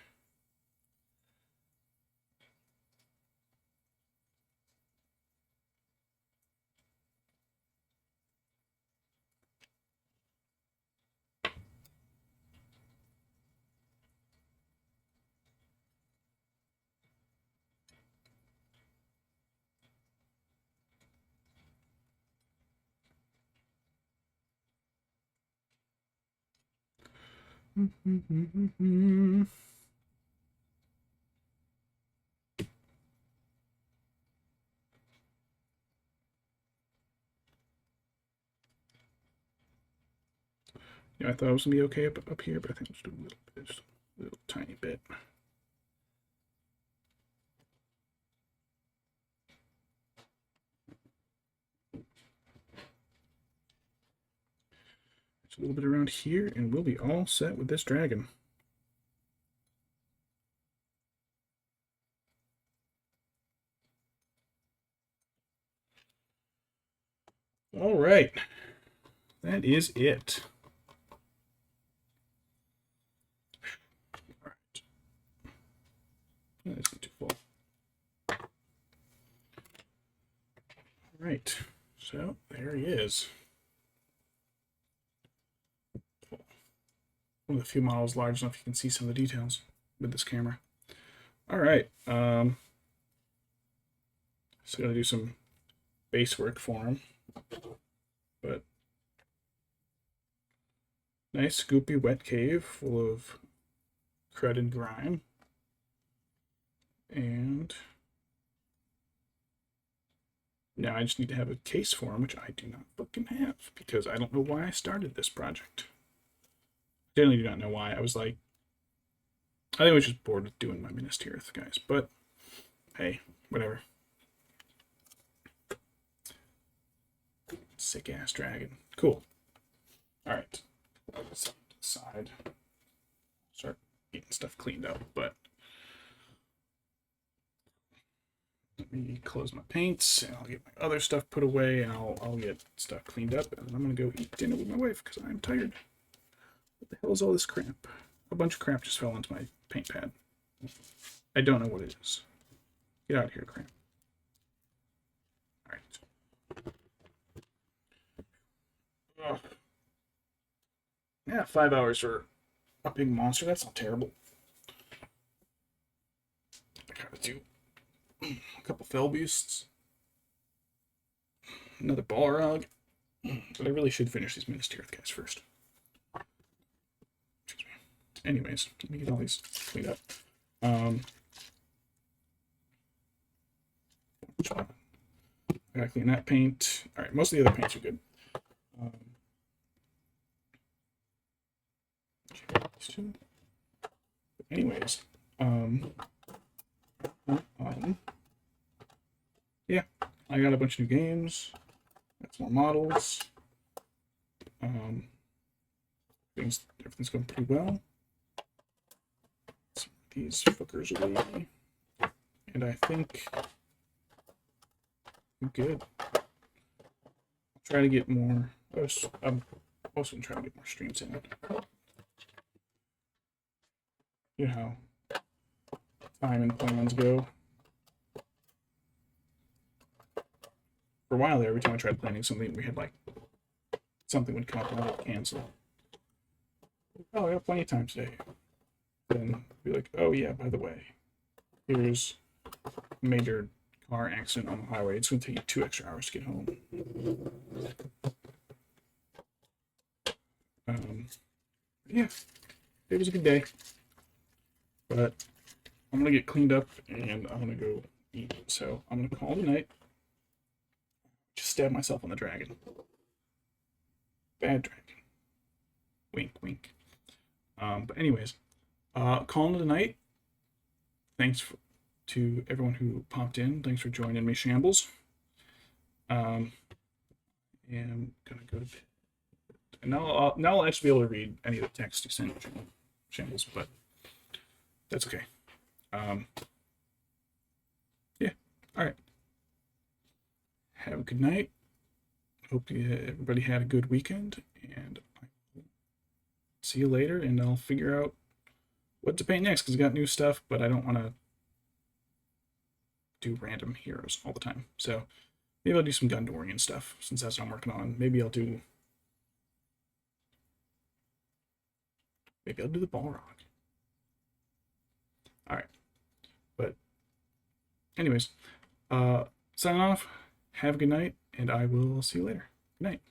Yeah, I thought it was gonna be okay up here, but I think I'll just do a little bit, just a little tiny bit. Just a little bit around here, and we'll be all set with this dragon. All right, that is it. All right, that's not too full. All right, so there he is. One of the few models large enough you can see some of the details with this camera. All right, so gonna do some base work for him, but nice scoopy wet cave full of crud and grime, and now I just need to have a case for him, which I do not fucking have because I don't know why I started this project. I generally do not know why. I was like, I think I was just bored with doing my Minas Tirith, guys, but hey, whatever. Sick ass dragon. Cool. Alright. Side. Start getting stuff cleaned up, but let me close my paints, and I'll get my other stuff put away, and I'll get stuff cleaned up, and then I'm gonna go eat dinner with my wife because I'm tired. What the hell is all this crap? A bunch of crap just fell onto my paint pad. I don't know what it is. Get out of here, crap. Alright. Yeah, 5 hours for a big monster. That's not terrible. I gotta do a couple fell beasts. Another Balrog. But I really should finish these Minas Tirith guys first. Excuse me. Anyways, let me get all these cleaned up. I gotta clean that paint. Alright, most of the other paints are good. But anyways, yeah, I got a bunch of new games. Got some more models. Everything's going pretty well. Some of these fuckers away, and I think I'm good. I'll try to get more. I'm also gonna try to get more streams in. You know how time and plans go. For a while there, every time I tried planning something, we had like something would come up and I would cancel. Oh, I got plenty of time today. Then be like, oh yeah, by the way, here's a major car accident on the highway. It's going to take you 2 extra hours to get home. Yeah, it was a good day. But I'm going to get cleaned up and I'm going to go eat. So I'm going to call it a night. Just stab myself on the dragon. Bad dragon. Wink, wink. But anyways, calling it a night. Thanks to everyone who popped in. Thanks for joining me, Shambles. And I'm going to go to bed. And now I'll actually be able to read any of the text you sent, Shambles, but that's okay. Yeah, all right. Have a good night. Hope everybody had a good weekend, and I'll see you later, and I'll figure out what to paint next, because I got new stuff, but I don't want to do random heroes all the time. So maybe I'll do some Gundorian stuff, since that's what I'm working on. Maybe I'll do the Balrog. All right. But anyways, signing off. Have a good night, and I will see you later. Good night.